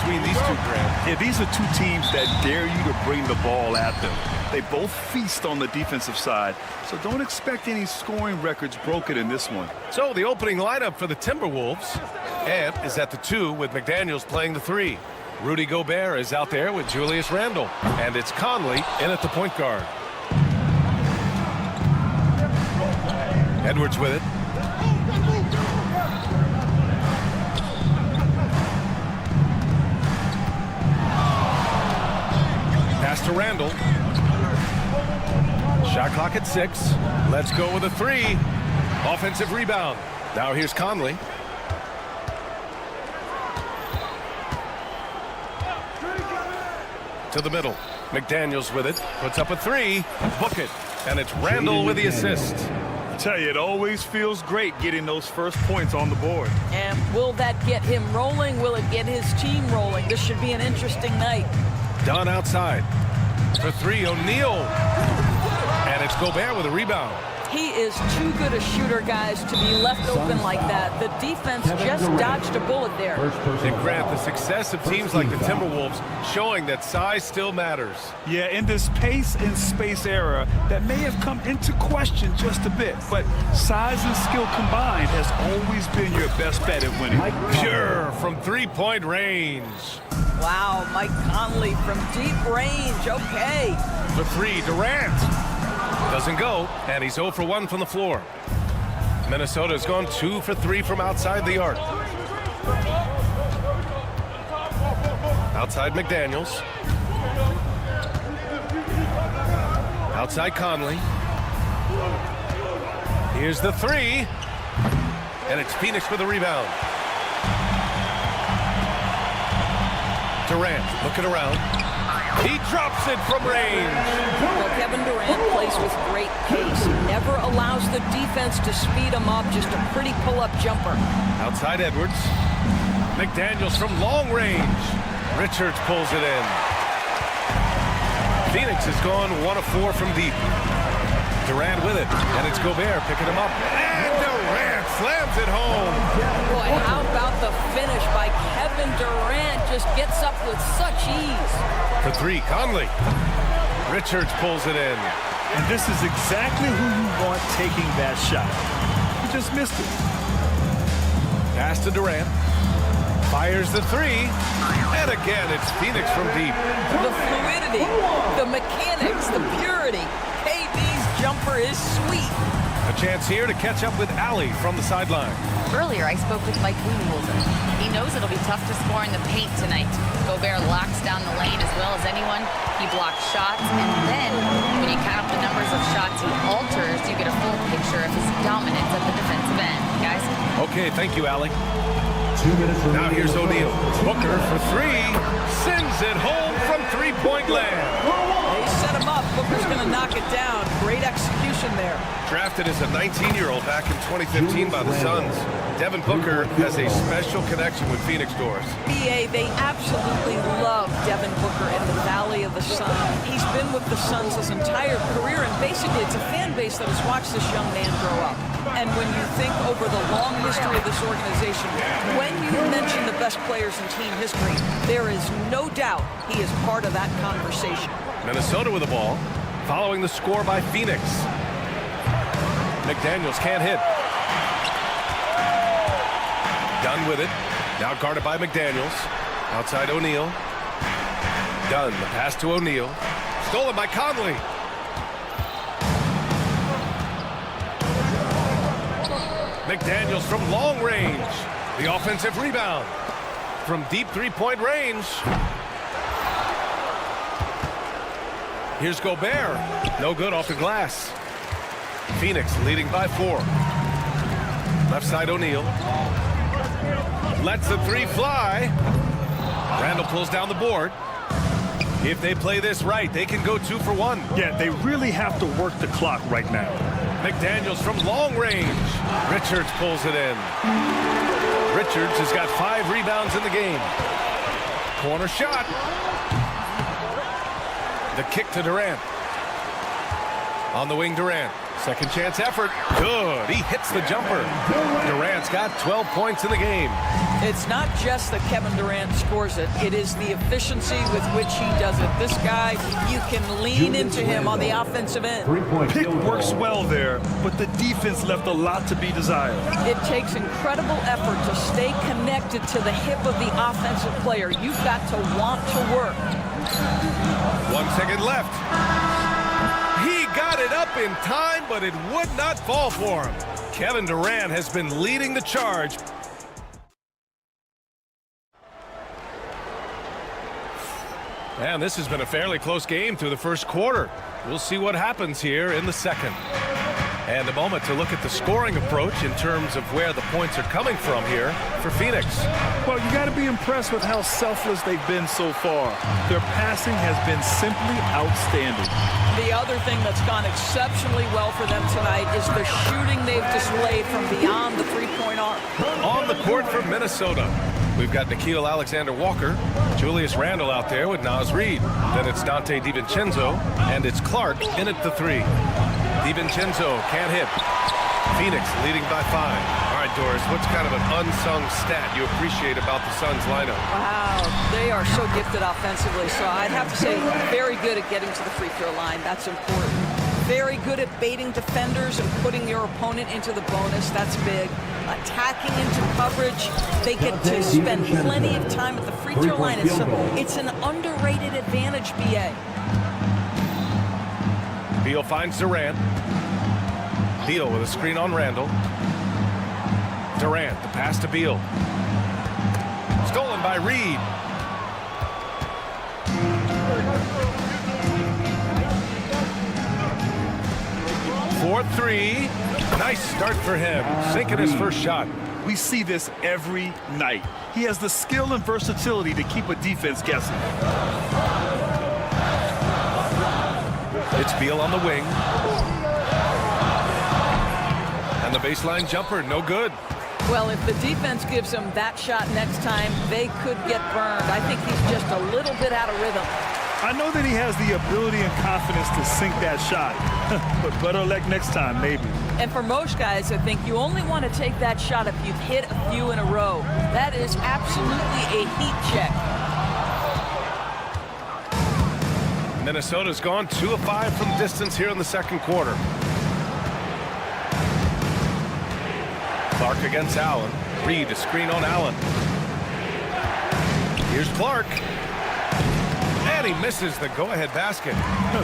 between these two, Grant. Yeah, these are two teams that dare you to bring the ball at them. They both feast on the defensive side, so don't expect any scoring records broken in this one. So the opening lineup for the Timberwolves. Ant is at the 2 with McDaniels playing the 3. Rudy Gobert is out there with Julius Randle. And it's Conley in at the point guard. Edwards with it. Pass to Randle. Shot clock at 6. Let's go with a 3. Offensive rebound. Now here's Conley. To the middle. McDaniels with it. Puts up a 3. Book it. And it's Randle with the assist. I tell you, it always feels great getting those first points on the board. And will that get him rolling? Will it get his team rolling? This should be an interesting night. Dunn outside. For 3, O'Neal. And it's Gobert with a rebound. He is too good a shooter, guys, to be left open like that. The defense just dodged a bullet there. And Grant, the success of teams like the Timberwolves showing that size still matters. Yeah, in this pace and space era, that may have come into question just a bit, but size and skill combined has always been your best bet at winning. Pure from 3-point range. Wow, Mike Conley from deep range. Okay. For 3, Durant. Doesn't go, and he's 0 for 1 from the floor. Minnesota's gone 2 for 3 from outside the arc. Outside McDaniels. Outside Conley. Here's the 3. And it's Phoenix with the rebound. Durant looking around. He drops it from range. Well, Kevin Durant plays with great pace. He never allows the defense to speed him up. Just a pretty pull-up jumper. Outside Edwards. McDaniels from long range. Richards pulls it in. Phoenix has gone 1 of 4 from deep. Durant with it. And it's Gobert picking him up. And Durant slams it home. Boy, how about the finish by Kevin Durant? Just gets up with such ease. For 3, Conley. Richards pulls it in. And this is exactly who you want taking that shot. He just missed it. Pass to Durant. Fires the 3. And again, it's Phoenix from deep. The fluidity, the mechanics, the purity. KD's jumper is sweet. A chance here to catch up with Allie from the sideline. Earlier, I spoke with Mike Budenholzer. He knows it'll be tough to score in the paint tonight. Gobert locks down the lane as well as anyone. He blocks shots, and then when you count up the numbers of shots he alters, you get a full picture of his dominance at the defensive end. Guys? Okay, thank you, Allie. Now here's O'Neal. Booker for 3. Sends it home from 3-point land. They set him up. Booker's going to knock it down. Great execution there. Drafted as a 19-year-old back in 2015 by the Suns, Devin Booker has a special connection with Phoenix Doors. NBA, they absolutely love Devin Booker in the Valley of the Sun. He's been with the Suns his entire career, and basically it's a fan base that has watched this young man grow up. And when you think over the long history of this organization, when you mention the best players in team history, there is no doubt he is part of that conversation. Minnesota with the ball, following the score by Phoenix. McDaniels can't hit. Dunn with it. Now guarded by McDaniels. Outside O'Neal. Dunn, the pass to O'Neal. Stolen by Conley. McDaniels from long range. The offensive rebound. From deep 3-point range. Here's Gobert. No good off the glass. Phoenix leading by 4. Left side O'Neal. Lets the 3 fly. Randle pulls down the board. If they play this right, they can go 2 for 1. Yeah, they really have to work the clock right now. McDaniels from long range. Richards pulls it in. Richards has got 5 rebounds in the game. Corner shot. The kick to Durant. On the wing, Durant. Second chance effort. Good. He hits the jumper. Durant's got 12 points in the game. It's not just that Kevin Durant scores it. It is the efficiency with which he does it. This guy, you can lean into him on the offensive end. Pick works well there, but the defense left a lot to be desired. It takes incredible effort to stay connected to the hip of the offensive player. You've got to want to work. 1 second left. He got it up in time, but it would not fall for him. Kevin Durant has been leading the charge. And this has been a fairly close game through the first quarter. We'll see what happens here in the second. And a moment to look at the scoring approach in terms of where the points are coming from here for Phoenix. Well, you got to be impressed with how selfless they've been so far. Their passing has been simply outstanding. The other thing that's gone exceptionally well for them tonight is the shooting they've displayed from beyond the three-point arc. On the court for Minnesota, we've got Nickeil Alexander-Walker, Julius Randle out there with Naz Reid. Then it's Dante DiVincenzo, and it's Clark in at the 3. DiVincenzo can't hit. Phoenix leading by 5. All right, Doris, what's kind of an unsung stat you appreciate about the Suns lineup? Wow, they are so gifted offensively. So I'd have to say very good at getting to the free throw line. That's important. Very good at baiting defenders and putting your opponent into the bonus. That's big. Attacking into coverage. They get to spend plenty of time at the free throw line. It's an underrated advantage, BA. Beal finds Durant. Beal with a screen on Randle. Durant, the pass to Beal. Stolen by Reid. For 3. Nice start for him. Sinking his first shot. We see this every night. He has the skill and versatility to keep a defense guessing. It's Beal on the wing. And the baseline jumper, no good. Well, if the defense gives him that shot next time, they could get burned. I think he's just a little bit out of rhythm. I know that he has the ability and confidence to sink that shot, but better luck next time, maybe. And for most guys, I think you only want to take that shot if you've hit a few in a row. That is absolutely a heat check. Minnesota's gone 2 of 5 from distance here in the second quarter. Clark against Allen. Reid, a screen on Allen. Here's Clark. And he misses the go-ahead basket.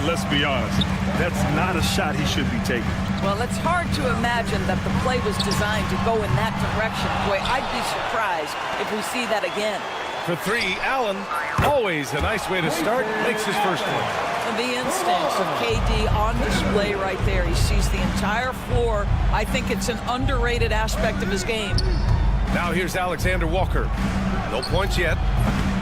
Let's be honest, that's not a shot he should be taking. Well, it's hard to imagine that the play was designed to go in that direction. Boy, I'd be surprised if we see that again. For 3, Allen, always a nice way to start, makes his first one. And the instincts of KD on display right there. He sees the entire floor. I think it's an underrated aspect of his game. Now here's Alexander Walker. No points yet.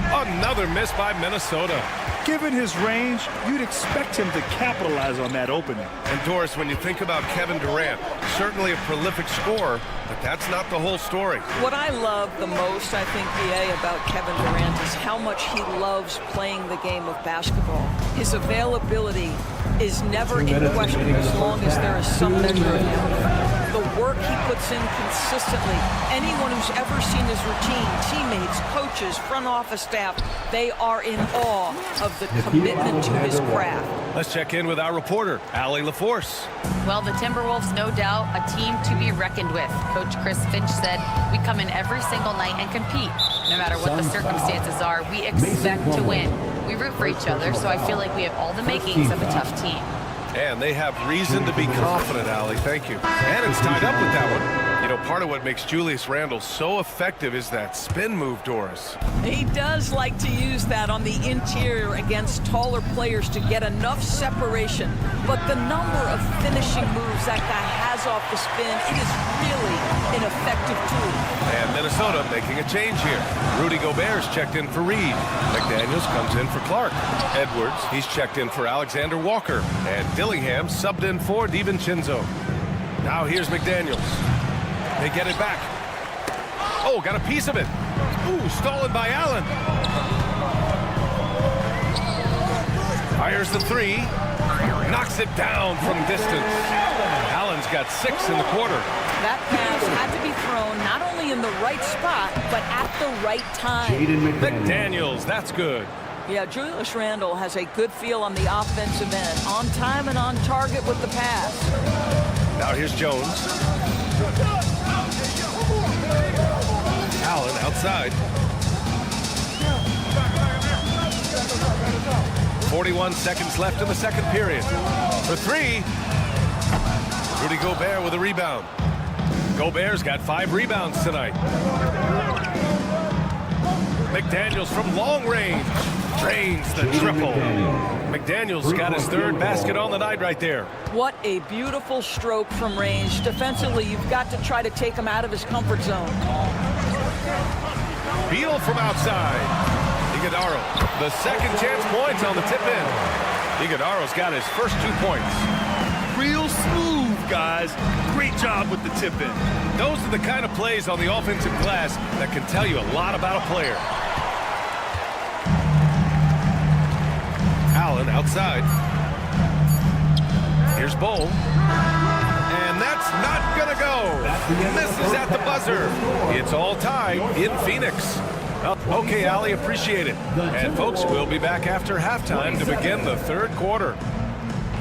Another miss by Minnesota. Given his range, you'd expect him to capitalize on that opening. And Doris, when you think about Kevin Durant, certainly a prolific scorer, but that's not the whole story. What I love the most, I think, BA, about Kevin Durant is how much he loves playing the game of basketball. His availability is never in question as long as there is some measure of him. The work he puts in consistently. Anyone who's ever seen his routine, teammates, coaches, front office staff, they are in awe of the commitment to his craft. Let's check in with our reporter, Allie LaForce. Well, the Timberwolves, no doubt, a team to be reckoned with. Coach Chris Finch said, we come in every single night and compete. No matter what the circumstances are, we expect to win. We root for each other, so I feel like we have all the makings of a tough team. And they have reason to be confident, Allie. Thank you. And it's tied up with that one. You know, part of what makes Julius Randle so effective is that spin move, Doris. He does like to use that on the interior against taller players to get enough separation. But the number of finishing moves that guy has off the spin, it is really an effective tool. And Minnesota making a change here. Rudy Gobert's checked in for Reid. McDaniels comes in for Clark. Edwards, he's checked in for Alexander Walker. And Dillingham subbed in for DiVincenzo. Now here's McDaniels. They get it back. Oh, got a piece of it. Ooh, stolen by Allen. Fires the 3. Knocks it down from distance. Jones got 6 in the quarter. That pass had to be thrown not only in the right spot, but at the right time. McDaniels, that's good. Yeah, Julius Randle has a good feel on the offensive end. On time and on target with the pass. Now here's Jones. Allen outside. 41 seconds left in the second period. For 3. Rudy Gobert with a rebound. Gobert's got 5 rebounds tonight. McDaniels from long range drains the triple. McDaniels got his 3rd basket on the night right there. What a beautiful stroke from range. Defensively, you've got to try to take him out of his comfort zone. Beal from outside. Iguodaro, the second chance points on the tip in. Iguodaro's got his first 2 points. Real smooth, guys. Great job with the tip in. Those are the kind of plays on the offensive glass that can tell you a lot about a player. Allen outside. Here's Bull. And that's not gonna go. Misses at the buzzer. It's all tied in Phoenix. Okay, Ali, appreciate it. And folks, we'll be back after halftime to begin the 3rd quarter.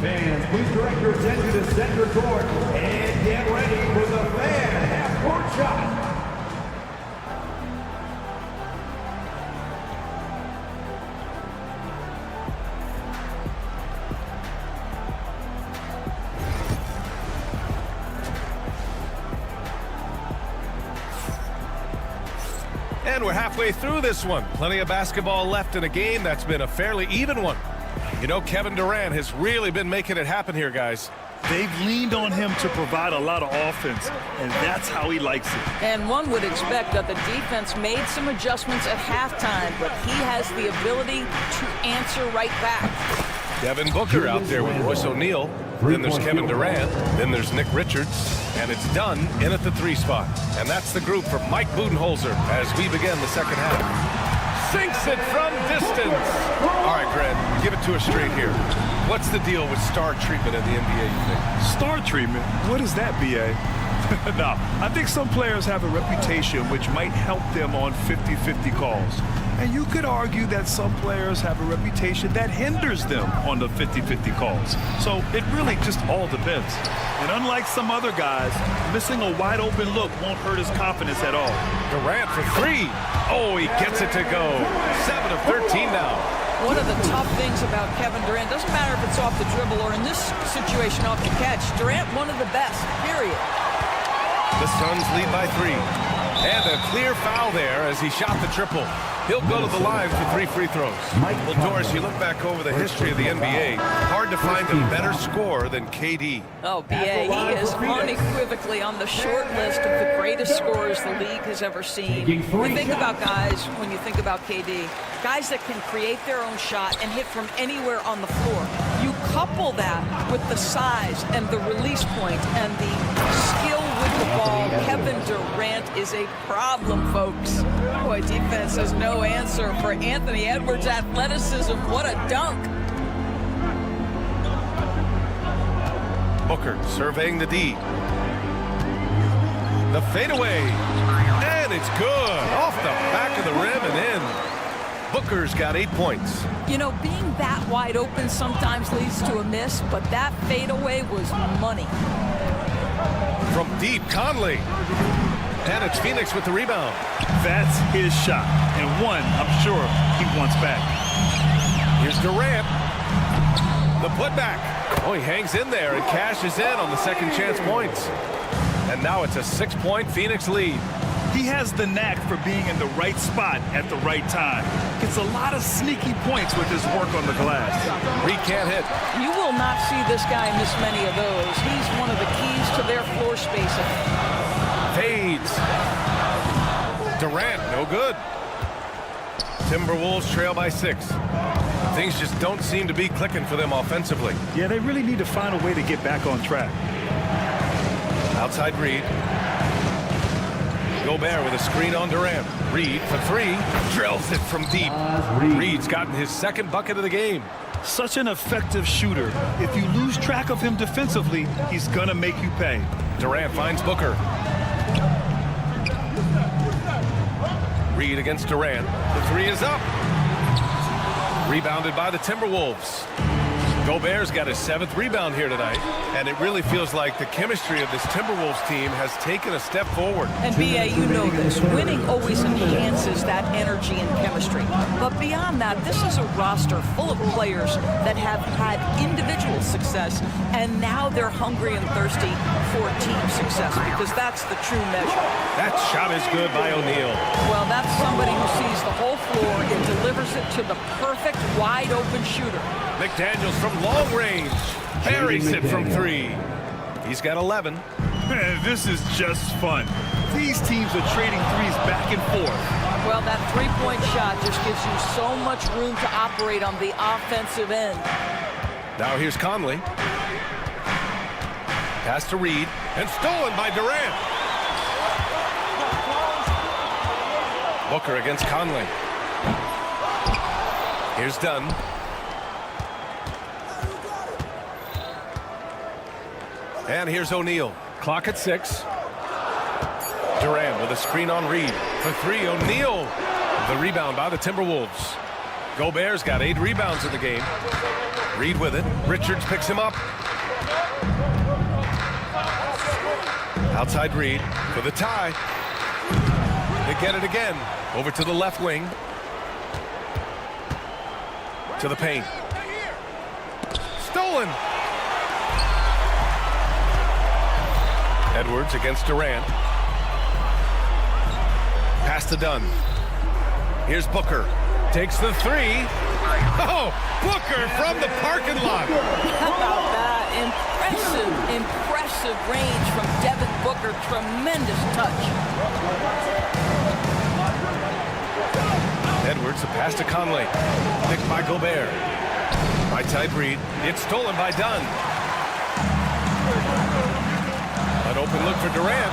Fans, please direct your attention to center court and get ready for the fan half-court shot. And we're halfway through this one. Plenty of basketball left in a game that's been a fairly even one. You know, Kevin Durant has really been making it happen here, guys. They've leaned on him to provide a lot of offense, and that's how he likes it. And one would expect that the defense made some adjustments at halftime, but he has the ability to answer right back. Devin Booker out there with Royce O'Neal. Then there's Kevin Durant. Then there's Nick Richards. And it's done in at the 3 spot. And that's the group for Mike Budenholzer as we begin the second half. Sinks it from distance. All right, Grant, give it to us straight here. What's the deal with star treatment in the NBA, you think? Star treatment? What is that, B.A.? No, I think some players have a reputation which might help them on 50-50 calls. And you could argue that some players have a reputation that hinders them on the 50-50 calls. So it really just all depends. And unlike some other guys, missing a wide open look won't hurt his confidence at all. Durant for 3. Oh, he gets it to go. 7 of 13 now. One of the tough things about Kevin Durant, doesn't matter if it's off the dribble or in this situation off the catch, Durant one of the best, period. The Suns lead by 3. And a clear foul there as he shot the triple. He'll go to the line for 3 free throws. Well, Doris, you look back over the history of the NBA, hard to find a better scorer than KD. Oh, B.A., he is unequivocally on the short list of the greatest scorers the league has ever seen. You think about guys, when you think about KD, guys that can create their own shot and hit from anywhere on the floor. You couple that with the size and the release point and the skill with the ball. Kevin Durant is a problem, folks. Boy, defense has no answer for Anthony Edwards' athleticism. What a dunk. Booker surveying the D. The fadeaway. And it's good. Off the back of the rim and in. Booker's got 8 points. You know, being that wide open sometimes leads to a miss, but that fadeaway was money. From deep, Conley. And it's Phoenix with the rebound. That's his shot, and one I'm sure he wants back. Here's Durant. The putback. Oh, he hangs in there and cashes in on the second chance points. And now it's a 6-point Phoenix lead. He has the knack for being in the right spot at the right time. Gets a lot of sneaky points with his work on the glass. Reed can't hit. You will not see this guy miss many of those. He's one of the keys to their floor spacing. Fades. Durant, no good. Timberwolves trail by 6. Things just don't seem to be clicking for them offensively. Yeah, they really need to find a way to get back on track. Outside Reed. Gobert with a screen on Durant. Reed for three. Drills it from deep. Reed's gotten his second bucket of the game. Such an effective shooter. If you lose track of him defensively, he's going to make you pay. Durant finds Booker. Reed against Durant. The three is up. Rebounded by the Timberwolves. Gobert's got his 7th rebound here tonight, and it really feels like the chemistry of this Timberwolves team has taken a step forward. And B.A., you know this. Winning always enhances that energy and chemistry. But beyond that, this is a roster full of players that have had individual success, and now they're hungry and thirsty for team success, because that's the true measure. That shot is good by O'Neal. Well, that's somebody who sees the whole floor and delivers it to the perfect wide-open shooter. McDaniels from long range. Buries it from three. He's got 11. Man, this is just fun. These teams are trading threes back and forth. Well, that three-point shot just gives you so much room to operate on the offensive end. Now here's Conley. Pass to Reed, and stolen by Durant. Booker against Conley. Here's Dunn. And here's O'Neal. Clock at 6. Durant with a screen on Reed. For three, O'Neal. The rebound by the Timberwolves. Gobert's got 8 rebounds in the game. Reed with it. Richards picks him up. Outside Reed for the tie. They get it again. Over to the left wing. To the paint. Stolen. Edwards against Durant. Pass to Dunn. Here's Booker. Takes the three. Oh, Booker from the parking lot. How about that? Impressive range from Devin Booker. Tremendous touch. Edwards, a pass to Conley. Picked by Gobert. Right-side Reed. It's stolen by Dunn. An open look for Durant.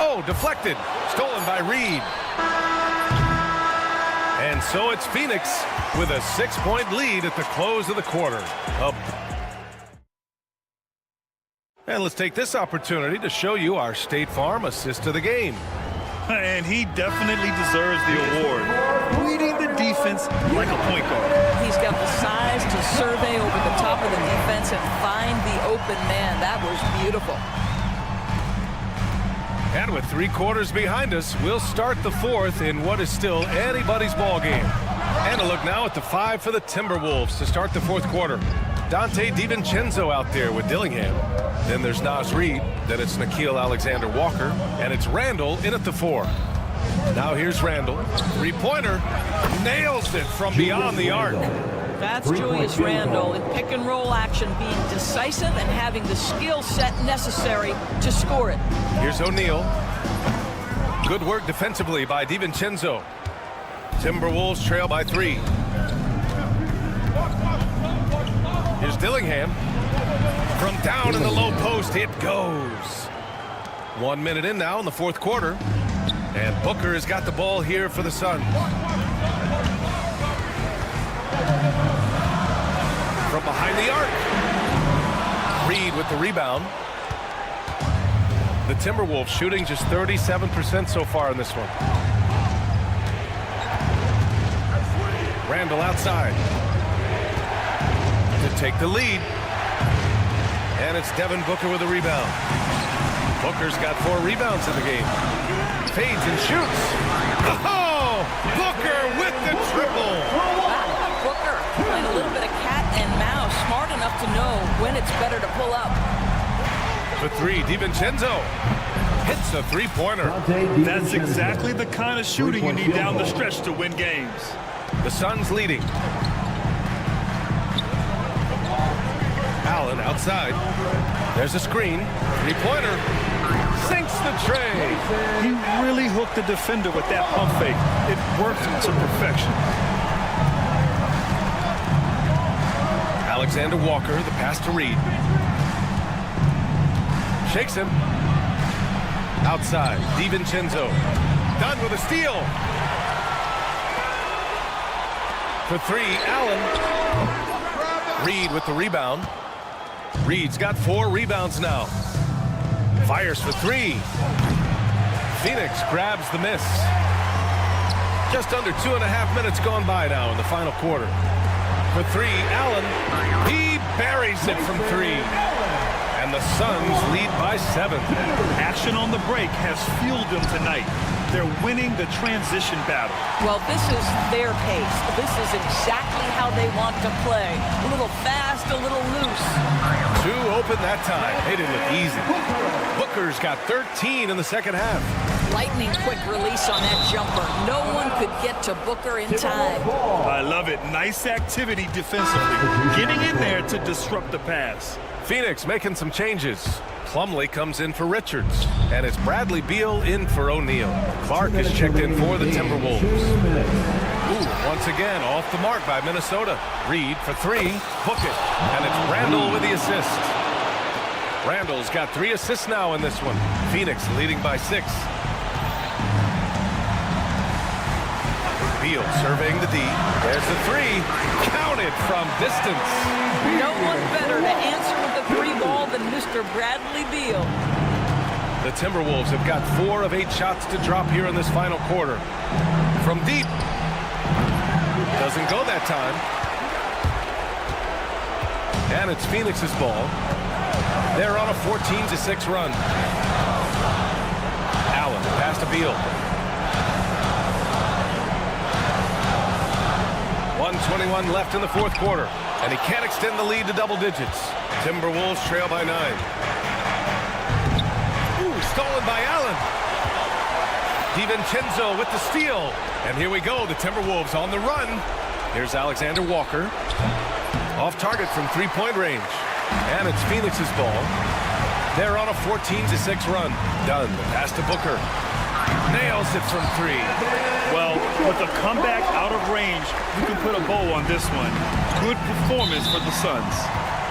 Oh, deflected. Stolen by Reed. And so it's Phoenix with a 6-point lead at the close of the quarter. And let's take this opportunity to show you our State Farm assist of the game. And he definitely deserves the award. Leading the defense like a point guard. He's got the size to survey over the top of the defense and find the open man. That was beautiful. And with 3 quarters behind us, we'll start the 4th in what is still anybody's ball game. And a look now at the 5 for the Timberwolves to start the 4th quarter. Dante DiVincenzo out there with Dillingham. Then there's Naz Reid. Then it's Nickeil Alexander-Walker. And it's Randall in at the 4. Now here's Randall. 3-pointer. Nails it from beyond the arc. That's Julius Randle in pick-and-roll action, being decisive and having the skill set necessary to score it. Here's O'Neal. Good work defensively by DiVincenzo. Timberwolves trail by 3. Here's Dillingham. From down in the low post, it goes. 1 minute in now in the 4th quarter. And Booker has got the ball here for the Suns. From behind the arc. Reed with the rebound. The Timberwolves shooting just 37% so far in this one. Randall outside to take the lead. And it's Devin Booker with a rebound. Booker's got 4 rebounds in the game. Fades and shoots. Oh! Booker with the triple. Booker playing a little bit of cat and mouse, smart enough to know when it's better to pull up. For 3, DiVincenzo hits a 3-pointer. That's exactly the kind of shooting you need down the stretch to win games. The Suns leading. Allen outside. There's a screen. 3-pointer. Sinks the tray. He really hooked the defender with that pump fake. It worked to perfection. Alexander Walker, the pass to Reed. Shakes him. Outside, DiVincenzo. Done with a steal. For three, Allen. Reed with the rebound. Reed's got 4 rebounds now. Fires for 3. Phoenix grabs the miss. Just under 2.5 minutes gone by now in the final quarter. For 3, Allen. He buries it from 3. And the Suns lead by 7. Action on the break has fueled them tonight. They're winning the transition battle. Well, this is their pace. This is exactly how they want to play. A little fast, a little loose. 2 open that time. They didn't look easy. Booker's got 13 in the second half. Lightning quick release on that jumper. No one could get to Booker in time. I love it. Nice activity defensively. Getting in there to disrupt the pass. Phoenix making some changes. Plumlee comes in for Richards. And it's Bradley Beal in for O'Neal. Clark is checked in for the Timberwolves. Ooh, once again, off the mark by Minnesota. Reed for 3. Book it. And it's Randall with the assist. Randall's got 3 assists now in this one. Phoenix leading by 6. Beal surveying the D. There's the 3. Counted from distance. No one better to answer with the 3 ball than Mr. Bradley Beal. The Timberwolves have got 4 of 8 shots to drop here in this final quarter. From deep. Doesn't go that time. And it's Phoenix's ball. They're on a 14-6 run. Allen pass to Beal. 1:21 left in the fourth quarter, and he can't extend the lead to double digits. Timberwolves trail by 9. Ooh, stolen by Allen. DiVincenzo with the steal. And here we go, the Timberwolves on the run. Here's Alexander Walker. Off target from 3-point range. And it's Phoenix's ball. They're on a 14-6 run. Dunn, pass to Booker. Nails it from 3. Well, with a comeback out of range, you can put a bow on this one. Good performance for the Suns.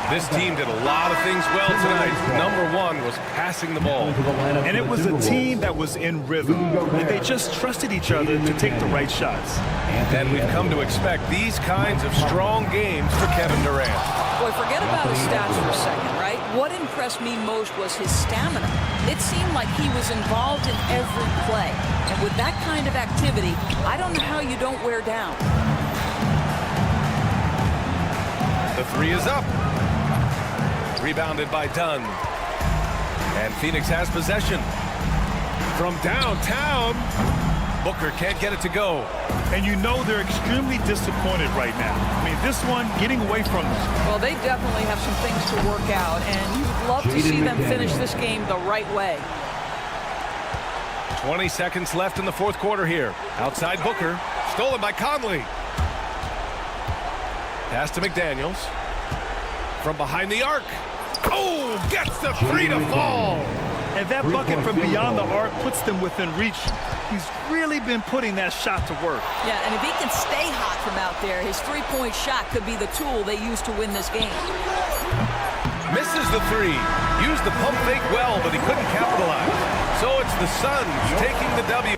This team did a lot of things well tonight. Number 1 was passing the ball. And it was a team that was in rhythm. And they just trusted each other to take the right shots. And we've come to expect these kinds of strong games for Kevin Durant. Boy, forget about his stats for a second, right? What impressed me most was his stamina. It seemed like he was involved in every play. And with that kind of activity, I don't know how you don't wear down. The 3 is up. Rebounded by Dunn. And Phoenix has possession. From downtown, Booker can't get it to go. And you know they're extremely disappointed right now. I mean, this one getting away from them. Well, they definitely have some things to work out, and you'd love to see them finish this game the right way. 20 seconds left in the fourth quarter here. Outside Booker. Stolen by Conley. Pass to McDaniels. From behind the arc. Oh, gets the 3 to fall. And that bucket from beyond the arc puts them within reach. He's really been putting that shot to work. Yeah, and if he can stay hot from out there, his 3-point shot could be the tool they use to win this game. Misses the 3. Used the pump fake well, but he couldn't capitalize. So it's the Suns taking the W.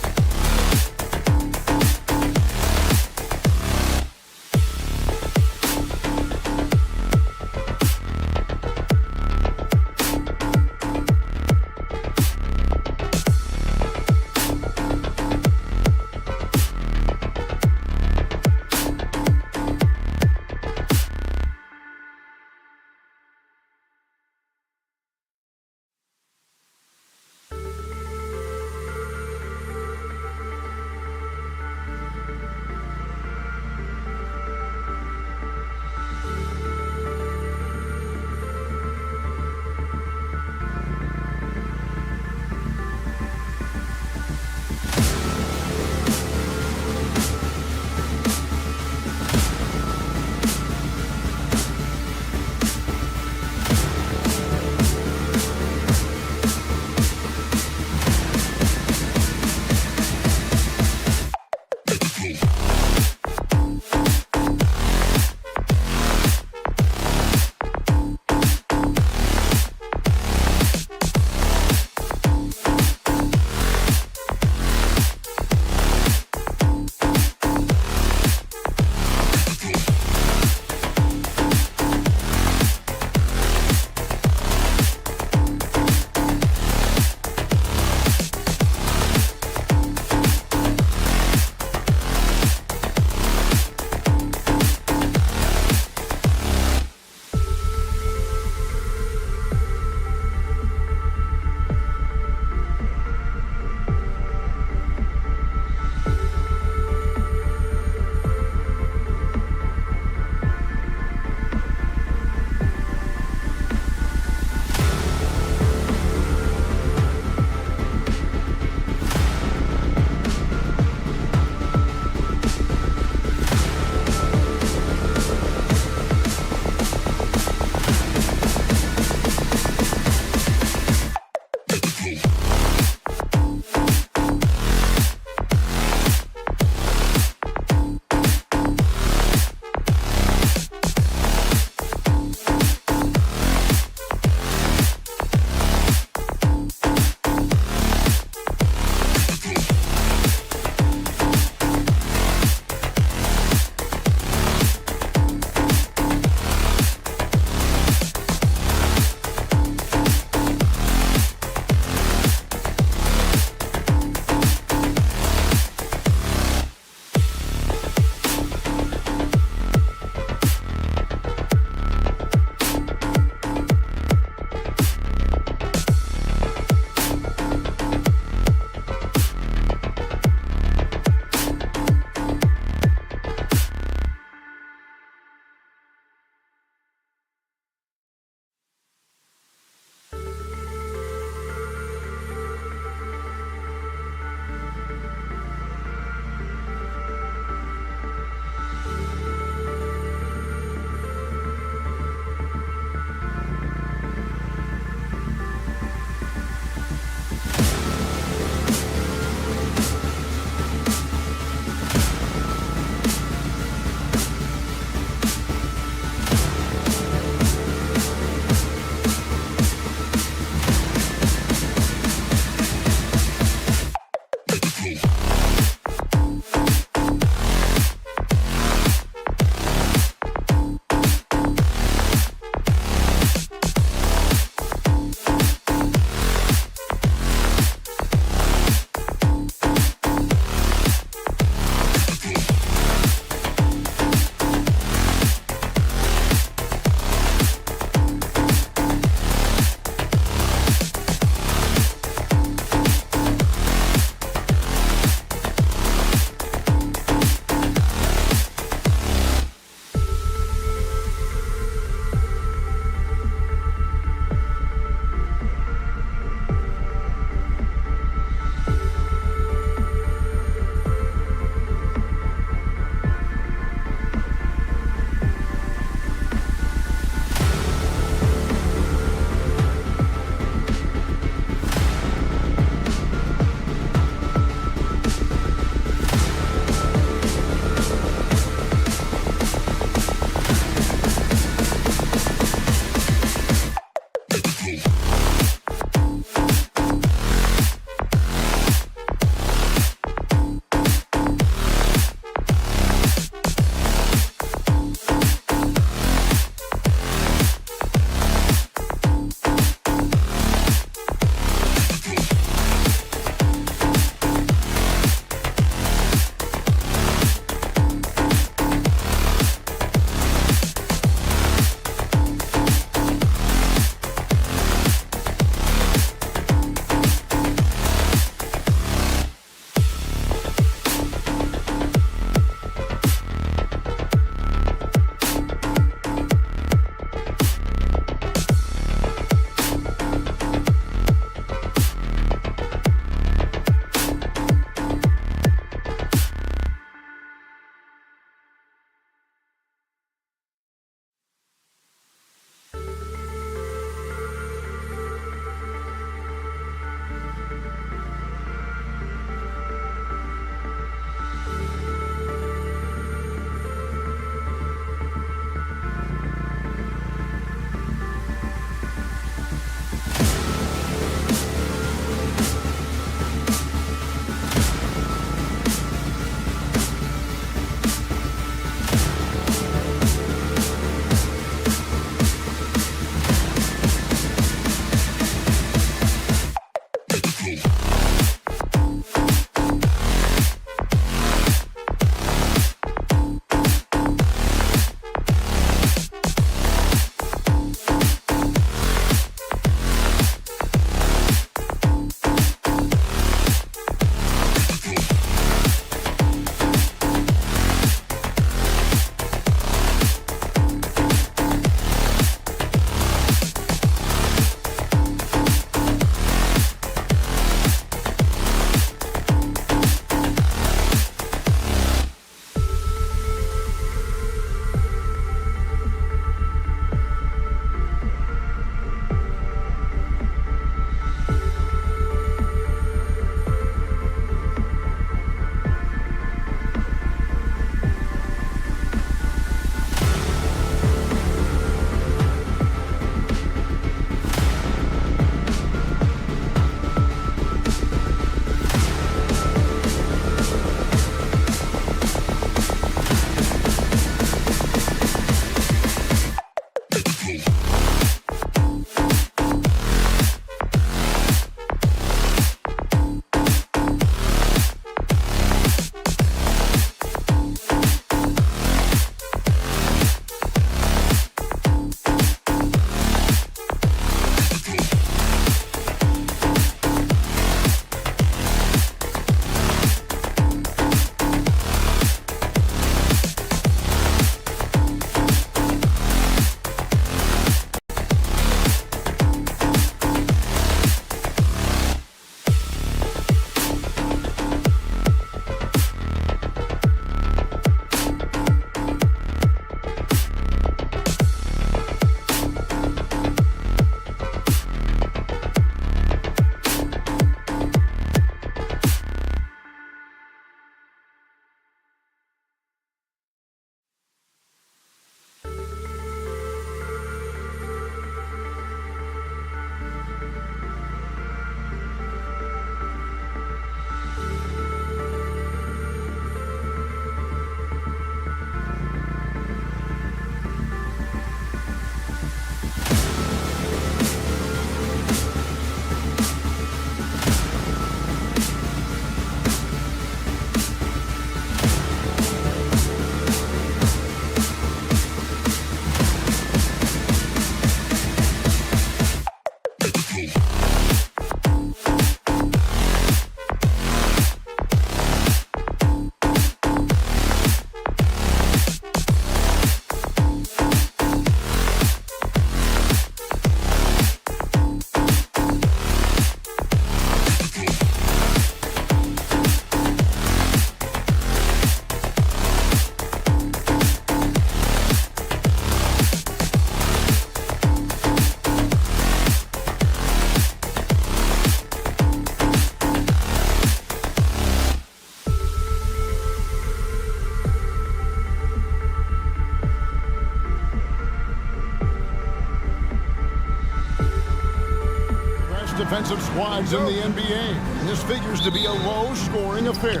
defensive squads in the NBA. This figures to be a low-scoring affair.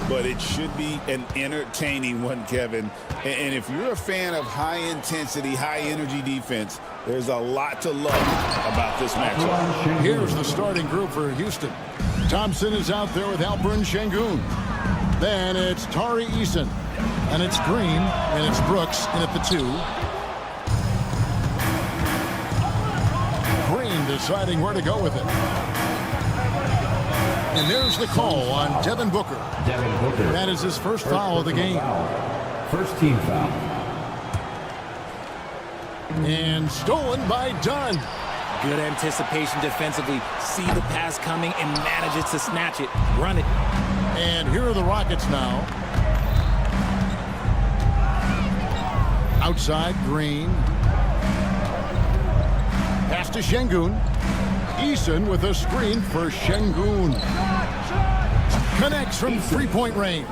But it should be an entertaining one, Kevin. And if you're a fan of high-intensity, high-energy defense, there's a lot to love about this matchup. Here's the starting group for Houston. Thompson is out there with Alperen Şengün. Then it's Tari Eason. And it's Green, and it's Brooks in at the 2. Green deciding where to go with it. And there's the call on Devin Booker. That is his first foul of the game. First team foul. And stolen by Dunn. Good anticipation defensively. See the pass coming and manages to snatch it. Run it. And here are the Rockets now. Outside, Green. Pass to Şengün. Eason with a screen for Şengün. Connects from three-point range.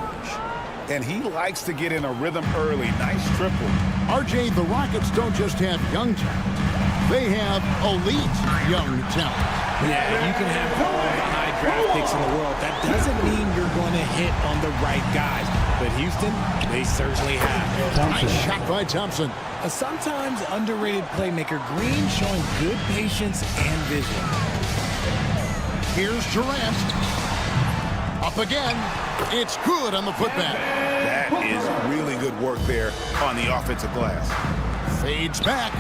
And he likes to get in a rhythm early. Nice triple. RJ, the Rockets don't just have young talent. They have elite young talent. Yeah, you can have all the high draft picks in the world. That doesn't mean you're going to hit on the right guys. But Houston, they certainly have. Nice shot by Thompson. A sometimes underrated playmaker, Green, showing good patience and vision. Here's Durant. Up again. It's good on the putback. That is really good work there on the offensive glass. Fades back.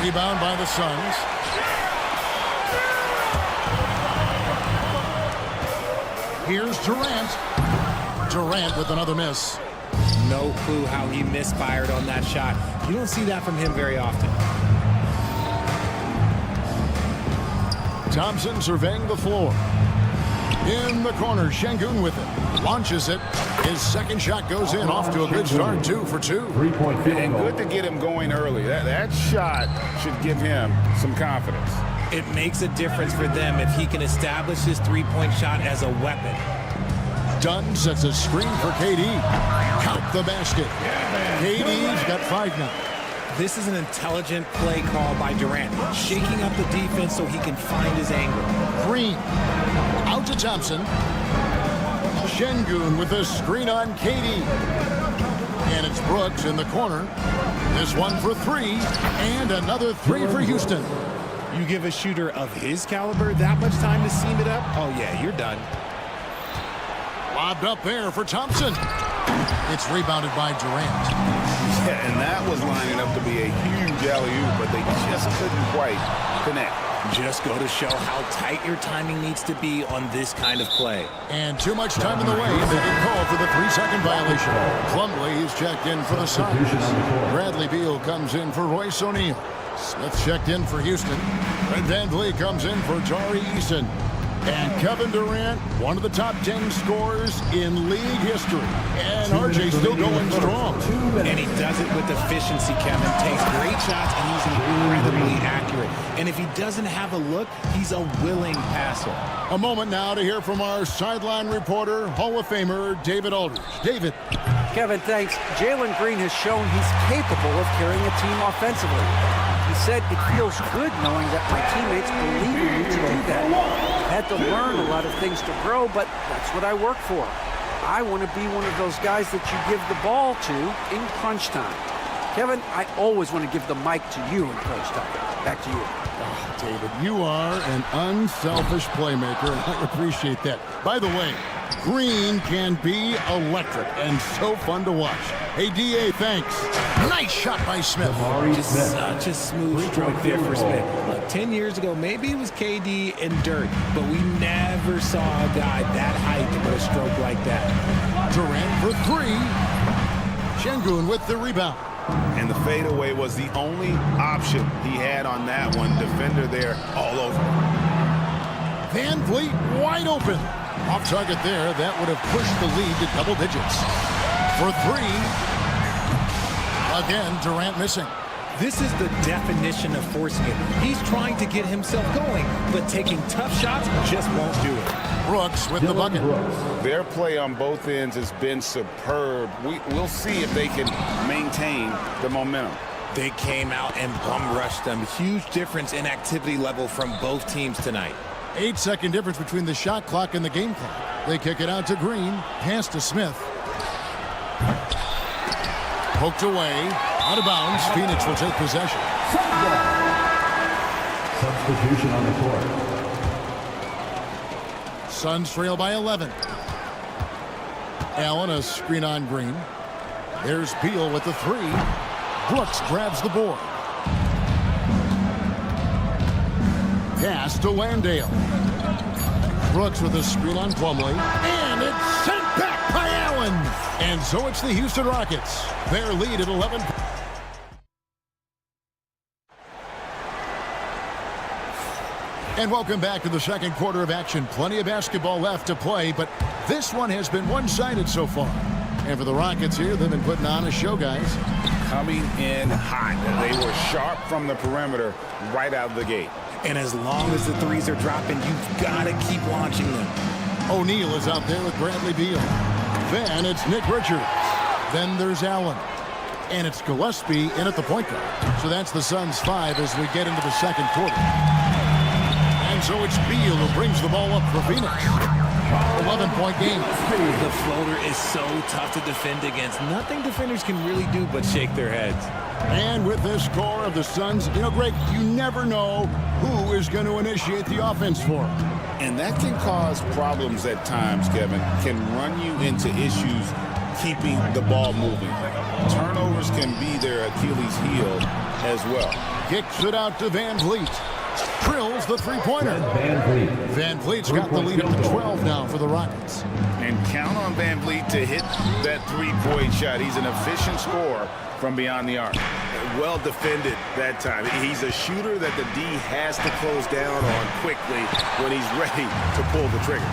Rebound by the Suns. Here's Durant. Durant with another miss. No clue how he misfired on that shot. You don't see that from him very often. Thompson surveying the floor. In the corner, Şengün with it. Launches it. His second shot goes in. Off to a good start, 2 for 2. 3-point field And goal. good to get him going early. That shot should give him some confidence. It makes a difference for them if he can establish his three-point shot as a weapon. Dunn sets a screen for KD. Count the basket. KD's got 5 now. This is an intelligent play call by Durant, shaking up the defense so he can find his angle. Green. Out to Thompson. Şengün with a screen on KD. And it's Brooks in the corner. This one for 3. And another 3 for Houston. You give a shooter of his caliber that much time to seam it up, oh yeah, you're done. Lobbed up there for Thompson. It's rebounded by Durant. Yeah, and that was lining up to be a huge alley-oop, but they just couldn't quite connect. Just go to show how tight your timing needs to be on this kind of play. And too much time in the way. They get called for the 3-second violation. Plumlee is checked in for the Suns. Bradley Beal comes in for Royce O'Neal. Smith checked in for Houston. Fred VanVleet comes in for Tari Eason. And Kevin Durant, one of the top 10 scorers in league history. And RJ still going strong. And he does it with efficiency, Kevin. Takes great shots, and he's incredibly accurate. And if he doesn't have a look, he's a willing passer. A moment now to hear from our sideline reporter, Hall of Famer David Aldridge. David. Kevin, thanks. Jalen Green has shown he's capable of carrying a team offensively. He said it feels good knowing that my teammates believe in me to do that. Had to learn a lot of things to grow, but that's what I work for. I want to be one of those guys that you give the ball to in crunch time. Kevin, I always want to give the mic to you in crunch time. Back to you. Oh, David, you are an unselfish playmaker, and I appreciate that. By the way, Green can be electric and so fun to watch. Hey, D.A., thanks. Nice shot by Smith. Just such a smooth stroke there for Smith. Look, 10 years ago, maybe it was KD and Dirk, but we never saw a guy that height with a stroke like that. Durant for 3. Şengün with the rebound. And the fadeaway was the only option he had on that one. Defender there all over. VanVleet wide open. Off target there. That would have pushed the lead to double digits. For 3. Again, Durant missing. This is the definition of forcing it. He's trying to get himself going, but taking tough shots just won't do it. Brooks with the bucket. Their play on both ends has been superb. We'll see if they can maintain the momentum. They came out and bum rushed them. Huge difference in activity level from both teams tonight. 8-second difference between the shot clock and the game clock. They kick it out to Green. Pass to Smith. Poked away. Out of bounds. Phoenix will take possession. Substitution on the court. Suns trail by 11. Allen, a screen on Green. There's Beal with the three. Brooks grabs the board. Pass to Landale. Brooks with a screen on Plumlee. And it's sent back by Allen. And so it's the Houston Rockets. Their lead at 11. And welcome back to the second quarter of action. Plenty of basketball left to play, but this one has been one-sided so far. And for the Rockets here, they've been putting on a show, guys. Coming in hot. They were sharp from the perimeter right out of the gate. And as long as the threes are dropping, you've got to keep launching them. O'Neal is out there with Bradley Beal. Then it's Nick Richards. Then there's Allen. And it's Gillespie in at the point guard. So that's the Suns' 5 as we get into the second quarter. And so it's Beal who brings the ball up for Phoenix. 11-point game. The floater is so tough to defend against. Nothing defenders can really do but shake their heads. And with this score of the Suns, you know, Greg, you never know who is going to initiate the offense for them. And that can cause problems at times, Kevin. Can run you into issues keeping the ball moving. Turnovers can be their Achilles heel as well. Kicks it out to Van Vliet. Drills the three-pointer. Van Vliet's got the lead up to 12 now for the Rockets. And count on Van Vliet to hit that three-point shot. He's an efficient scorer from beyond the arc. Well defended that time. He's a shooter that the D has to close down on quickly when he's ready to pull the trigger.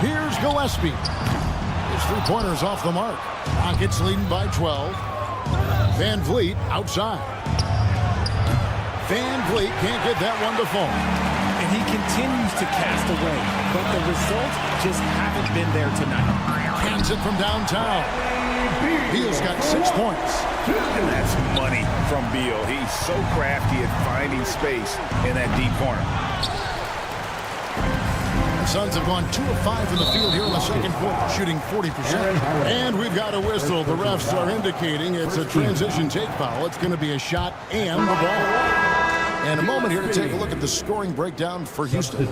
Here's Gillespie. His three-pointer's off the mark. Rockets leading by 12. Van Vliet outside. Van Vliet can't get that one to fall. And he continues to cast away, but the results just haven't been there tonight. Hands it from downtown. Beal's got 6 points. And that's money from Beal. He's so crafty at finding space in that deep corner. The Suns have gone 2 of 5 from the field here in the second quarter, shooting 40%. And we've got a whistle. The refs are indicating it's a transition take foul. It's going to be a shot and the ball. And a moment here to take a look at the scoring breakdown for Houston.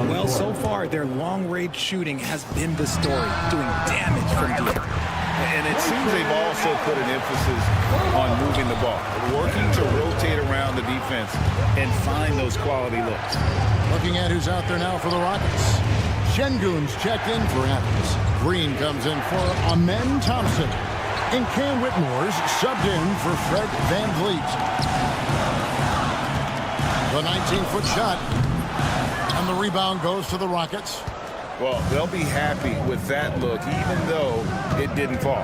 Well, so far, their long-range shooting has been the story, doing damage from deep. And it seems they've also put an emphasis on moving the ball, working to rotate around the defense and find those quality looks. Looking at who's out there now for the Rockets. Şengün's checked in for Adams. Green comes in for Amen Thompson. And Cam Whitmore's subbed in for Fred Van Vliet. The 19-foot shot. And the rebound goes to the Rockets. Well, they'll be happy with that look, even though it didn't fall.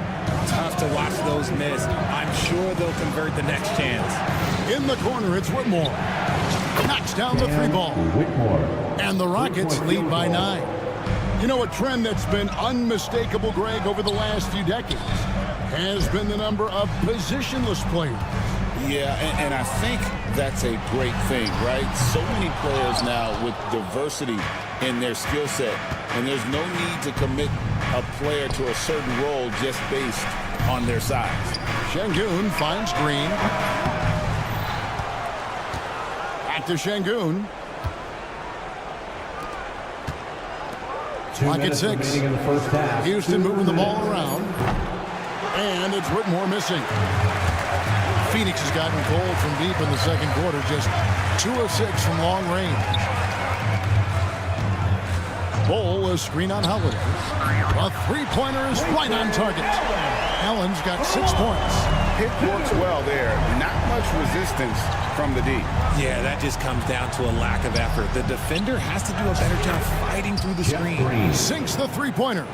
Tough to watch those miss. I'm sure they'll convert the next chance. In the corner, it's Whitmore. Knocks down the three ball. And the Rockets lead by 9. You know, a trend that's been unmistakable, Greg, over the last few decades has been the number of positionless players. Yeah, and I think that's a great thing, right? So many players now with diversity in their skill set, and there's no need to commit a player to a certain role just based on their size. Şengün finds Green. Back to Şengün. Clock at 6. Houston moving the ball around. And it's Whitmore missing. Phoenix has gotten cold from deep in the second quarter, just 2 of 6 from long range. Bol is screen on Holiday. A three-pointer is right on target. Allen's got 6 points. Hit works well there. Not much resistance from the D. Yeah, that just comes down to a lack of effort. The defender has to do a better job fighting through the screen. Sinks the three-pointer.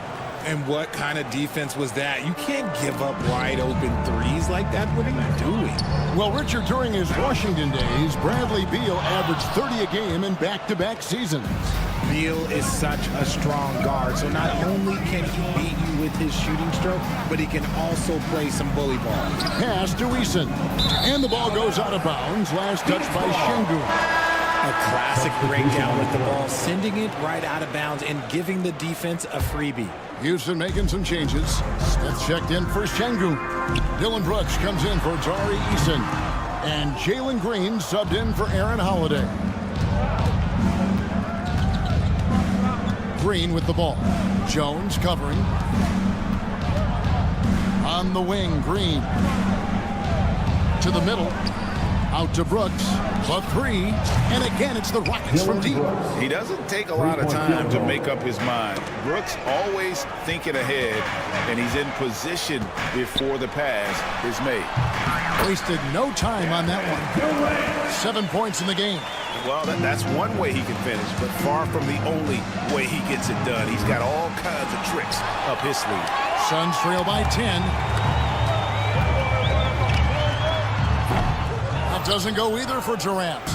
And what kind of defense was that? You can't give up wide open threes like that. What are you doing? Well, Richard, during his Washington days, Bradley Beal averaged 30 a game in back-to-back seasons. Beal is such a strong guard, so not only can he beat you with his shooting stroke, but he can also play some bully ball. Pass to Eason. And the ball goes out of bounds. Last touch by Şengün. A classic breakdown with the ball, sending it right out of bounds and giving the defense a freebie. Houston making some changes. Smith checked in for Şengün. Dylan Brooks comes in for Tari Eason. And Jalen Green subbed in for Aaron Holiday. Green with the ball. Jones covering. On the wing, Green. To the middle. Out to Brooks. For three. And again, it's the Rockets from deep. He doesn't take a lot of time to make up his mind. Brooks always thinking ahead, and he's in position before the pass is made. Wasted no time on that one. 7 points in the game. Well, that's one way he can finish, but far from the only way he gets it done. He's got all kinds of tricks up his sleeve. Suns trail by 10. That doesn't go either for Durant.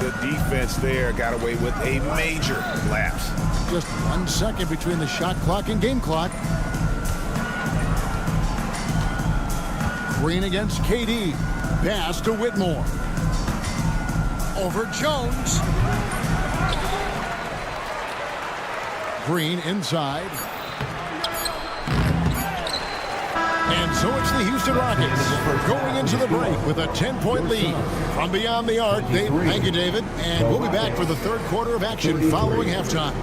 The defense there got away with a major lapse. Just 1 second between the shot clock and game clock. Green against KD. Pass to Whitmore. Over Jones. Green inside. And so it's the Houston Rockets going into the break with a 10-point lead. From beyond the arc, thank you, David. And we'll be back for the third quarter of action following halftime.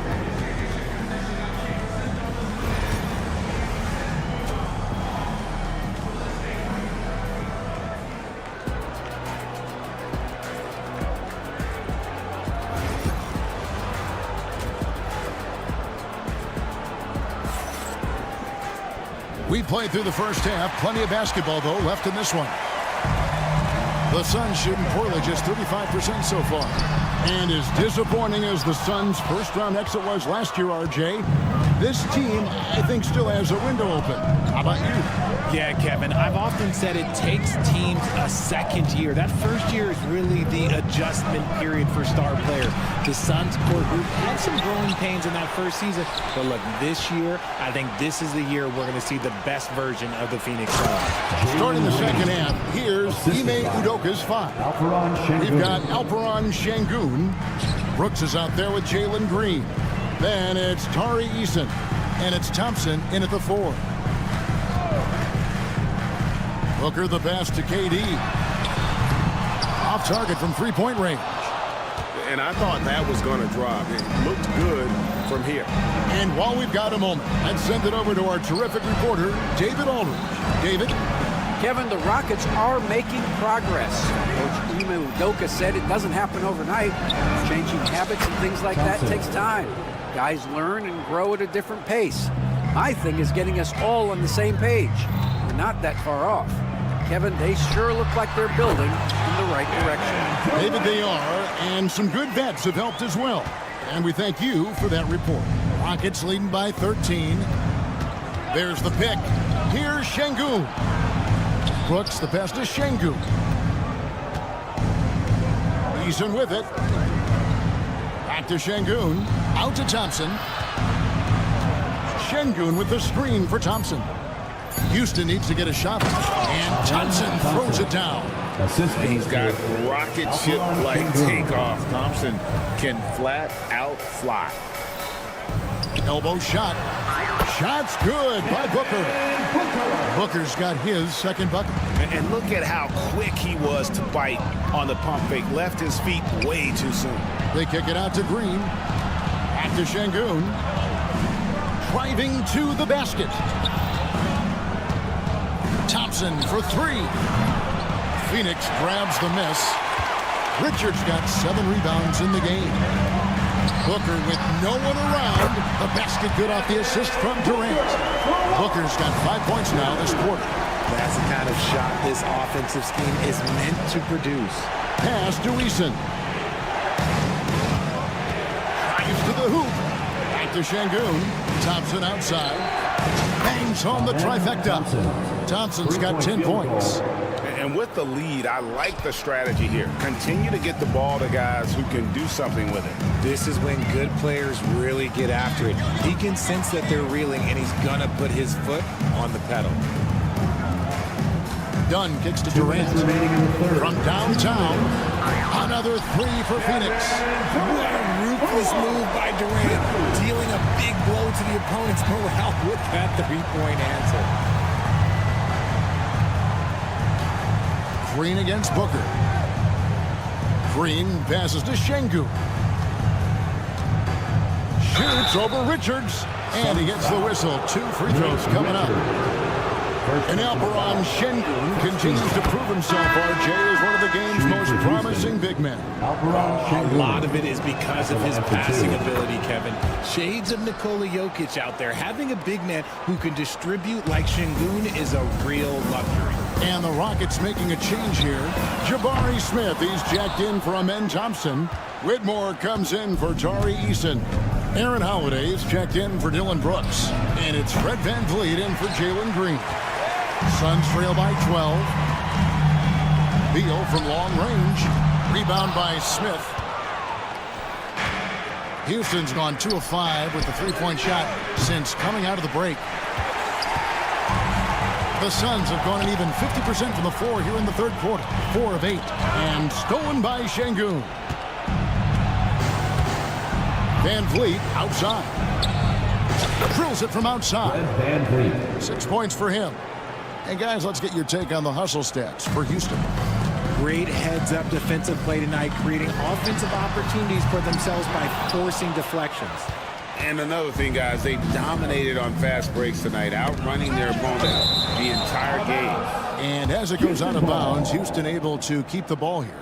We played through the first half. Plenty of basketball, though, left in this one. The Suns shooting poorly, just 35% so far. And as disappointing as the Suns' first-round exit was last year, RJ, this team, I think, still has a window open. How about you? Yeah, Kevin, I've often said it takes teams a second year. That first year is really the adjustment period for star players. The Suns core group had some growing pains in that first season, but look, this year, I think this is the year we're going to see the best version of the Phoenix Suns. Starting the second half, here's Ime Udoka's five. We've got Alperen Şengün. Brooks is out there with Jalen Green. Then it's Tari Eason, and it's Thompson in at the 4. Booker the pass to KD. Off target from three-point range. And I thought that was going to drop. It looked good from here. And while we've got a moment, let's send it over to our terrific reporter, David Aldridge. David? Kevin, the Rockets are making progress. Coach Ime Udoka said it doesn't happen overnight. Changing habits and things like that takes time. Guys learn and grow at a different pace. My thing is getting us all on the same page. We're not that far off. Kevin, they sure look like they're building in the right direction. David, they are, and some good vets have helped as well. And we thank you for that report. Rockets leading by 13. There's the pick. Here's Şengün. Brooks the pass to Şengün. Eason with it. Back to Şengün. Out to Thompson. Şengün with the screen for Thompson. Houston needs to get a shot. And Thompson throws it down. He's got rocket ship-like takeoff. Thompson can flat out fly. Elbow shot. Shot's good by Booker. Booker's got his second bucket. And look at how quick he was to bite on the pump fake. Left his feet way too soon. They kick it out to Green. Back to Şengün. Driving to the basket. Thompson for three. Phoenix grabs the miss. Richards got 7 rebounds in the game. Booker with no one around. The basket good off the assist from Durant. Booker's got 5 points now this quarter. That's the kind of shot this offensive scheme is meant to produce. Pass to Eason. Drives to the hoop. Back to Şengün. Thompson outside. Bangs home the trifecta. Thompson's got 10 points. And And with the lead, I like the strategy here. Continue to get the ball to guys who can do something with it. This is when good players really get after it. He can sense that they're reeling, and he's going to put his foot on the pedal. Dunn kicks to Durant. From downtown, another three for Phoenix. What a ruthless move by Durant, dealing a big blow to the opponent's morale with that three-point answer. Green against Booker. Green passes to Şengün. Shoots over Richards. And he gets the whistle. 2 free throws coming up. And Alperon Şengün continues to prove himself, RJ, as one of the game's most promising big men. A lot of it is because of his passing ability, Kevin. Shades of Nikola Jokic out there. Having a big man who can distribute like Şengün is a real luxury. And the Rockets making a change here. Jabari Smith, he's jacked in for Amen Thompson. Whitmore comes in for Tari Eason. Aaron Holiday is checked in for Dylan Brooks. And it's Fred VanVleet in for Jalen Green. Suns trail by 12. Beal from long range. Rebound by Smith. Houston's gone 2 of 5 with the three-point shot since coming out of the break. The Suns have gone an even 50% from the floor here in the third quarter. 4 of 8. And stolen by Şengün. VanVleet outside. Drills it from outside. 6 points for him. Hey, guys, let's get your take on the hustle stats for Houston. Great heads-up defensive play tonight, creating offensive opportunities for themselves by forcing deflections. And another thing, guys, they dominated on fast breaks tonight, outrunning their opponent the entire game. And as it goes out of bounds, Houston able to keep the ball here.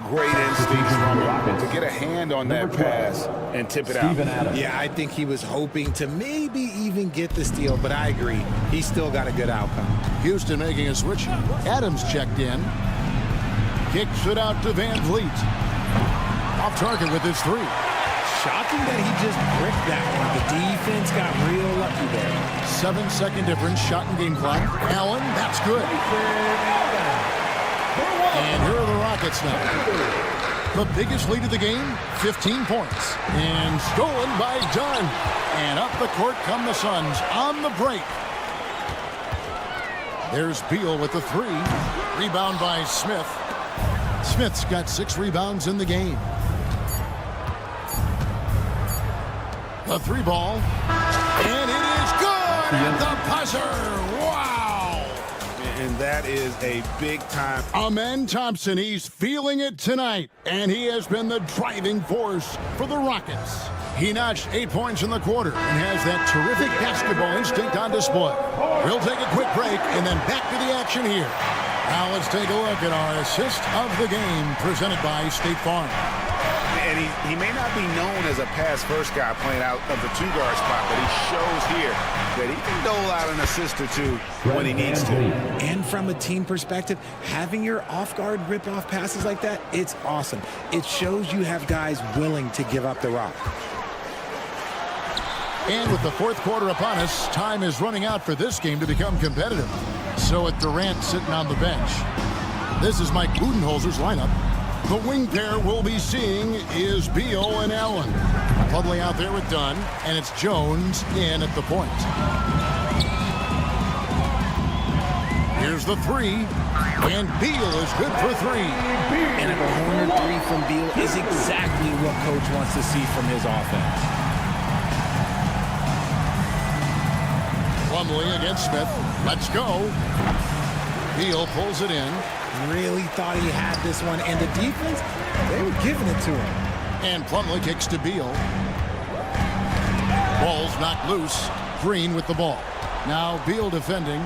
Great instincts from him to get a hand on that pass and tip it out. Yeah, I think he was hoping to maybe even get the steal, but I agree. He still got a good outcome. Houston making a switch. Adams checked in. Kicks it out to VanVleet. Off target with his three. Shocking that he just bricked that one. The defense got real lucky there. 7-second difference, shot and game clock. Allen, that's good. And here are the Rockets now. The biggest lead of the game, 15 points. And stolen by Dunn. And up the court come the Suns on the break. There's Beal with the three. Rebound by Smith. Smith's got 6 rebounds in the game. The three ball. And it is good at the buzzer. Wow. And that is a big-time. Amen Thompson, he's feeling it tonight. And he has been the driving force for the Rockets. He notched 8 points in the quarter and has that terrific basketball instinct on display. We'll take a quick break and then back to the action here. Now let's take a look at our assist of the game presented by State Farm. And he may not be known as a pass-first guy playing out of the two-guard spot, but he shows here that he can dole out an assist or two when he needs to. And from a team perspective, having your off-guard rip-off passes like that, it's awesome. It shows you have guys willing to give up the rock. And with the fourth quarter upon us, time is running out for this game to become competitive. So with Durant sitting on the bench, this is Mike Budenholzer's lineup. The wing pair we'll be seeing is Beal and Allen. Plumlee out there with Dunn, and it's Jones in at the point. Here's the three, and Beal is good for 3. And a corner three from Beal is exactly what Coach wants to see from his offense. Plumlee against Smith. Let's go. Beal pulls it in. Really thought he had this one, and the defense, they were giving it to him. And Plumlee kicks to Beal. Ball's knocked loose. Green with the ball. Now Beal defending.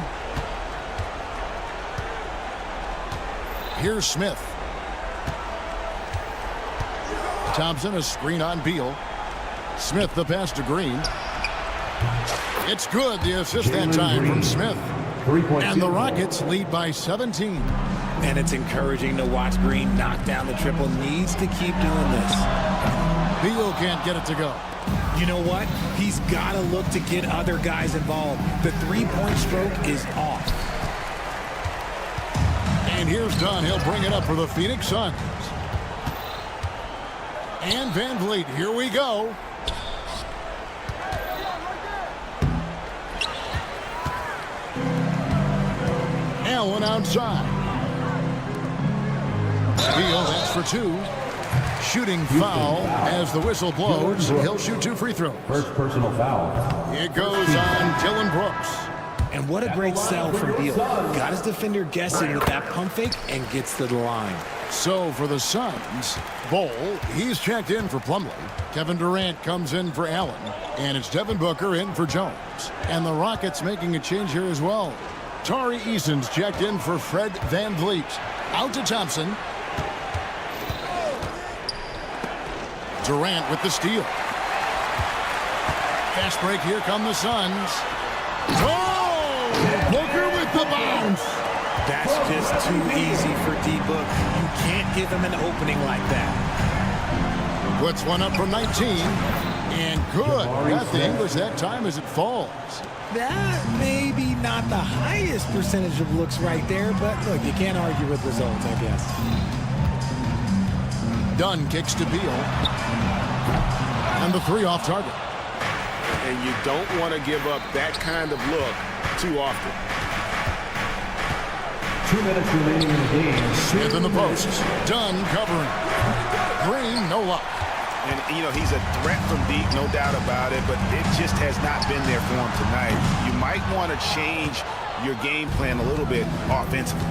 Here's Smith. Thompson, a screen on Beal. Smith the pass to Green. It's good, the assist that time from Smith. And the Rockets lead by 17. And it's encouraging to watch Green knock down the triple. Needs to keep doing this. Beal can't get it to go. You know what? He's got to look to get other guys involved. The three-point stroke is off. And here's Dunn. He'll bring it up for the Phoenix Suns. And Van Vliet, here we go. Allen outside. Beal, that's for two. Shooting foul as the whistle blows. He'll shoot 2 free throws. First personal foul. It goes on Dillon Brooks. And what a great sell from Beal. Got his defender guessing with that pump fake and gets to the line. So for the Suns, Bol, he's checked in for Plumlee. Kevin Durant comes in for Allen. And it's Devin Booker in for Jones. And the Rockets making a change here as well. Tari Eason's checked in for Fred Van Vliet. Out to Thompson. Durant with the steal. Fast break, here come the Suns. Oh! Booker with the bounce. That's just too easy for D-Book. You can't give him an opening like that. Puts one up from 19. And good. Got the English that time as it falls. That may be not the highest percentage of looks right there, but look, you can't argue with results, I guess. Dunn kicks to Beal. And the 3 off target. And you don't want to give up that kind of look too often. 2 minutes remaining in the game. Smith in the post. Dunn covering. Green, no luck. And, you know, he's a threat from deep, no doubt about it, but it just has not been there for him tonight. You might want to change your game plan a little bit offensively.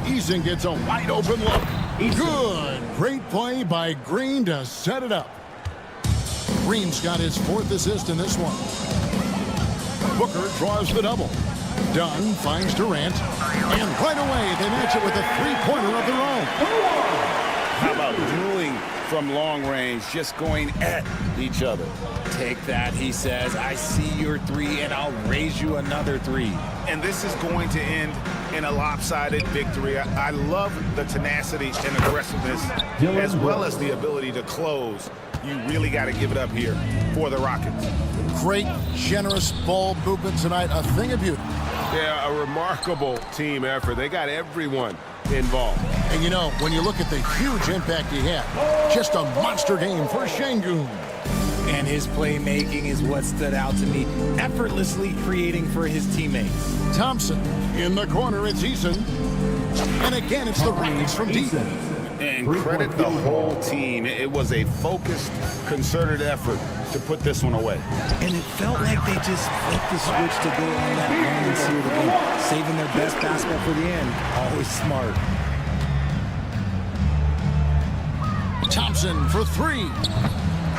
Eason gets a wide open look. Good. Great play by Green to set it up. Green's got his 4th assist in this one. Booker draws the double. Dunn finds Durant. And right away, they match it with a 3-pointer of their own. How about dueling from long range, just going at each other? Take that, he says. I see your 3, and I'll raise you another 3. And this is going to end in a lopsided victory. I love the tenacity and aggressiveness, as well as the ability to close. You really got to give it up here for the Rockets. Great, generous ball movement tonight. A thing of beauty. Yeah, a remarkable team effort. They got everyone involved. And you know, when you look at the huge impact he had, just a monster game for Şengün. And his playmaking is what stood out to me, effortlessly creating for his teammates. Thompson in the corner, it's Eason. And again, it's the Rockets from deep. And credit the whole team. It was a focused, concerted effort to put this one away. And it felt like they just flipped the switch to go on that run and seal the game, saving their best basketball for the end. Always smart. Thompson for 3.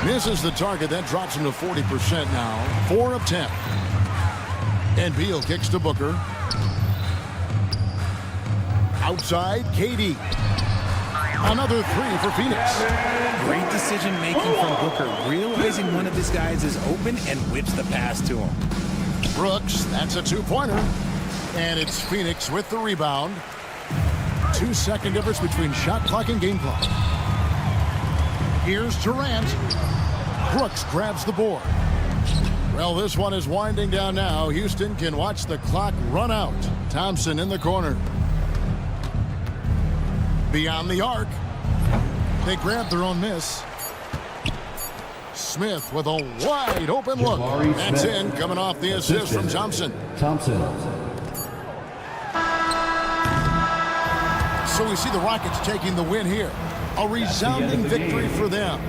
Misses the target. That drops him to 40% now. 4 of 10. And Beal kicks to Booker. Outside, KD. Another 3 for Phoenix. Great decision making from Booker, realizing one of his guys is open and whips the pass to him. Brooks, that's a 2-pointer. And it's Phoenix with the rebound. 2-second difference between shot clock and game clock. Here's Durant. Brooks grabs the board. Well, this one is winding down now. Houston can watch the clock run out. Thompson in the corner. Beyond the arc. They grab their own miss. Smith with a wide open look. That's in, coming off the assist from Thompson. So we see the Rockets taking the win here. A resounding victory for them.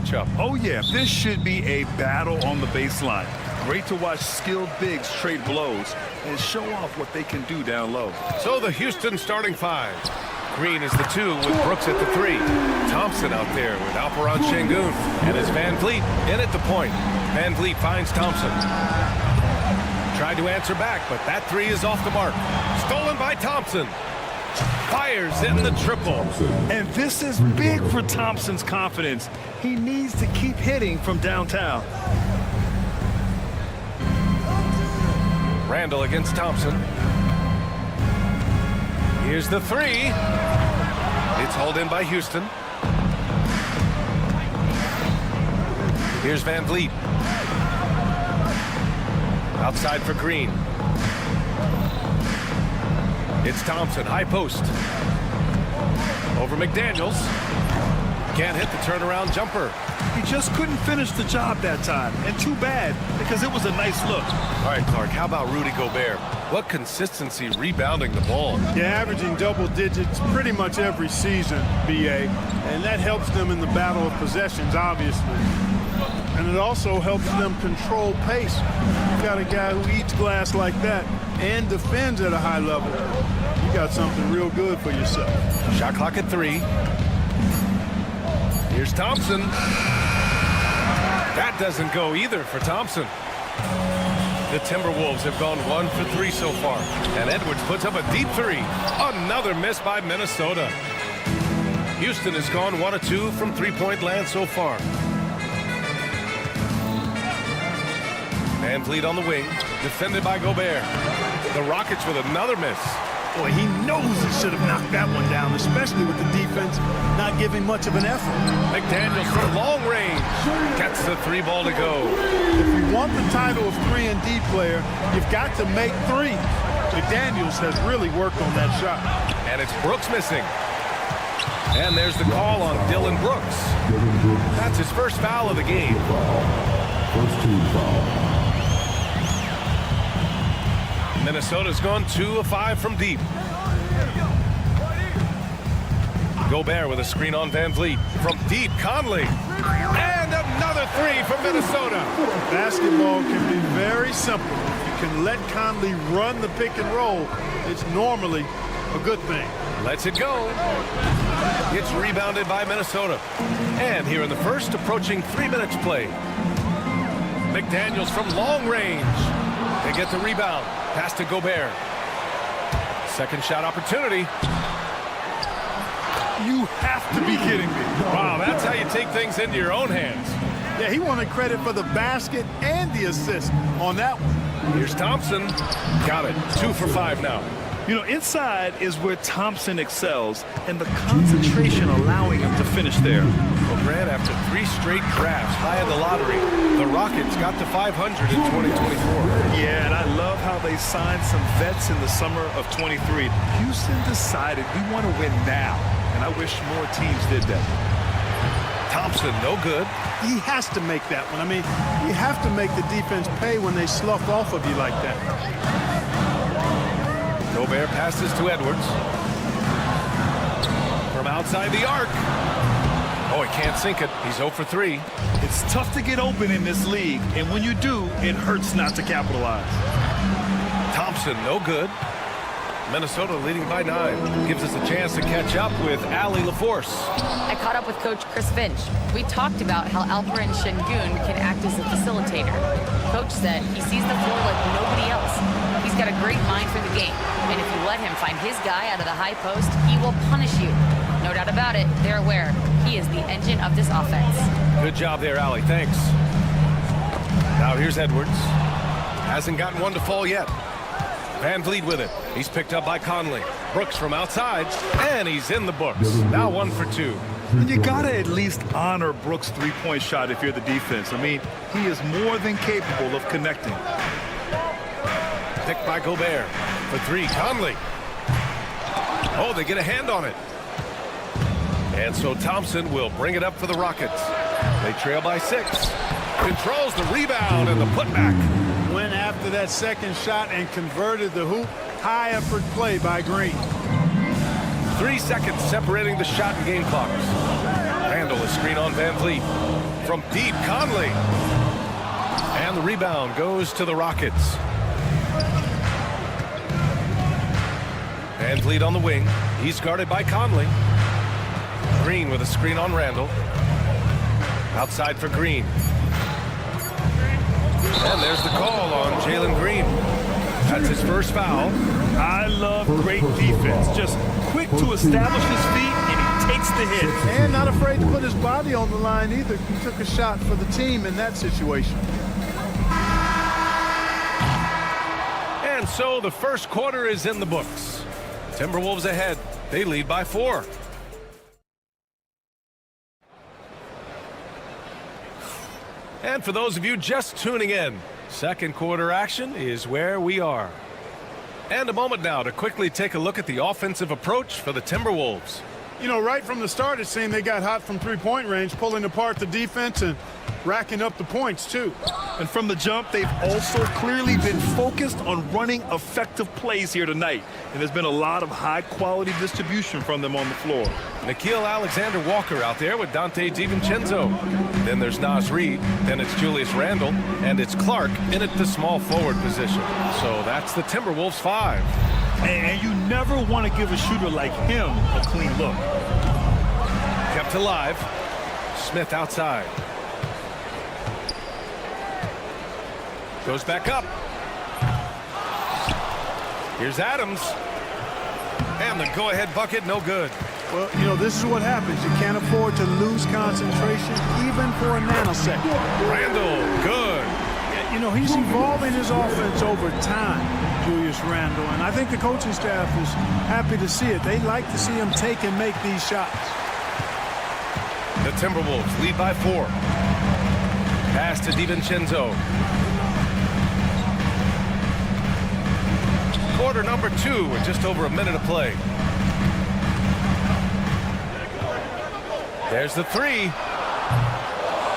matchup. Oh, yeah. This should be a battle on the baseline. Great to watch skilled bigs trade blows and show off what they can do down low. So the Houston starting five. Green is the 2 with Brooks at the 3. Thompson out there with Alperon Şengün. And it's Van Vliet in at the point. Van Vliet finds Thompson. Tried to answer back, but that 3 is off the mark. Stolen by Thompson. Fires in the triple. And this is big for Thompson's confidence. He needs to keep hitting from downtown. Randall against Thompson. Here's the 3. It's hauled in by Houston. Here's Van Vliet. Outside for Green. It's Thompson, high post. Over McDaniels. Can't hit the turnaround jumper. He just couldn't finish the job that time. And too bad, because it was a nice look. All right, Clark, how about Rudy Gobert? What consistency rebounding the ball. Yeah, averaging double digits pretty much every season, BA. And that helps them in the battle of possessions, obviously. And it also helps them control pace. You got a guy who eats glass like that and defends at a high level. You got something real good for yourself. Shot clock at 3. Here's Thompson. That doesn't go either for Thompson. The Timberwolves have gone 1 for 3 so far. And Edwards puts up a deep 3. Another miss by Minnesota. Houston has gone 1 of 2 from three-point land so far. Van Vliet on the wing, defended by Gobert. The Rockets with another miss. Boy, he knows he should have knocked that one down, especially with the defense not giving much of an effort. McDaniels from long range gets the 3 ball to go. If you want the title of 3-and-D player, you've got to make 3. McDaniels has really worked on that shot. And it's Brooks missing. And there's the call on Dylan Brooks. That's his first foul of the game. First team foul. Minnesota's gone 2 of 5 from deep. Gobert with a screen on Van Vliet. From deep, Conley. And another 3 from Minnesota. Basketball can be very simple. If you can let Conley run the pick and roll, it's normally a good thing. Lets it go. It's rebounded by Minnesota. And here in the first, approaching 3 minutes play. McDaniels from long range. They get the rebound. Pass to Gobert. Second shot opportunity. You have to be kidding me. Wow, that's how you take things into your own hands. Yeah, he wanted credit for the basket and the assist on that one. Here's Thompson. Got it. 2 for 5 now. You know, inside is where Thompson excels, and the concentration allowing him to finish there. Well, Grant, after 3 straight drafts high in the lottery, the Rockets got to 500 in 2024. Yeah, and I love how they signed some vets in the summer of 23. Houston decided we want to win now, and I wish more teams did that. Thompson, no good. He has to make that one. I mean, you have to make the defense pay when they slough off of you like that. Gobert passes to Edwards. From outside the arc. Oh, he can't sink it. He's 0 for 3. It's tough to get open in this league, and when you do, it hurts not to capitalize. Thompson, no good. Minnesota leading by 9. Gives us a chance to catch up with Allie LaForce. I caught up with Coach Chris Finch. We talked about how Alperon Şengün can act as a facilitator. Coach said he sees the floor like nobody else. He's got a great mind for the game, and if you let him find his guy out of the high post, he will punish you. No doubt about it, they're aware. He is the engine of this offense. Good job there, Allie. Thanks. Now here's Edwards. Hasn't gotten one to fall yet. Van Vliet with it. He's picked up by Conley. Brooks from outside, and he's in the books. Now 1 for 2. And you got to at least honor Brooks' three-point shot if you're the defense. I mean, he is more than capable of connecting. Picked by Gobert. For 3, Conley. Oh, they get a hand on it. And so Thompson will bring it up for the Rockets. They trail by 6. Controls the rebound and the putback. Went after that second shot and converted the hoop. High effort play by Green. 3 seconds separating the shot and game clocks. Randall is screen on Van Vliet. from deep, Conley. And the rebound goes to the Rockets. Van Vliet on the wing. He's guarded by Conley. Green with a screen on Randall. Outside for Green. And there's the call on Jalen Green. That's his first foul. I love great defense. Just quick to establish his feet, and he takes the hit. And not afraid to put his body on the line either. He took a shot for the team in that situation. And so the first quarter is in the books. Timberwolves ahead. They lead by 4. And for those of you just tuning in, second quarter action is where we are. And a moment now to quickly take a look at the offensive approach for the Timberwolves. You know, right from the start, it seemed they got hot from three-point range, pulling apart the defense and racking up the points, too. And from the jump, they've also clearly been focused on running effective plays here tonight. And there's been a lot of high-quality distribution from them on the floor. Nickeil Alexander-Walker out there with Dante DiVincenzo. Then there's Naz Reid. Then it's Julius Randle. And it's Clark in at the small forward position. So that's the Timberwolves 5. And you never want to give a shooter like him a clean look. Kept alive. Smith outside. Goes back up. Here's Adams. And the go-ahead bucket, no good. Well, you know, this is what happens. You can't afford to lose concentration even for a nanosecond. Randle, good. You know, he's evolving his offense over time, Julius Randle, and I think the coaching staff is happy to see it. They like to see him take and make these shots. The Timberwolves lead by 4. Pass to DiVincenzo. Quarter number 2 with just over a minute of play. There's the 3.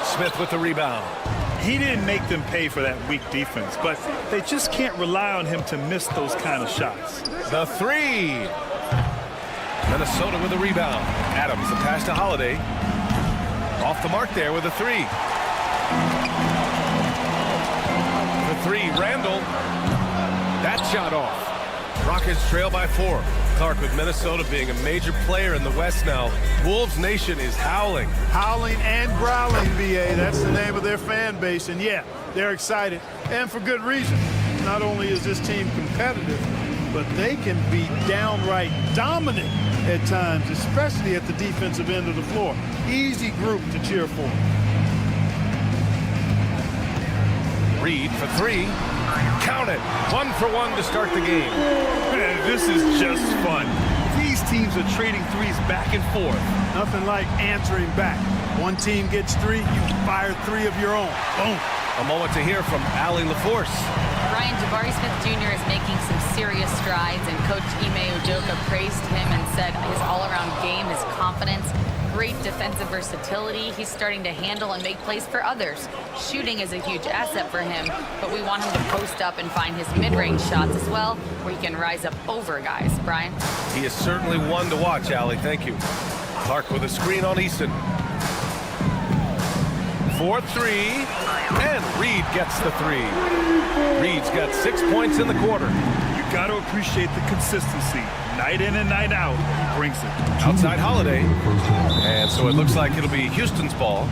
Smith with the rebound. He didn't make them pay for that weak defense, but they just can't rely on him to miss those kind of shots. The 3. Minnesota with the rebound. Adams, the pass to Holiday. Off the mark there with the 3. The 3, Randle. That shot off. Rockets trail by 4. Clark with Minnesota being a major player in the West now. Wolves Nation is howling. Howling and growling, BA. That's the name of their fan base. And, yeah, they're excited. And for good reason. Not only is this team competitive, but they can be downright dominant at times, especially at the defensive end of the floor. Easy group to cheer for. Reed for 3. Count it. 1 for 1 to start the game. Man, this is just fun. These teams are trading threes back and forth. Nothing like answering back. One team gets 3, you fire 3 of your own. Boom. A moment to hear from Allie LaForce. Ryan, Jabari Smith Jr. is making some serious strides, and Coach Ime Udoka praised him and said his all-around game, his confidence, great defensive versatility. He's starting to handle and make plays for others. Shooting is a huge asset for him, but we want him to post up and find his mid-range shots as well, where he can rise up over guys. Brian? He is certainly one to watch, Allie. Thank you. Clark with a screen on Easton. 4-3, and Reed gets the 3. Reed's got 6 points in the quarter. You got to appreciate the consistency. Night in and night out, he brings it. Outside Holiday, and so it looks like it'll be Houston's ball.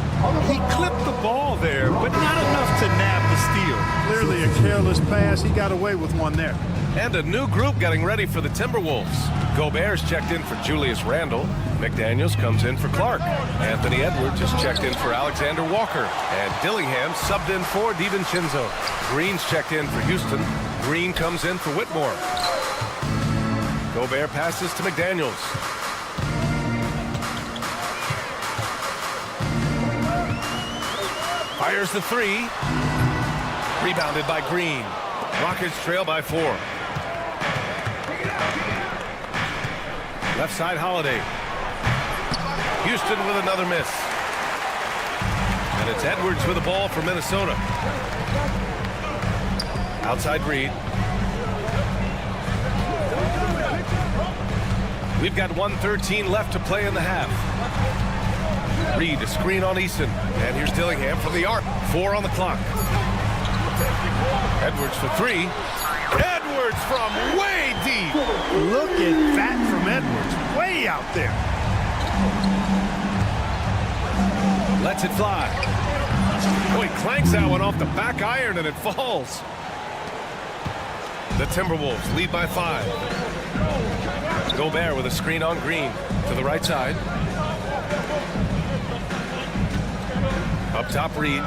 He clipped the ball there, but not enough to nab the steal. Clearly a careless pass. He got away with one there. And a new group getting ready for the Timberwolves. Gobert's checked in for Julius Randle. McDaniels comes in for Clark. Anthony Edwards is checked in for Alexander Walker. And Dillingham subbed in for DiVincenzo. Green's checked in for Houston. Green comes in for Whitmore. Gobert passes to McDaniels. Fires the 3. Rebounded by Green. Rockets trail by 4. Left side Holiday. Houston with another miss. And it's Edwards with the ball for Minnesota. Outside Reed. We've got 1:13 left to play in the half. Reed, a screen on Easton. And here's Dillingham from the arc. 4 on the clock. Edwards for 3. Edwards from way deep. Look at that from Edwards. Way out there. Lets it fly. Boy, clanks that one off the back iron and it falls. The Timberwolves lead by 5. Gobert with a screen on Green to the right side. Up top, Reed.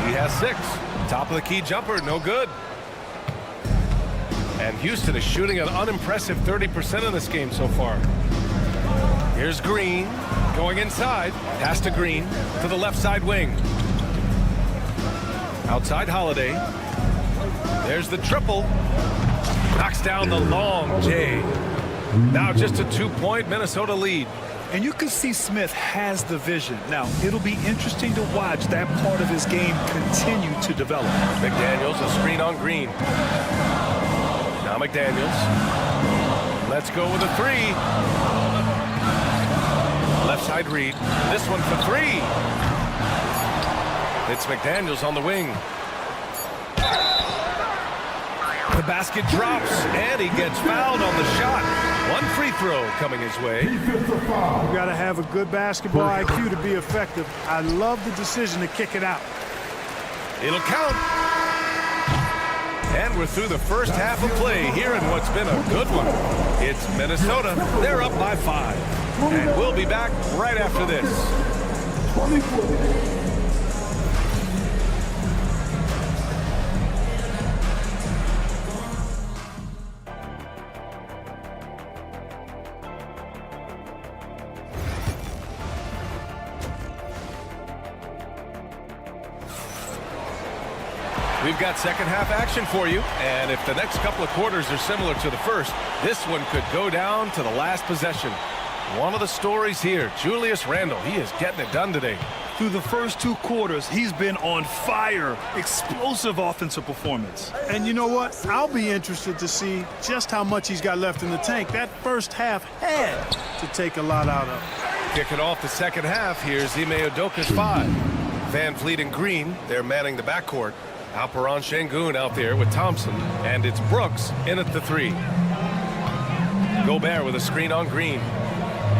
He has 6. Top of the key jumper, no good. And Houston is shooting an unimpressive 30% in this game so far. Here's Green going inside. Pass to Green to the left side wing. Outside Holiday. There's the triple. Knocks down the long J. Now just a 2-point Minnesota lead. And you can see Smith has the vision. Now, it'll be interesting to watch that part of his game continue to develop. McDaniels, a screen on Green. Now McDaniels. Let's go with a 3. Left side Reed. This one for 3. It's McDaniels on the wing. The basket drops, and he gets fouled on the shot. 1 free throw coming his way. You've got to have a good basketball IQ to be effective. I love the decision to kick it out. It'll count. And we're through the first half of play here in what's been a good one. It's Minnesota. They're up by 5. And we'll be back right after this. We've got second half action for you, and if the next couple of quarters are similar to the first, this one could go down to the last possession. One of the stories here, Julius Randle, he is getting it done today. Through the first 2 quarters, he's been on fire. Explosive offensive performance. And you know what? I'll be interested to see just how much he's got left in the tank. That first half had to take a lot out of him. Kicking off the second half, here's Ime Udoka's 5. Van Fleet and Green, they're manning the backcourt. Alperon Şengün out there with Thompson, and it's Brooks in at the 3. Gobert with a screen on Green.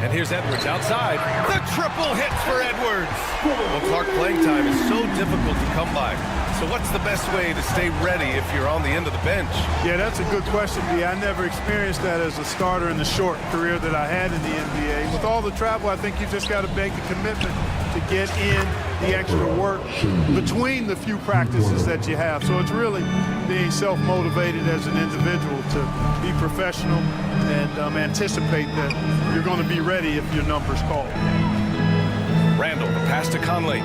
And here's Edwards outside. The triple hits for Edwards. Well, Clark, playing time is so difficult to come by. So what's the best way to stay ready if you're on the end of the bench? Yeah, that's a good question, D. I never experienced that as a starter in the short career that I had in the NBA. With all the travel, I think you just got to make a commitment to get in the extra work between the few practices that you have. So it's really being self-motivated as an individual to be professional and anticipate that you're going to be ready if your number's called. Randle, the pass to Conley.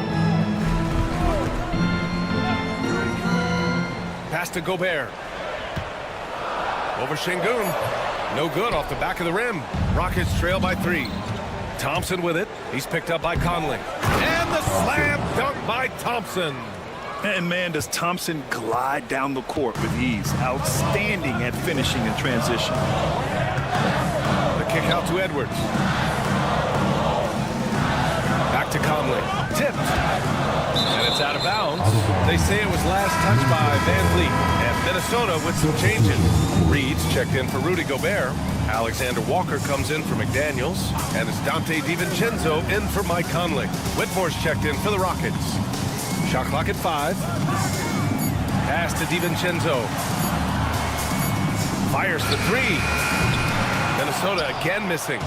Pass to Gobert. Over Şengün. No good off the back of the rim. Rockets trail by 3. Thompson with it. He's picked up by Conley. And the slam dunk by Thompson. And man, does Thompson glide down the court with ease. Outstanding at finishing in transition. The kick out to Edwards. Back to Conley. Tipped. And it's out of bounds. They say it was last touched by Van Fleet. And Minnesota with some changes. Reed's checked in for Rudy Gobert. Alexander Walker comes in for McDaniels. And it's Dante DiVincenzo in for Mike Conley. Whitmore's checked in for the Rockets. Shot clock at 5. Pass to DiVincenzo. Fires the 3. Minnesota again missing.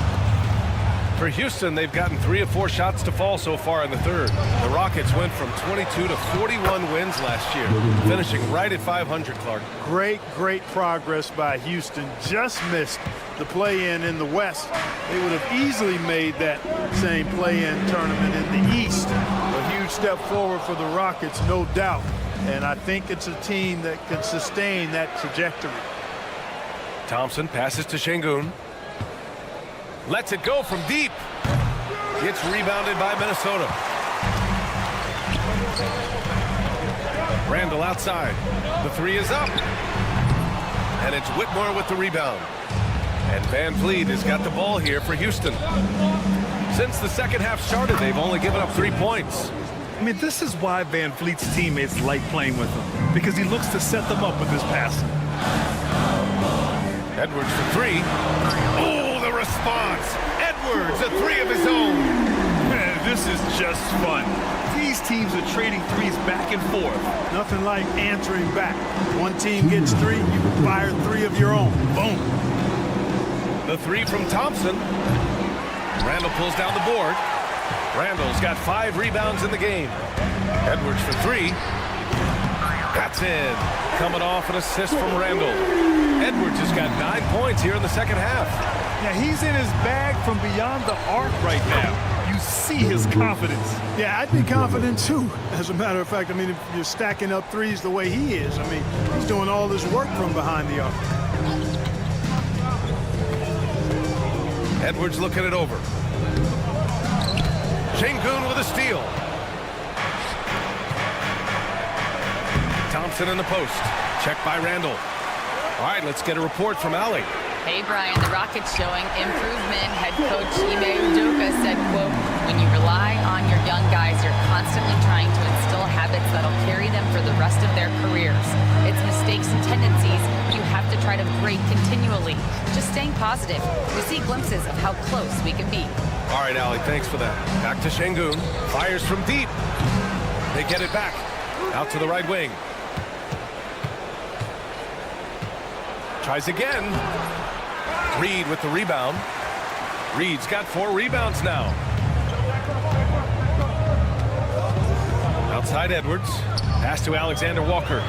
For Houston, they've gotten 3 of 4 shots to fall so far in the third. The Rockets went from 22 to 41 wins last year, finishing right at 500, Clark. Great progress by Houston. Just missed the play-in in the West. They would have easily made that same play-in tournament in the East. A huge step forward for the Rockets, no doubt. And I think it's a team that can sustain that trajectory. Thompson passes to Şengün. Lets it go from deep. Gets rebounded by Minnesota. Randle outside. The 3 is up. And it's Whitmore with the rebound. And Van Fleet has got the ball here for Houston. Since the second half started, they've only given up 3 points. I mean, this is why Van Vliet's teammates like playing with him, because he looks to set them up with his passing. Edwards for 3. Oh, the response. Edwards, a 3 of his own. Man, this is just fun. These teams are trading threes back and forth. Nothing like answering back. One team gets 3, you fire 3 of your own. Boom. The 3 from Thompson. Randall pulls down the board. Randall's got 5 rebounds in the game. Edwards for 3. That's in. Coming off an assist from Randall. Edwards has got 9 points here in the second half. Yeah, he's in his bag from beyond the arc right now. You see his confidence. Yeah, I'd be confident too. As a matter of fact, I mean, if you're stacking up threes the way he is, I mean, he's doing all this work from behind the arc. Edwards looking it over. Şengün with a steal. Thompson in the post. Checked by Randall. All right, let's get a report from Allie. Hey, Brian, the Rockets showing improvement. Head coach Ime Udoka said, quote, when you rely on your young guys, you're constantly trying to instill habits that'll carry them for the rest of their careers. It's mistakes and tendencies you have to try to break continually. Just staying positive. We see glimpses of how close we can be. All right, Allie, thanks for that. Back to Şengün. Fires from deep. They get it back. Out to the right wing. Tries again. Reed with the rebound. Reed's got 4 rebounds now. Outside Edwards. Pass to Alexander Walker.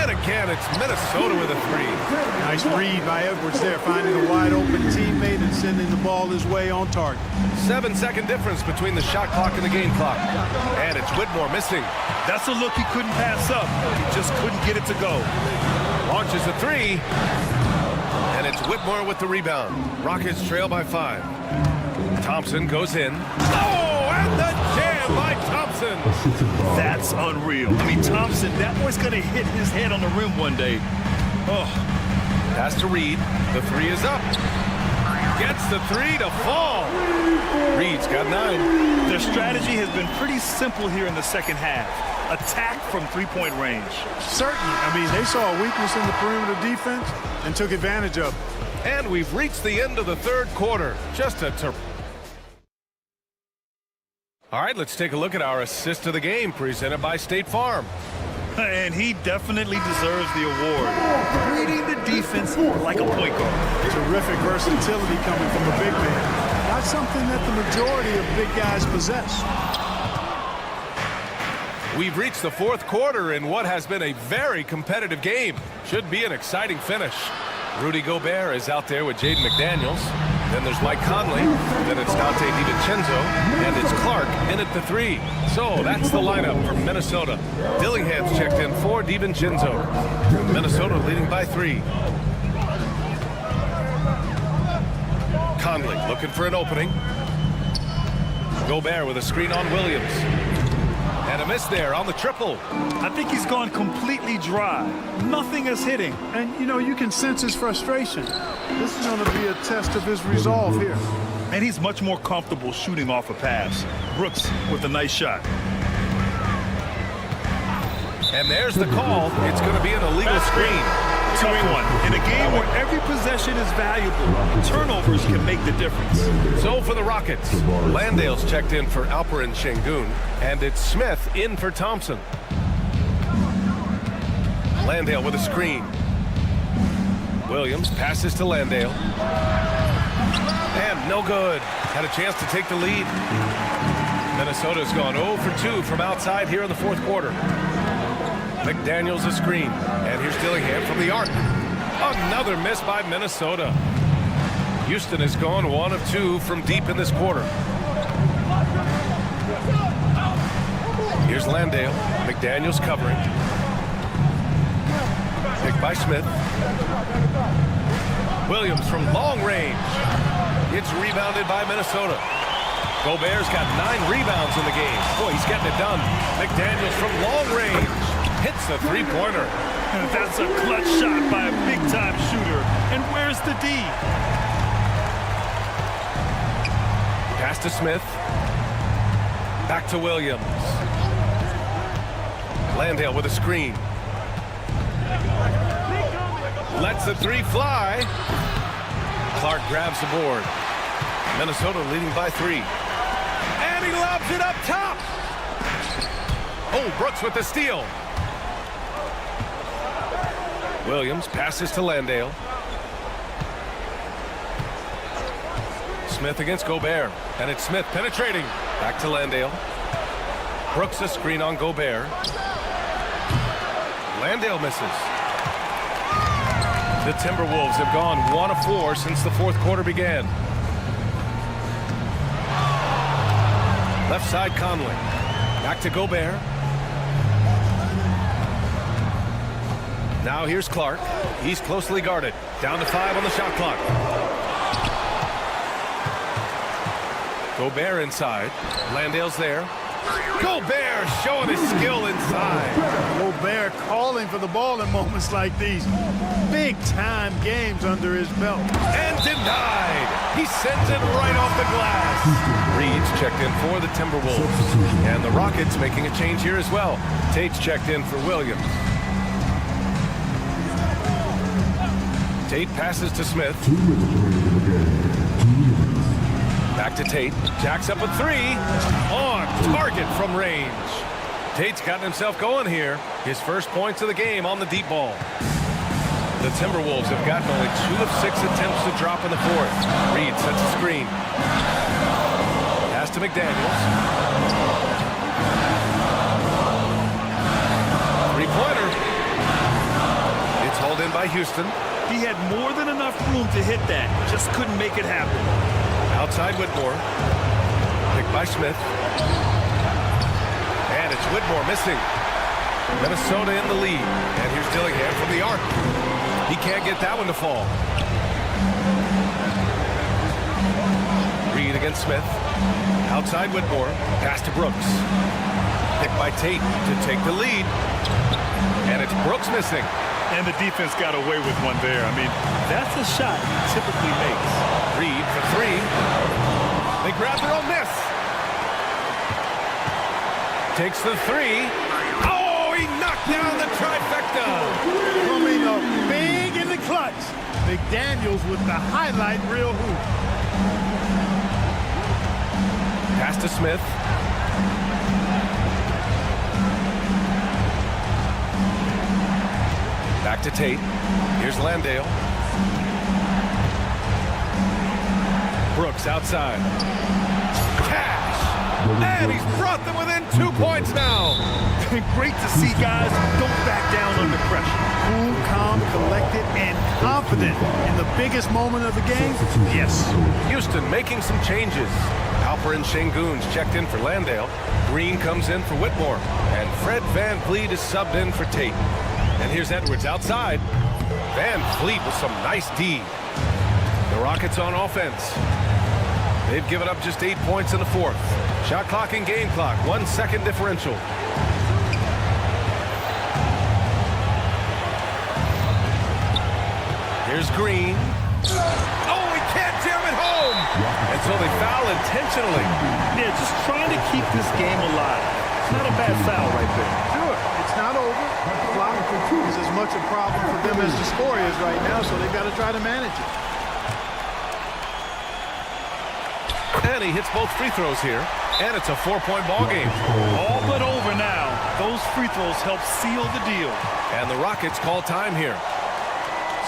And again, it's Minnesota with a 3. Nice read by Edwards there, finding a wide open teammate and sending the ball his way on target. 7-second difference between the shot clock and the game clock. And it's Whitmore missing. That's a look he couldn't pass up. He just couldn't get it to go. Launches a 3. And it's Whitmore with the rebound. Rockets trail by 5. Thompson goes in. Oh, and the jam by Thompson. That's unreal. I mean, Thompson, that boy's going to hit his head on the rim one day. Oh. Pass to Reed. The 3 is up. Gets the 3 to fall. Reed's got 9. Their strategy has been pretty simple here in the second half. Attack from three-point range. Certainly. I mean, they saw a weakness in the perimeter defense and took advantage of it. And we've reached the end of the third quarter. Just a All right, let's take a look at our assist of the game presented by State Farm. And he definitely deserves the award. Reading the defense like a point guard. Terrific versatility coming from a big man. Not something that the majority of big guys possess. We've reached the fourth quarter in what has been a very competitive game. Should be an exciting finish. Rudy Gobert is out there with Jaden McDaniels. Then there's Mike Conley. Then it's Dante DiVincenzo. And it's Clark in at the 3. So that's the lineup for Minnesota. Dillingham's checked in for DiVincenzo. Minnesota leading by 3. Conley looking for an opening. Gobert with a screen on Williams. And a miss there on the triple. I think he's gone completely dry. Nothing is hitting. And, you know, you can sense his frustration. This is going to be a test of his resolve here. And he's much more comfortable shooting off a pass. Brooks with a nice shot. And there's the call. It's going to be an illegal screen. Tough one. In a game where every possession is valuable, turnovers can make the difference. So for the Rockets, Landale's checked in for Alperen Şengün, and it's Smith in for Thompson. Landale with a screen. Williams passes to Landale. And no good. Had a chance to take the lead. Minnesota's gone 0 for 2 from outside here in the fourth quarter. McDaniels a screen. And here's Dillingham from the arc. Another miss by Minnesota. Houston has gone 1 of 2 from deep in this quarter. Here's Landale. McDaniels covering. Picked by Smith. Williams from long range. It's rebounded by Minnesota. Gobert's got 9 rebounds in the game. Boy, he's getting it done. McDaniels from long range. Hits a three-pointer. That's a clutch shot by a big-time shooter. And where's the D? Pass to Smith. Back to Williams. Landale with a screen. Lets the three fly. Clark grabs the board. Minnesota leading by 3. And he lobs it up top. Oh, Brooks with the steal. Williams passes to Landale. Smith against Gobert. And it's Smith penetrating. Back to Landale. Brooks a screen on Gobert. Landale misses. The Timberwolves have gone 1 of 4 since the fourth quarter began. Left side Conley. Back to Gobert. Now here's Clark. He's closely guarded. Down to 5 on the shot clock. Gobert inside. Landale's there. Gobert showing his skill inside. Gobert calling for the ball in moments like these. Big-time games under his belt. And denied. He sends it right off the glass. Reed's checked in for the Timberwolves. And the Rockets making a change here as well. Tate's checked in for Williams. Tate passes to Smith. Back to Tate. Jacks up a 3. On target from range. Tate's gotten himself going here. His first points of the game on the deep ball. The Timberwolves have gotten only 2 of 6 attempts to drop in the fourth. Reed sets a screen. Pass to McDaniels. Three-pointer. It's hauled in by Houston. He had more than enough room to hit that. Just couldn't make it happen. Outside Whitmore. Picked by Smith. And it's Whitmore missing. Minnesota in the lead. And here's Dillingham from the arc. He can't get that one to fall. Reed against Smith. Outside Whitmore. Pass to Brooks. Picked by Tate to take the lead. And it's Brooks missing. And the defense got away with one there. I mean, that's a shot he typically makes. Reed for 3. They grab their own miss. Takes the 3. Oh, he knocked down the trifecta. Coming up big in the clutch. McDaniels with the highlight reel hoop. Pass to Smith. Back to Tate. Here's Landale. Brooks outside. Cash! And he's brought them within 2 points now. Great to see guys who don't back down under pressure. Cool, calm, collected, and confident in the biggest moment of the game. Yes. Houston making some changes. Alper and Şengün's checked in for Landale. Green comes in for Whitmore. And Fred VanVleet is subbed in for Tate. And here's Edwards outside. VanVleet with some nice D. The Rockets on offense. They've given up just 8 points in the fourth. Shot clock and game clock, 1 second differential. Here's Green. Oh, he can't jam it home. And so they foul intentionally. Yeah, just trying to keep this game alive. It's not a bad foul right there. Sure, it's not over. The clock is as much a problem for them as the score is right now, so they've got to try to manage it. And he hits both free throws here. And it's a 4-point ball game. All but over now. Those free throws help seal the deal. And the Rockets call time here.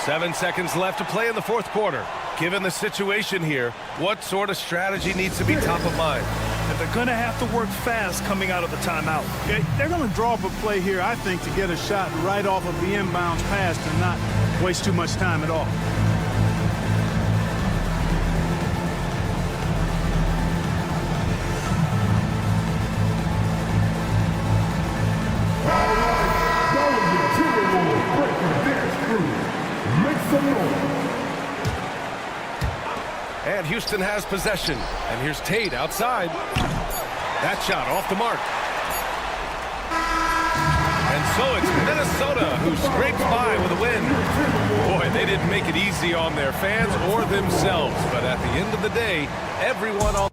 7 seconds left to play in the fourth quarter. Given the situation here, what sort of strategy needs to be top of mind? And they're going to have to work fast coming out of the timeout. Okay, they're going to draw up a play here, I think, to get a shot right off of the inbounds pass and not waste too much time at all. And Houston has possession. And here's Tate outside. That shot off the mark. And so it's Minnesota who scrapes by with a win. Boy, they didn't make it easy on their fans or themselves. But at the end of the day, everyone on...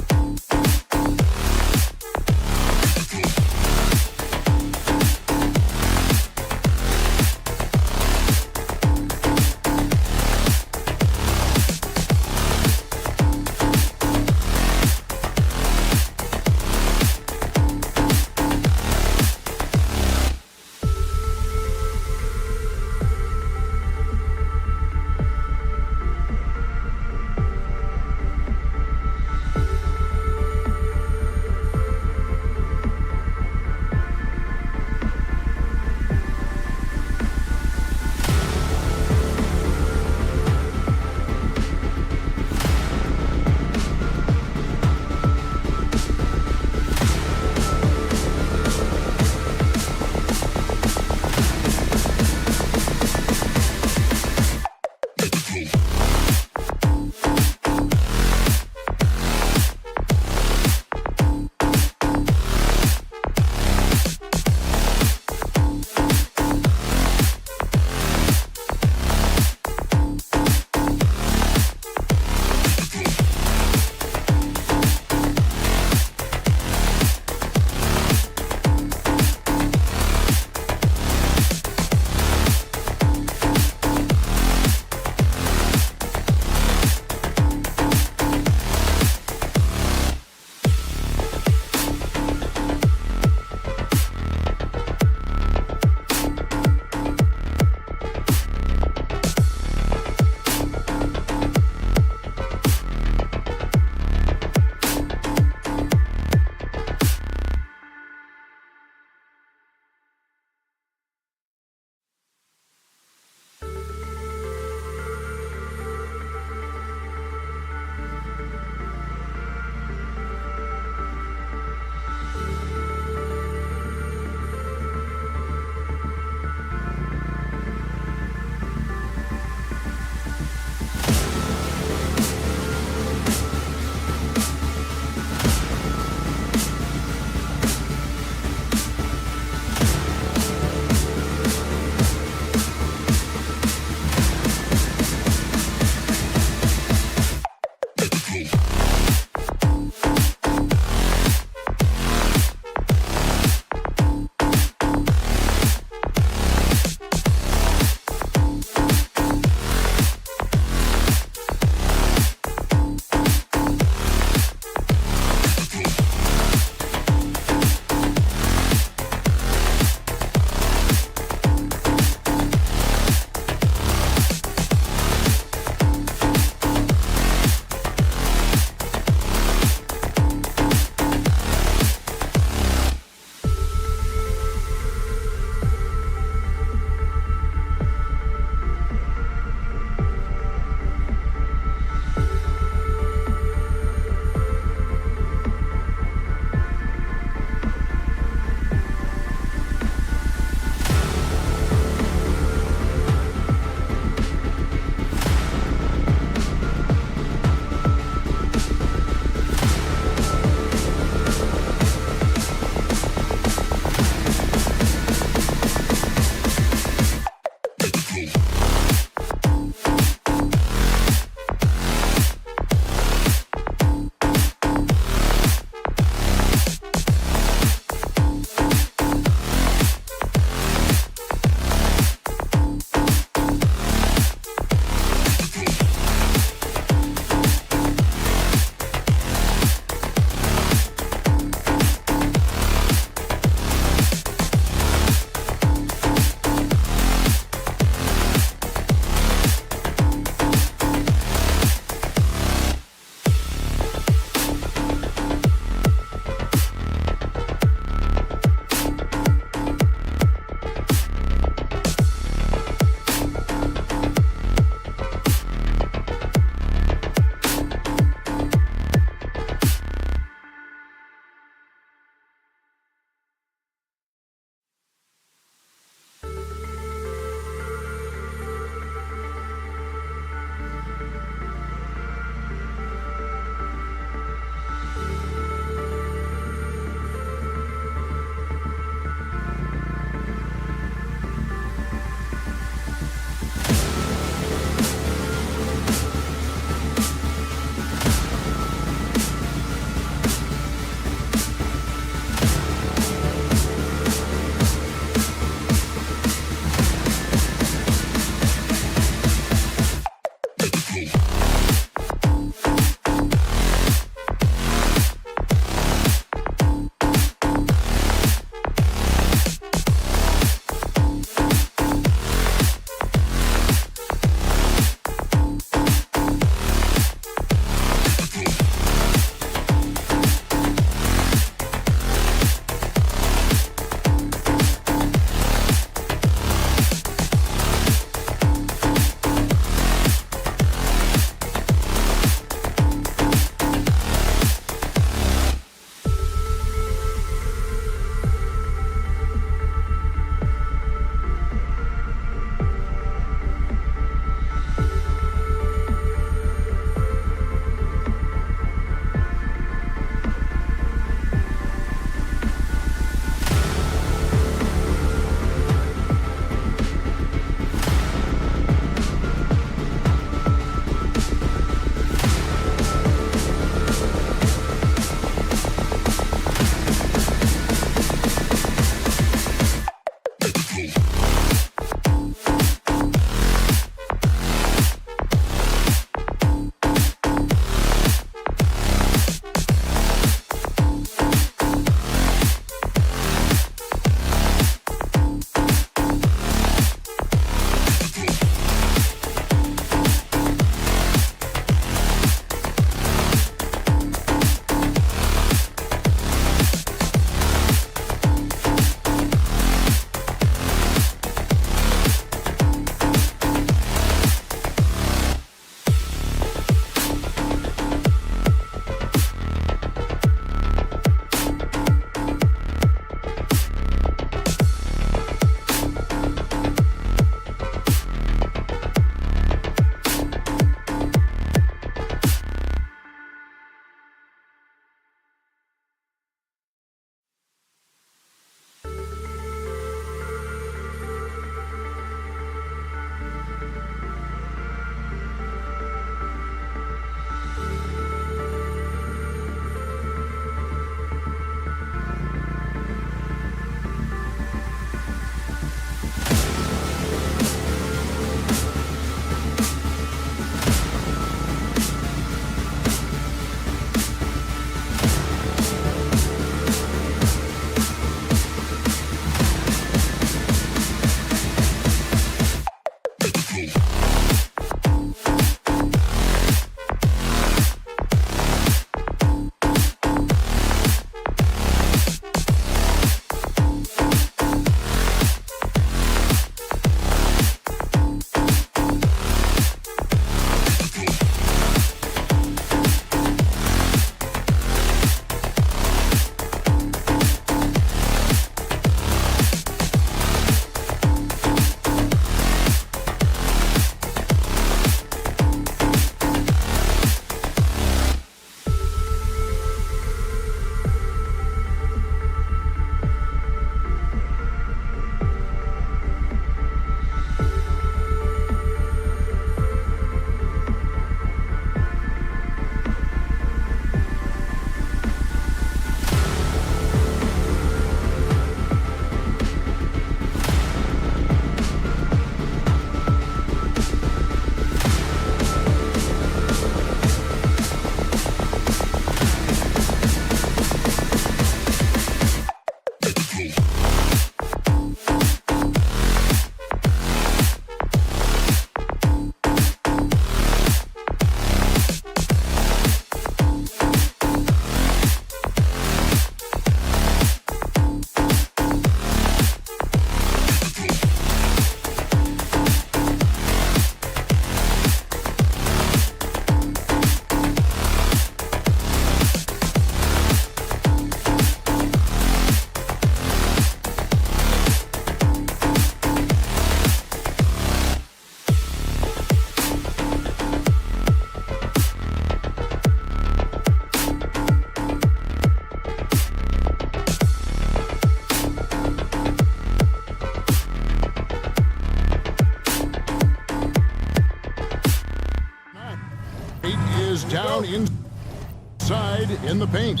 outside in the paint.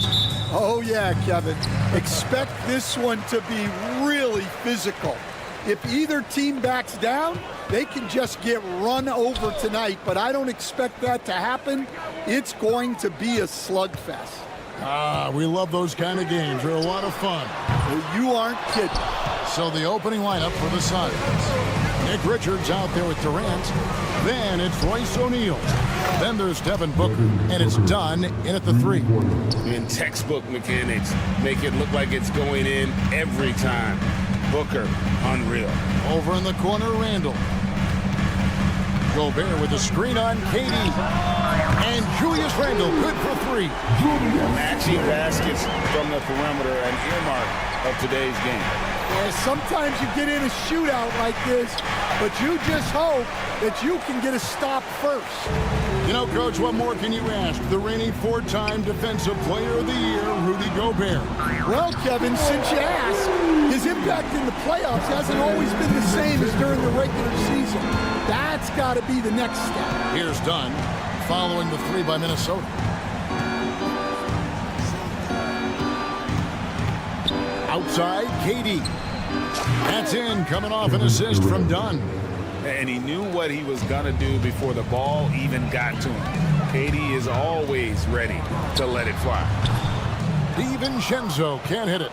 Oh, yeah, Kevin. Expect this one to be really physical. If either team backs down, they can just get run over tonight, but I don't expect that to happen. It's going to be a slugfest. We love those kind of games. They're a lot of fun. Well, you aren't kidding. So the opening lineup for the Suns. Nick Richards out there with Durant. Then it's Royce O'Neal. Then there's Devin Booker. And it's done in at the 3. In textbook mechanics, make it look like it's going in every time. Booker, unreal. Over in the corner, Randall. Gobert with the screen on Katie. And Julius Randle, good for 3. Matching baskets from the perimeter, an earmark of today's game. Yeah, sometimes you get in a shootout like this, but you just hope that you can get a stop first. You know, Coach, what more can you ask? The reigning 4-time Defensive Player of the Year, Rudy Gobert. Well, Kevin, since you asked, his impact in the playoffs hasn't always been the same as during the regular season. That's got to be the next step. Here's Dunn, following the 3 by Minnesota. Outside, KD. That's in, coming off an assist from Dunn. And he knew what he was going to do before the ball even got to him. KD is always ready to let it fly. DiVincenzo can't hit it.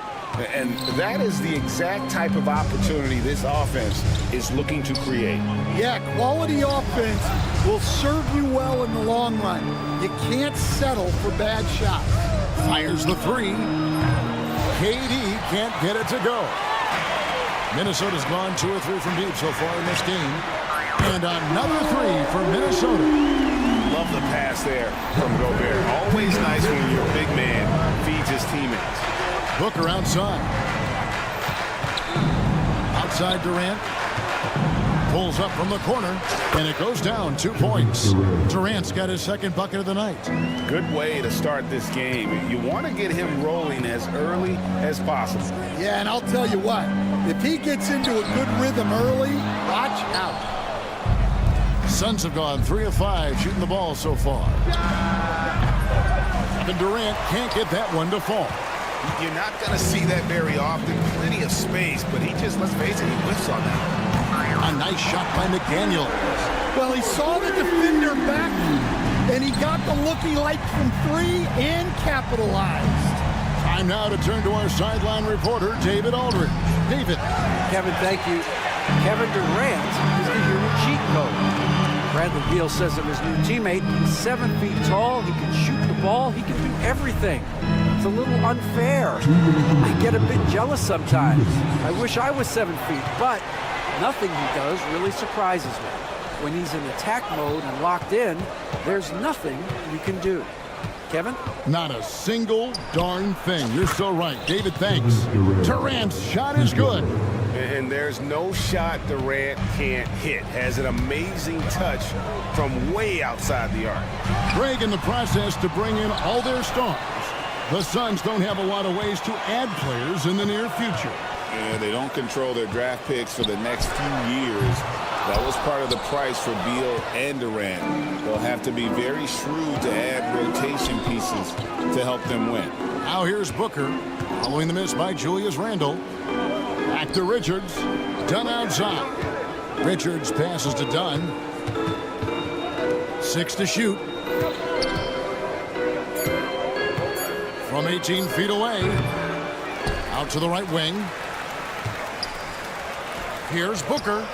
And that is the exact type of opportunity this offense is looking to create. Yeah, quality offense will serve you well in the long run. You can't settle for bad shots. Fires the 3. KD can't get it to go. Minnesota's gone 2 or 3 from deep so far in this game. And another 3 for Minnesota. Love the pass there from Gobert. Always nice when your big man feeds his teammates. Booker outside. Outside Durant. Pulls up from the corner, and it goes down 2 points. Durant's got his second bucket of the night. Good way to start this game. You want to get him rolling as early as possible. Yeah, and I'll tell you what, if he gets into a good rhythm early, watch out. Suns have gone 3 of 5 shooting the ball so far. And Durant can't get that one to fall. You're not going to see that very often. Plenty of space, but he just, let's face it, he whiffs on that. A nice shot by McDaniel. Well, he saw the defender back, and he got the looky like from 3 and capitalized. Time now to turn to our sideline reporter, David Aldridge. David. Kevin, thank you. Kevin Durant is the unit cheat code. Bradley Beal says of his new teammate, he's 7 feet tall, he can shoot the ball, he can do everything. It's a little unfair. I get a bit jealous sometimes. I wish I was 7 feet, but nothing he does really surprises me. When he's in attack mode and locked in, there's nothing you can do. Kevin? Not a single darn thing. You're so right. David, thanks. Durant's shot is good. And there's no shot Durant can't hit. Has an amazing touch from way outside the arc. Greg in the process to bring in all their stars. The Suns don't have a lot of ways to add players in the near future. Yeah, they don't control their draft picks for the next few years. That was part of the price for Beal and Durant. They'll have to be very shrewd to add rotation pieces to help them win. Now here's Booker, following the miss by Julius Randle. Back to Richards. Dunn outside. Richards passes to Dunn. 6 to shoot. From 18 feet away. Out to the right wing. Here's Booker.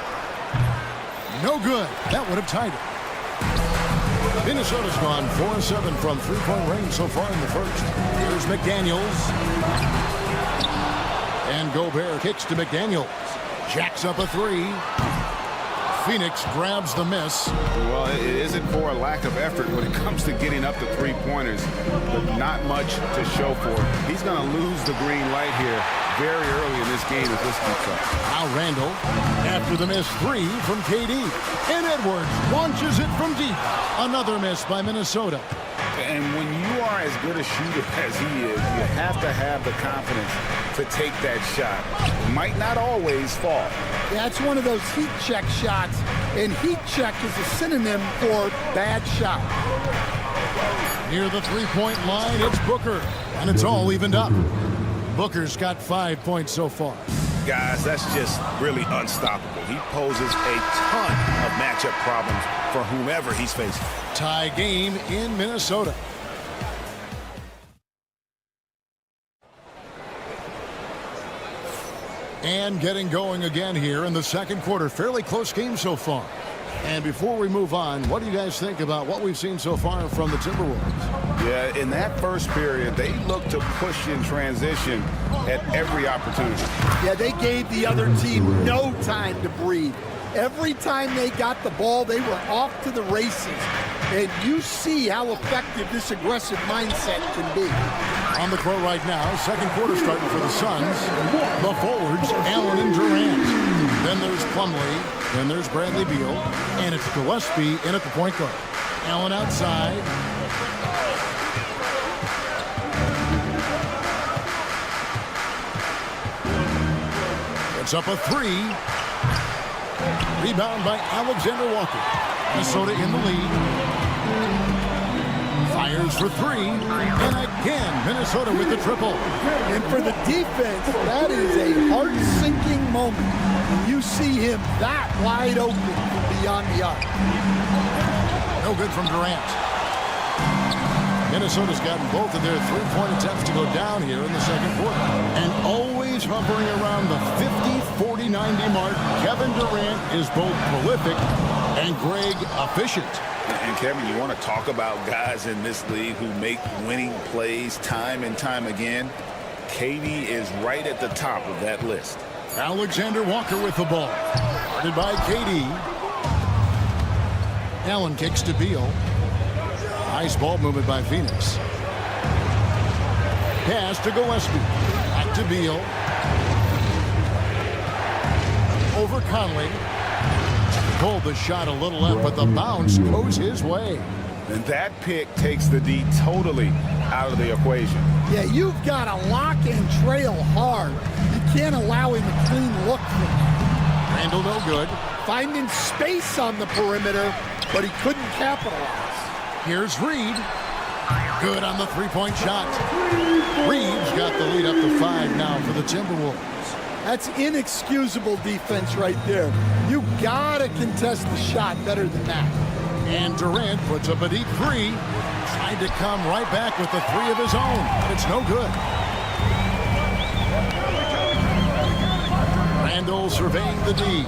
No good. That would have tied it. Minnesota's gone 4-7 from three-point range so far in the first. Here's McDaniels. And Gobert kicks to McDaniels. Jacks up a 3. Phoenix grabs the miss. Well, it isn't for a lack of effort when it comes to getting up to three-pointers, but not much to show for it. He's going to lose the green light here very early in this game if this keeps up. Now Randall, after the miss 3 from KD. And Edwards launches it from deep. Another miss by Minnesota. And when you are as good a shooter as he is, you have to have the confidence to take that shot. It might not always fall. Yeah, it's one of those heat check shots, and heat check is a synonym for bad shot. Near the three-point line, it's Booker, and it's all evened up. Booker's got 5 points so far. Guys, that's just really unstoppable. He poses a ton of matchup problems for whomever he's facing. Tie game in Minnesota. And getting going again here in the second quarter. Fairly close game so far. And before we move on, what do you guys think about what we've seen so far from the Timberwolves? Yeah, in that first period, they looked to push in transition at every opportunity. Yeah, they gave the other team no time to breathe. Every time they got the ball, they were off to the races. And you see how effective this aggressive mindset can be. On the court right now, second quarter starting for the Suns. The forwards, Allen and Durant. Then there's Plumlee. Then there's Bradley Beal. And it's Gillespie in at the point guard. Allen outside. It's up a three. Rebound by Alexander Walker. Minnesota in the lead. Fires for three. And again, Minnesota with the triple. And for the defense, that is a heart-sinking moment when you see him that wide open from beyond the arc. No good from Durant. Minnesota's gotten both of their three-point attempts to go down here in the second quarter. And always hovering around the 50, 40, 90 mark, Kevin Durant is both prolific and Greg efficient. And Kevin, you want to talk about guys in this league who make winning plays time and time again? KD is right at the top of that list. Alexander Walker with the ball. Guarded by KD. Allen kicks to Beal. Nice ball movement by Phoenix. Pass to Gillespie. Back to Beal. Over Conley. Pulled the shot a little left, but the bounce goes his way. And that pick takes the D totally out of the equation. Yeah, you've got to lock and trail hard. You can't allow him a clean look from that. Randall no good. Finding space on the perimeter, but he couldn't capitalize. Here's Reed. Good on the three-point shot. Reed's got the lead up to 5 now for the Timberwolves. That's inexcusable defense right there. You gotta contest the shot better than that. And Durant puts up a deep three. Tried to come right back with the three of his own, but it's no good. Randall surveying the D.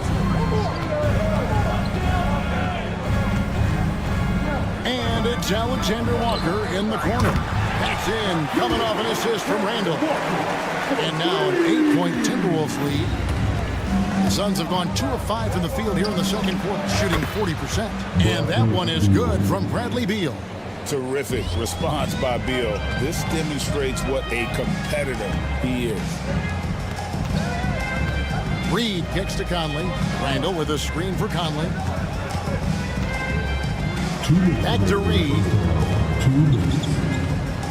And it's Alexander Walker in the corner. That's in, coming off an assist from Randall. And now an 8-point Timberwolves lead. The Suns have gone 2 of 5 from the field here in the second quarter, shooting 40%. And that one is good from Bradley Beal. Terrific response by Beal. This demonstrates what a competitor he is. Reed kicks to Conley. Randall with a screen for Conley. Back to Reed.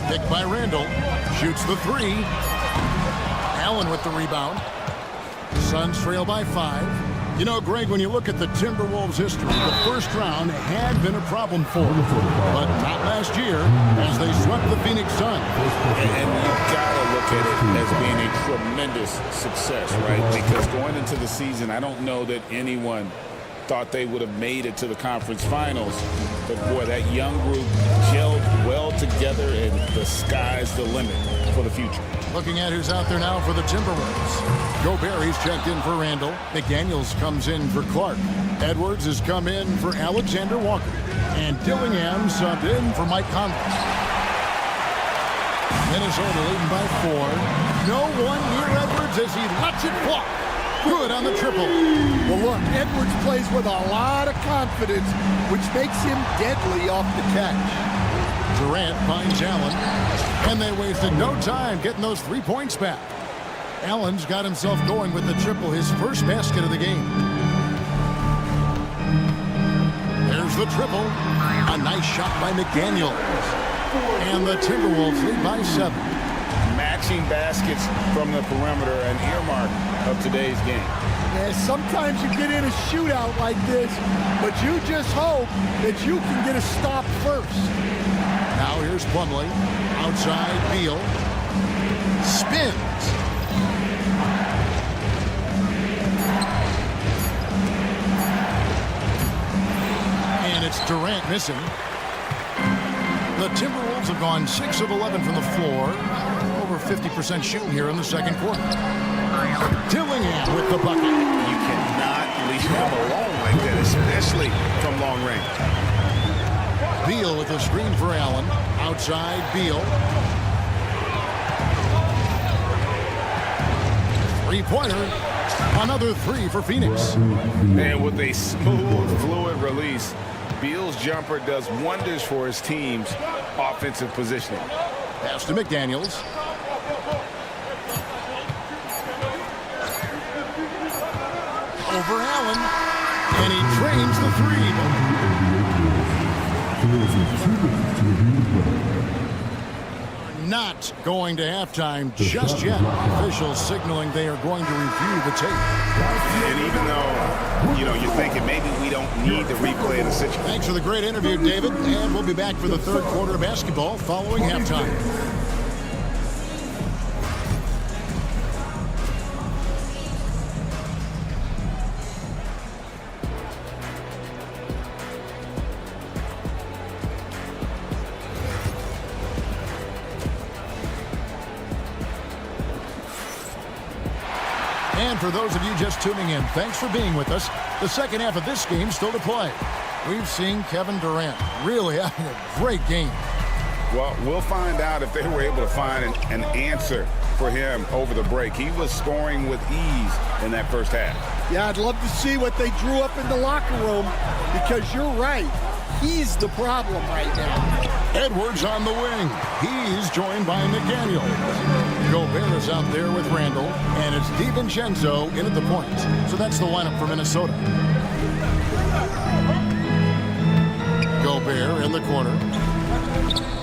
Picked by Randall. Shoots the three. Allen with the rebound. Suns trail by 5. You know, Greg, when you look at the Timberwolves' history, the first round had been a problem for them. But not last year, as they swept the Phoenix Suns. And you've got to look at it as being a tremendous success, right? Because going into the season, I don't know that anyone thought they would have made it to the conference finals. But boy, that young group gelled well together, and the sky's the limit for the future. Looking at who's out there now for the Timberwolves. Gobert, he's checked in for Randall. McDaniels comes in for Clark. Edwards has come in for Alexander Walker. And Dillingham subbed in for Mike Conley. Minnesota leading by 4. No one near Edwards as he lets it fly. Good on the triple. Well, look, Edwards plays with a lot of confidence, which makes him deadly off the catch. Durant finds Allen, and they wasted no time getting those 3 points back. Allen's got himself going with the triple, his first basket of the game. There's the triple. A nice shot by McDaniels. And the Timberwolves lead by 7. Matching baskets from the perimeter, an earmark of today's game. Yeah, sometimes you get in a shootout like this, but you just hope that you can get a stop first. Now here's Plumlee. Outside, Beal. Spins. And it's Durant missing. The Timberwolves have gone 6 of 11 from the floor. Over 50% shooting here in the second quarter. Dillingham with the bucket. You cannot leave him alone like that, especially from long range. Beal with the screen for Allen. Outside, Beal. Three-pointer. Another three for Phoenix. And with a smooth, fluid release, Beal's jumper does wonders for his team's offensive positioning. Pass to McDaniels. Over Allen. And he drains the three. Not going to halftime just yet. Officials signaling they are going to review the tape. And even though, you're thinking maybe we don't need to replay the situation. Thanks for the great interview, David. And we'll be back for the third quarter of basketball following halftime. And for those of you just tuning in, thanks for being with us. The second half of this game still to play. We've seen Kevin Durant really having a great game. Well, we'll find out if they were able to find an answer for him over the break. He was scoring with ease in that first half. Yeah, I'd love to see what they drew up in the locker room, because you're right. He's the problem right now. Edwards on the wing. He's joined by McDaniels. Gobert is out there with Randall, and it's DiVincenzo in at the point. So that's the lineup for Minnesota. Gobert in the corner.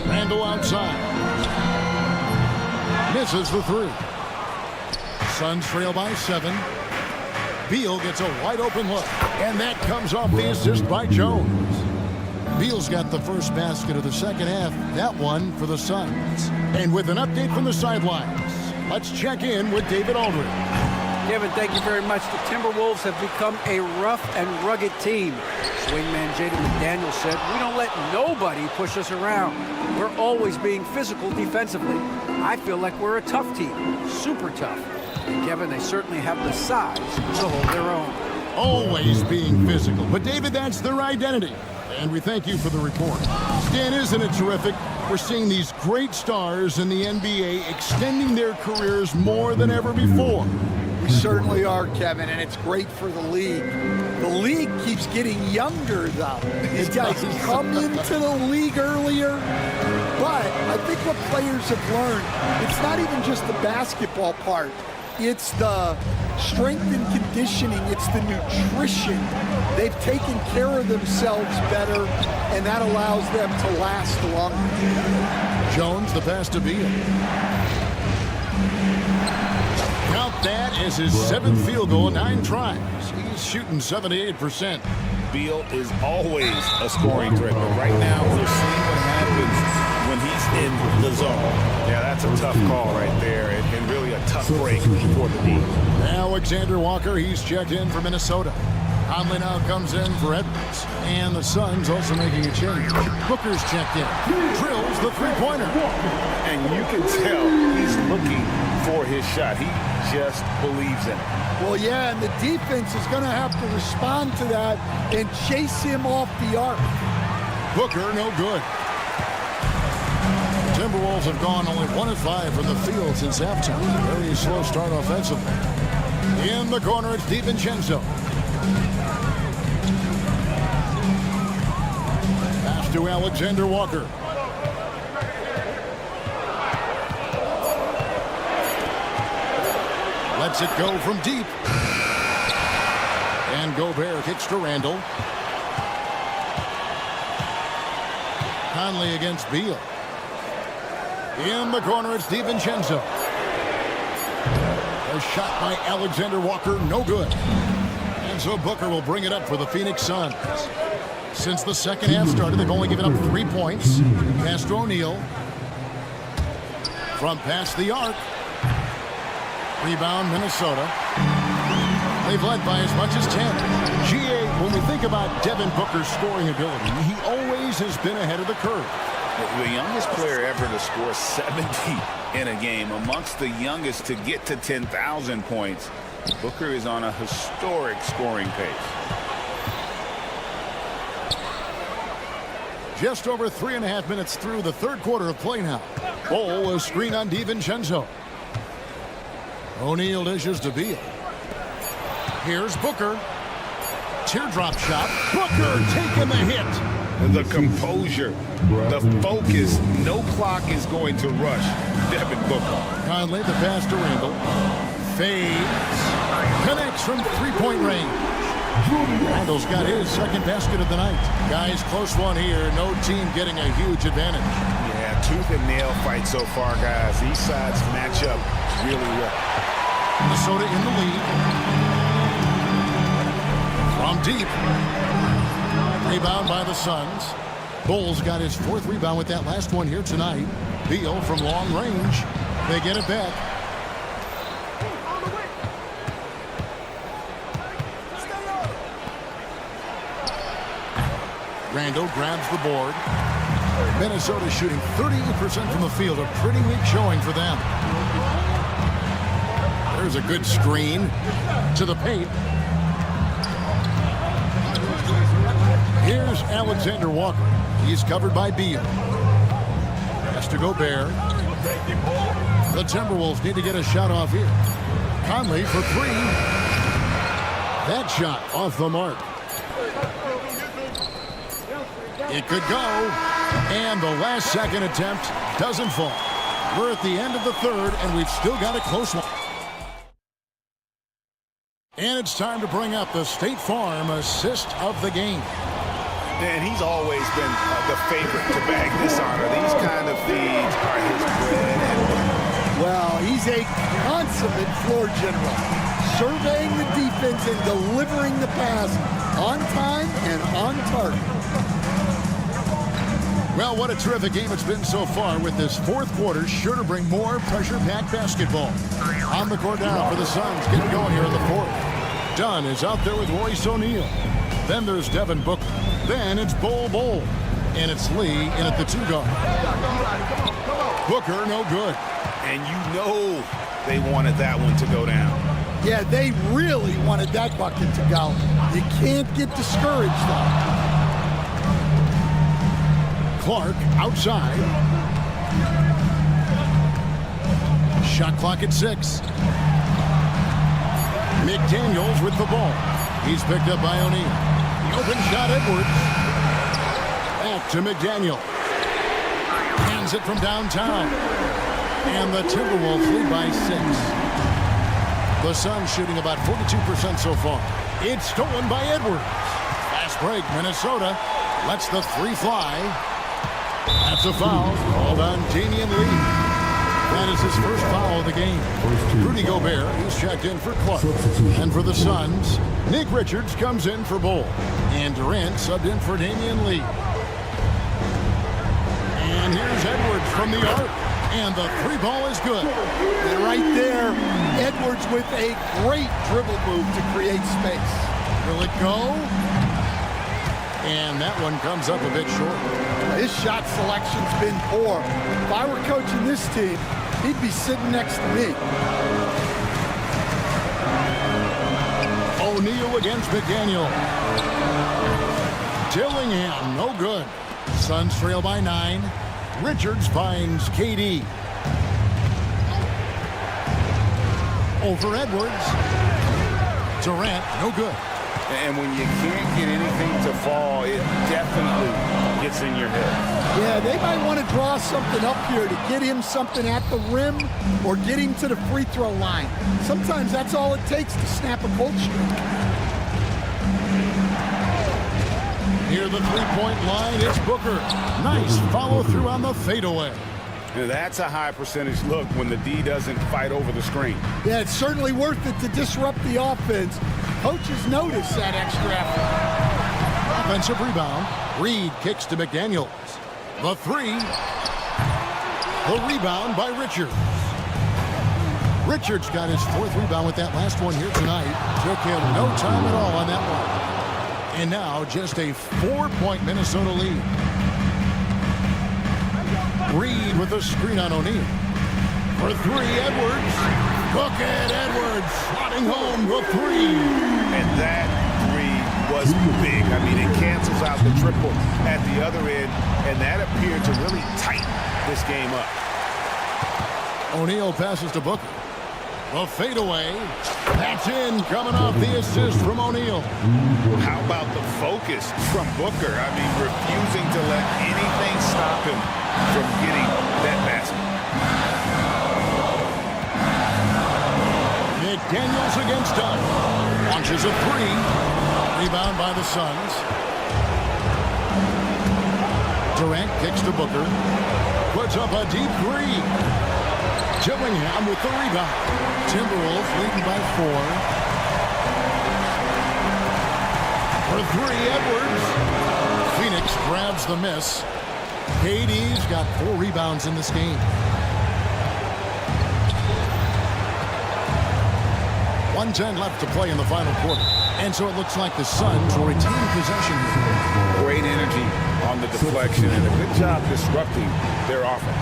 Randall outside. Misses the three. Suns trail by 7. Beal gets a wide open look, and that comes off the assist by Jones. Beal's got the first basket of the second half. That one for the Suns. And with an update from the sidelines, let's check in with David Aldridge. Kevin, thank you very much. The Timberwolves have become a rough and rugged team. Swingman Jaden McDaniels said, "We don't let nobody push us around. We're always being physical defensively. I feel like we're a tough team, super tough." And Kevin, they certainly have the size to hold their own. Always being physical. But David, that's their identity. And we thank you for the report. Stan, isn't it terrific? We're seeing these great stars in the NBA extending their careers more than ever before. We certainly are, Kevin, and it's great for the league. The league keeps getting younger, though. These guys come into the league earlier, but I think what players have learned, it's not even just the basketball part. It's the strength and conditioning. It's the nutrition. They've taken care of themselves better, and that allows them to last longer. Jones, the pass to Beal. Count that as his 7th field goal in 9 tries. He's shooting 78%. Beal is always a scoring threat, but right now we're seeing what happens when he's in the zone. Yeah, that's a tough call right there, and really a tough break for the D. Alexander Walker, he's checked in for Minnesota. Conley now comes in for Edwards. And the Suns also making a change. Booker's checked in. Drills the three-pointer. And you can tell he's looking for his shot. He just believes in it. Well, yeah, and the defense is going to have to respond to that and chase him off the arc. Booker, no good. Timberwolves have gone only 1 of 5 from the field since halftime. Very slow start offensively. In the corner, it's DiVincenzo. Pass to Alexander Walker. Lets it go from deep. And Gobert kicks to Randall. Conley against Beal. In the corner, it's DiVincenzo. A shot by Alexander Walker, no good. And so Booker will bring it up for the Phoenix Suns. Since the second half started, they've only given up 3 points. Pass to O'Neal. From past the arc. Rebound, Minnesota. They've led by as much as 10. GA, when we think about Devin Booker's scoring ability, he always has been ahead of the curve. The youngest player ever to score 70 in a game, amongst the youngest to get to 10,000 points. Booker is on a historic scoring pace. Just over 3.5 minutes through the third quarter of play now. Ball, a screen on DiVincenzo. O'Neal dishes to Beal. Here's Booker. Teardrop shot. Booker taking the hit. The composure, the focus, no clock is going to rush Devin Booker. Conley, the pass to Randall. Fades. Connects from three-point range. Randall's got his second basket of the night. Guys, close one here. No team getting a huge advantage. Yeah, tooth and nail fight so far, guys. These sides match up really well. Minnesota in the lead. From deep. Rebound by the Suns. Bulls got his fourth rebound with that last one here tonight. Beal from long range. They get it back. Randall grabs the board. Minnesota shooting 38% from the field. A pretty weak showing for them. There's a good screen to the paint. Here's Alexander Walker. He's covered by Beal. Has to go Gobert. The Timberwolves need to get a shot off here. Conley for three. That shot off the mark. It could go. And the last second attempt doesn't fall. We're at the end of the third, and we've still got a close one. And it's time to bring up the State Farm assist of the game. And he's always been the favorite to bag this honor. These kind of feeds are his bread and butter. Well, he's a consummate floor general, surveying the defense and delivering the pass on time and on target. Well, what a terrific game it's been so far, with this fourth quarter sure to bring more pressure-packed basketball. On the court now for the Suns, getting going here in the fourth. Dunn is out there with Royce O'Neal. Then there's Devin Booker. Then it's Bol. And it's Lee in at the two guard. Booker, no good. And you know they wanted that one to go down. Yeah, they really wanted that bucket to go. You can't get discouraged, though. Clark outside. Shot clock at 6. McDaniels with the ball. He's picked up by O'Neal. The open shot, Edwards. Back to McDaniel. Hands it from downtown. And the Timberwolves lead by 6. The Suns shooting about 42% so far. It's stolen by Edwards. Fast break, Minnesota lets the three fly. That's a foul called on Damian Lee. That is his first foul of the game. Rudy Gobert, he's checked in for Clark. And for the Suns, Nick Richards comes in for Bol. And Durant subbed in for Damian Lee. And here's Edwards from the arc. And the three ball is good. And right there, Edwards with a great dribble move to create space. Will it go? And that one comes up a bit short. His shot selection's been poor. If I were coaching this team, he'd be sitting next to me. O'Neal against McDaniel. Dillingham, no good. Suns trail by 9. Richards finds KD. Over Edwards. Durant, no good. And when you can't get anything to fall, it definitely gets in your head. Yeah, they might want to draw something up here to get him something at the rim or get him to the free throw line. Sometimes that's all it takes to snap a cold streak. Near the three-point line, it's Booker. Nice follow-through on the fadeaway. Now that's a high percentage look when the D doesn't fight over the screen. Yeah, it's certainly worth it to disrupt the offense. Coaches notice that extra effort. offensive rebound. Reed kicks to McDaniels. The three. The rebound by Richards. Richards got his 4th rebound with that last one here tonight. Took him no time at all on that one. And now just a 4-point Minnesota lead. Reed with a screen on O'Neal. For 3, Edwards. Cook it, Edwards slotting home the 3. And that 3 was big. I mean, it cancels out the triple at the other end, and that appeared to really tighten this game up. O'Neal passes to Booker. The fadeaway. That's in, coming off the assist from O'Neal. How about the focus from Booker? I mean, refusing to let anything stop him from getting that basket. McDaniels against Dunn. Launches a 3. Rebound by the Suns. Durant kicks to Booker. Puts up a deep 3. Gillingham with the rebound. Timberwolves leading by 4. For 3, Edwards. Phoenix grabs the miss. KD's got 4 rebounds in this game. 1:10 left to play in the final quarter. And so it looks like the Suns will retain possession here. Great energy on the deflection and a good job disrupting their offense.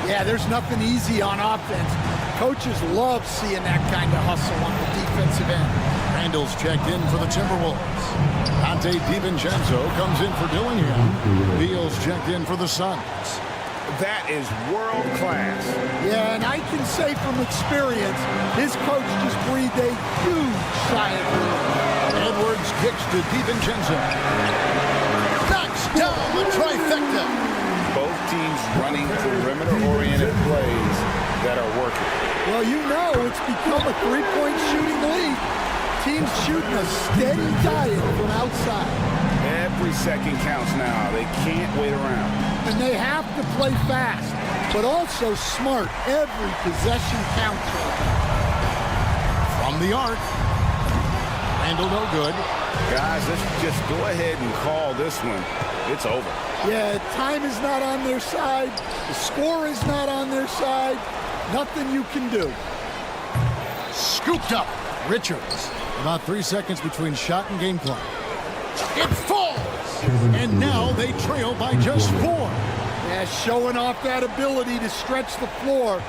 Yeah, there's nothing easy on offense. Coaches love seeing that kind of hustle on the defensive end. Randall's checked in for the Timberwolves. Dante DiVincenzo comes in for Dillingham. Beal's checked in for the Suns. That is world class. Yeah, and I can say from experience, his coach just breathed a huge sigh of relief. Edwards kicks to DiVincenzo. Knocks down the trifecta. Both teams running perimeter-oriented plays that are working. Well, you know it's become a 3-point shooting league. Teams shooting a steady diet from outside. Every second counts now. They can't wait around. And they have to play fast, but also smart. Every possession counts. From the arc. Randall no good. Guys, let's just go ahead and call this one. It's over. Yeah, time is not on their side. The score is not on their side. Nothing you can do. Scooped up. Richards. About 3 seconds between shot and game clock. It falls! And now they trail by just 4. Yeah, showing off that ability to stretch the floor.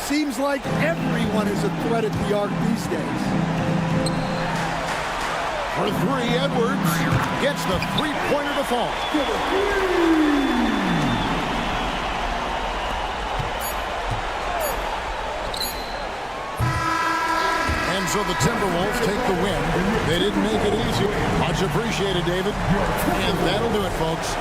Seems like everyone is a threat at the arc these days. For 3, Edwards gets the 3-pointer to fall. And so the Timberwolves take the win. They didn't make it easy. Much appreciated, David. And that'll do it, folks.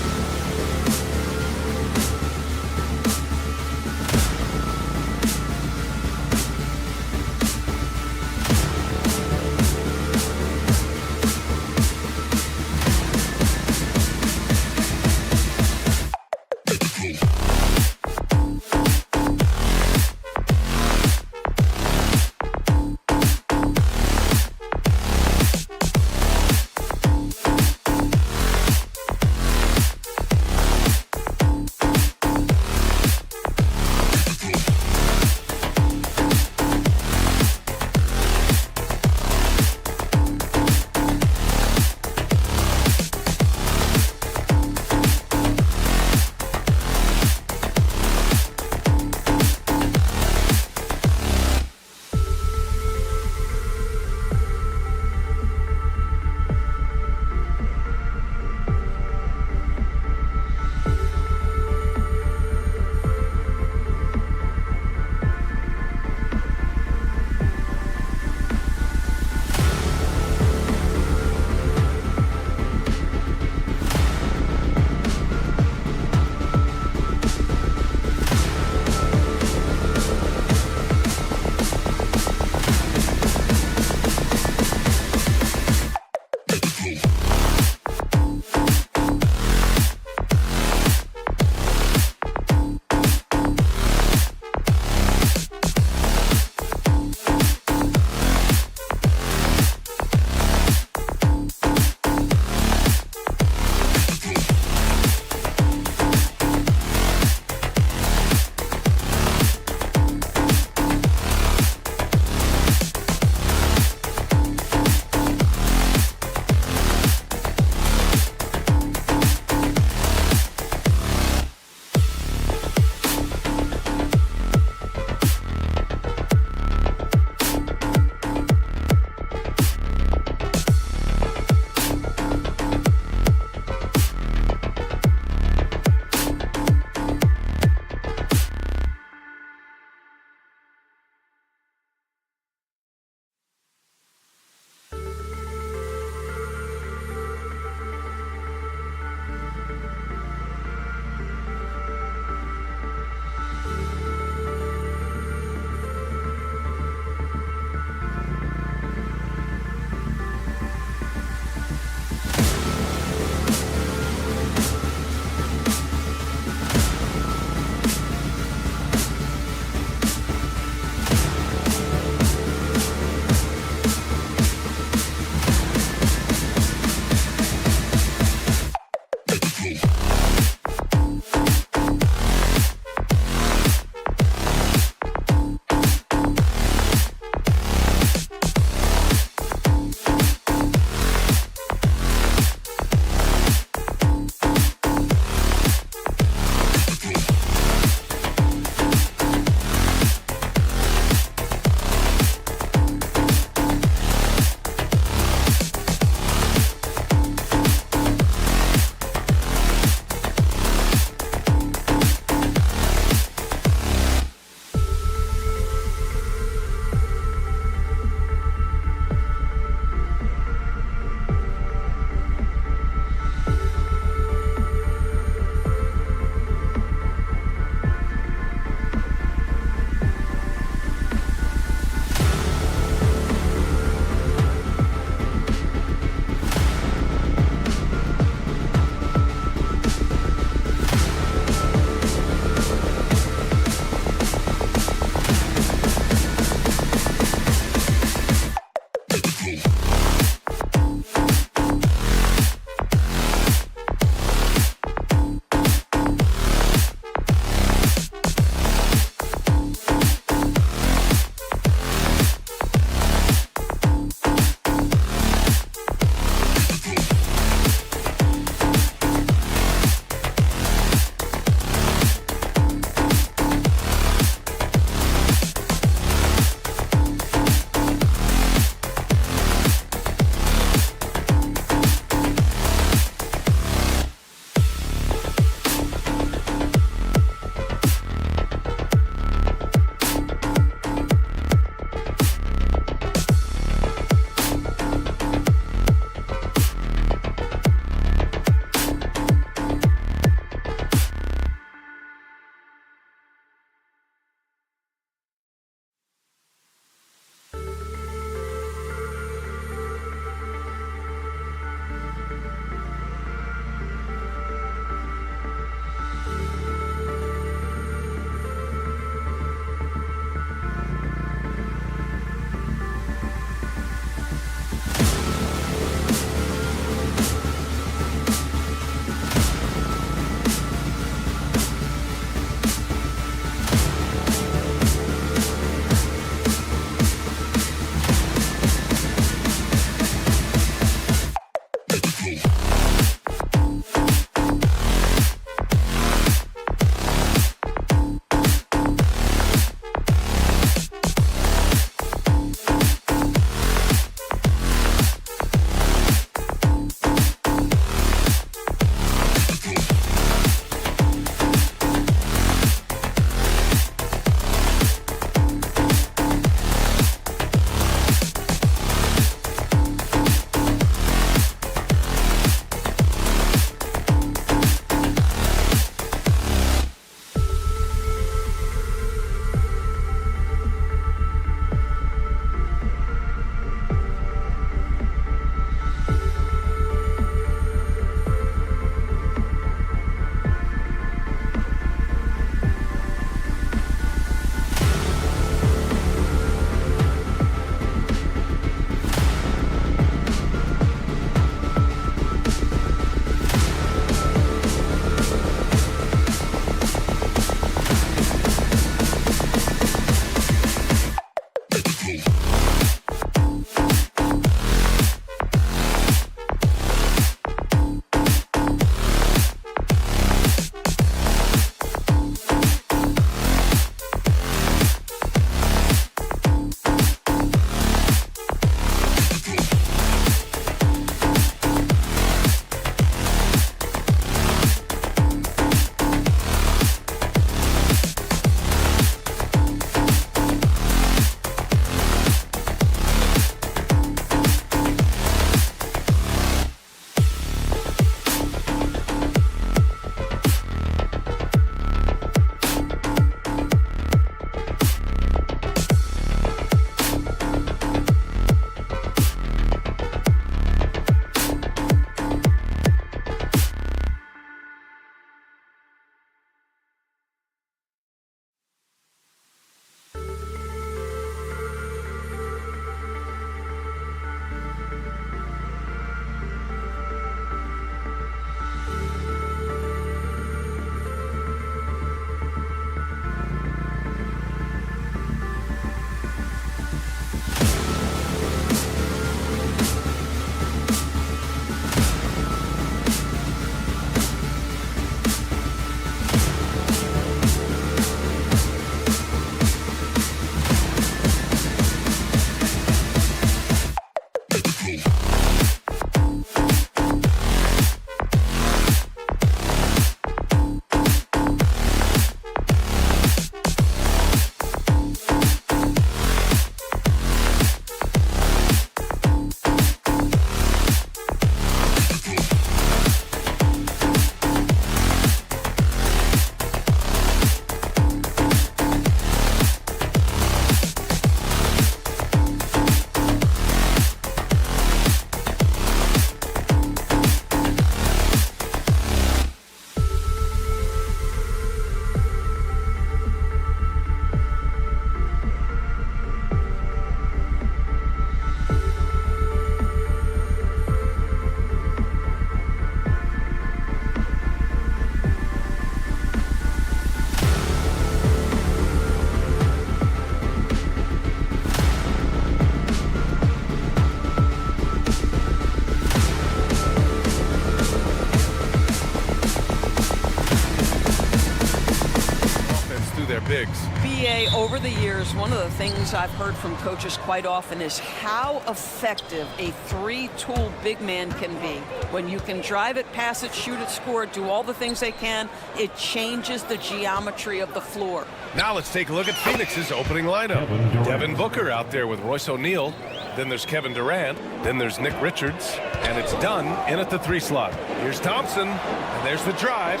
guys, one of the things I've heard from coaches quite often is how effective a three-tool big man can be. When you can drive it, pass it, shoot it, score it, do all the things they can, it changes the geometry of the floor. Now let's take a look at Phoenix's opening lineup. Devin Booker out there with Royce O'Neal. Then there's Kevin Durant. Then there's Nick Richards. And it's done in at the 3 slot. Here's Thompson. And there's the drive.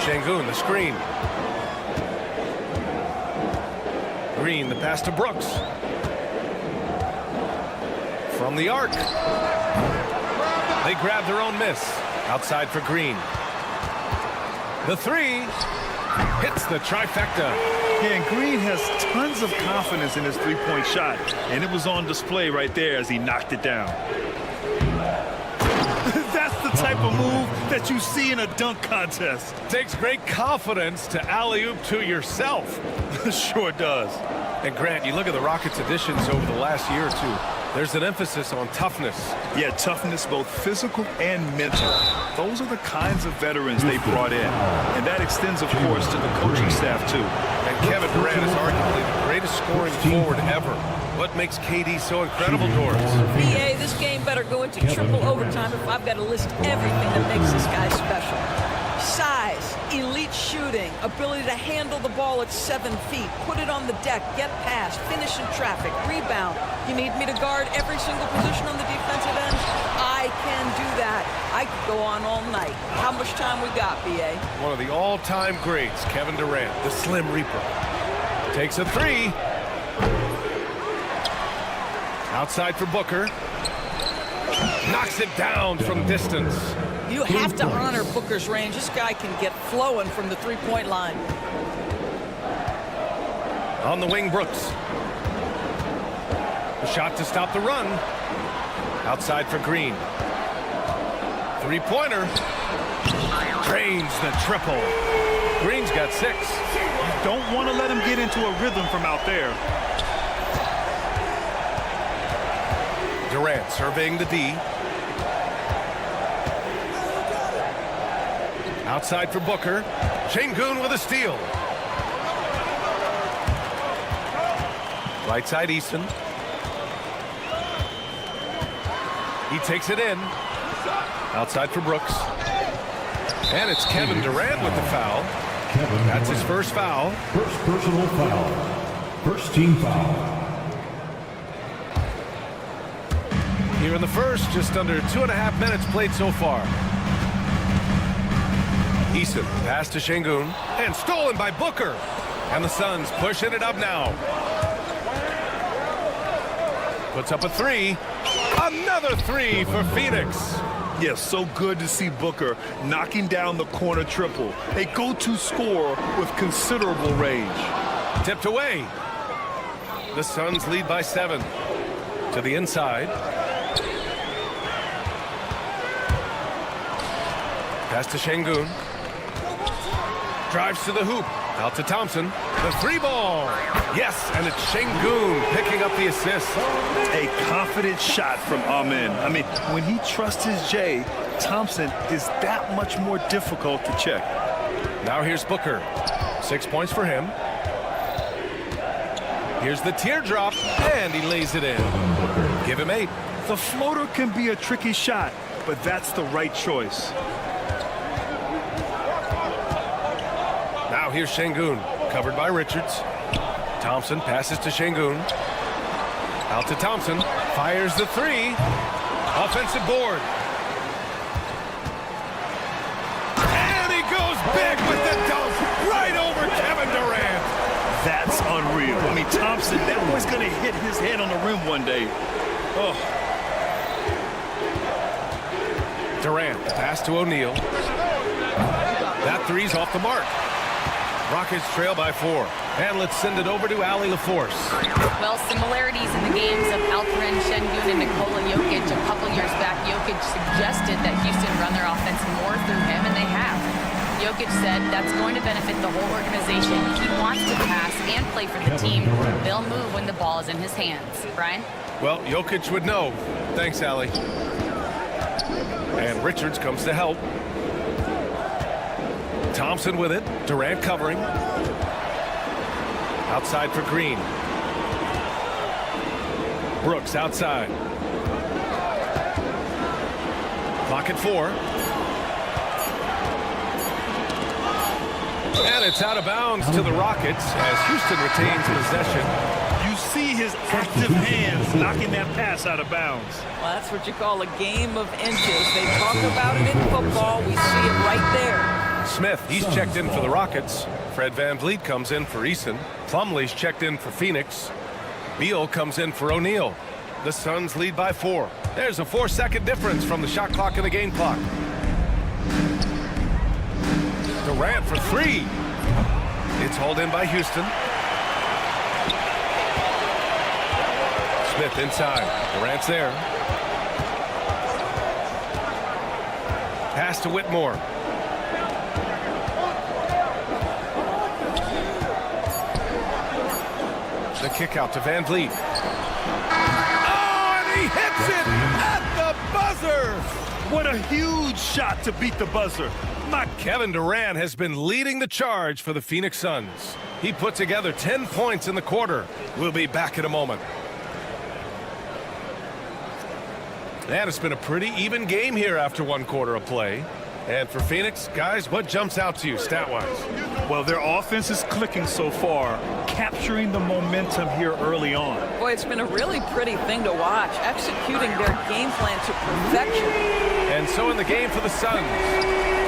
Şengün, the screen. Green, the pass to Brooks. From the arc. They grab their own miss. Outside for Green. The 3 hits the trifecta. Yeah, and Green has tons of confidence in his three-point shot, and it was on display right there as he knocked it down. That's the type of move that you see in a dunk contest. Takes great confidence to alley-oop to yourself. Sure does. And Grant, you look at the Rockets' additions over the last year or two. There's an emphasis on toughness. Yeah, toughness, both physical and mental. Those are the kinds of veterans they brought in. And that extends, of course, to the coaching staff, too. And Kevin Durant is arguably the greatest scoring forward ever. What makes KD so incredible, Doris? BA, this game better go into triple overtime if I've got to list everything that makes this guy special. Size, elite shooting, ability to handle the ball at 7 feet, put it on the deck, get past, finish in traffic, rebound. You need me to guard every single position on the defensive end? I can do that. I could go on all night. How much time we got, BA? One of the all-time greats, Kevin Durant, the Slim Reaper. Takes a 3. Outside for Booker. Knocks it down from distance. You have to honor Booker's range. This guy can get flowing from the three-point line. On the wing, Brooks. A shot to stop the run. Outside for Green. Three-pointer. Drains the triple. Green's got 6. You don't want to let him get into a rhythm from out there. Durant surveying the D. Outside for Booker. Şengün with a steal. Right side, Easton. He takes it in. Outside for Brooks. And it's Kevin Durant with the foul. That's his first foul. First personal foul. First team foul. Here in the first, just under 2.5 minutes played so far. Easton, pass to Şengün, and stolen by Booker. And the Suns pushing it up now. Puts up a 3. Another 3 for Phoenix. Yes, so good to see Booker knocking down the corner triple. A go-to scorer with considerable range. Tipped away. The Suns lead by 7. To the inside. Pass to Şengün. Drives to the hoop. Out to Thompson. The 3-ball. Yes, and it's Şengün picking up the assist. A confident shot from Amin. I mean, when he trusts his J, Thompson is that much more difficult to check. Now here's Booker. 6 points for him. Here's the teardrop, and he lays it in. Give him 8. The floater can be a tricky shot, but that's the right choice. Now here's Şengün, covered by Richards. Thompson passes to Şengün. Out to Thompson, fires the 3. Offensive board. And he goes big with the dunk right over Kevin Durant. That's unreal. I mean, Thompson, that boy's going to hit his head on the rim one day. Oh. Durant, pass to O'Neal. That 3's off the mark. Rockets trail by 4. And let's send it over to Allie LaForce. Well, similarities in the games of Alperen Şengün and Nikola Jokic. A couple years back, Jokic suggested that Houston run their offense more through him, and they have. Jokic said that's going to benefit the whole organization. He wants to pass and play for the team. They'll move when the ball is in his hands. Brian? Well, Jokic would know. Thanks, Allie. And Richards comes to help. Thompson with it. Durant covering. Outside for Green. Brooks outside. Clock at 4. And it's out of bounds to the Rockets as Houston retains possession. You see his active hands knocking that pass out of bounds. Well, that's what you call a game of inches. They talk about it in football. We see it right there. Smith, he's checked in for the Rockets. Fred VanVleet comes in for Eason. Plumlee's checked in for Phoenix. Beal comes in for O'Neal. The Suns lead by 4. There's a 4-second difference from the shot clock and the game clock. Durant for 3. It's hauled in by Houston. Smith inside. Durant's there. Pass to Whitmore. The kick out to VanVleet. Oh, and he hits it at the buzzer! What a huge shot to beat the buzzer. Kevin Durant has been leading the charge for the Phoenix Suns. He put together 10 points in the quarter. We'll be back in a moment. And it's been a pretty even game here after 1 quarter of play. And for Phoenix, guys, what jumps out to you stat-wise? Well, their offense is clicking so far, capturing the momentum here early on. Boy, it's been a really pretty thing to watch, executing their game plan to perfection. And so in the game for the Suns,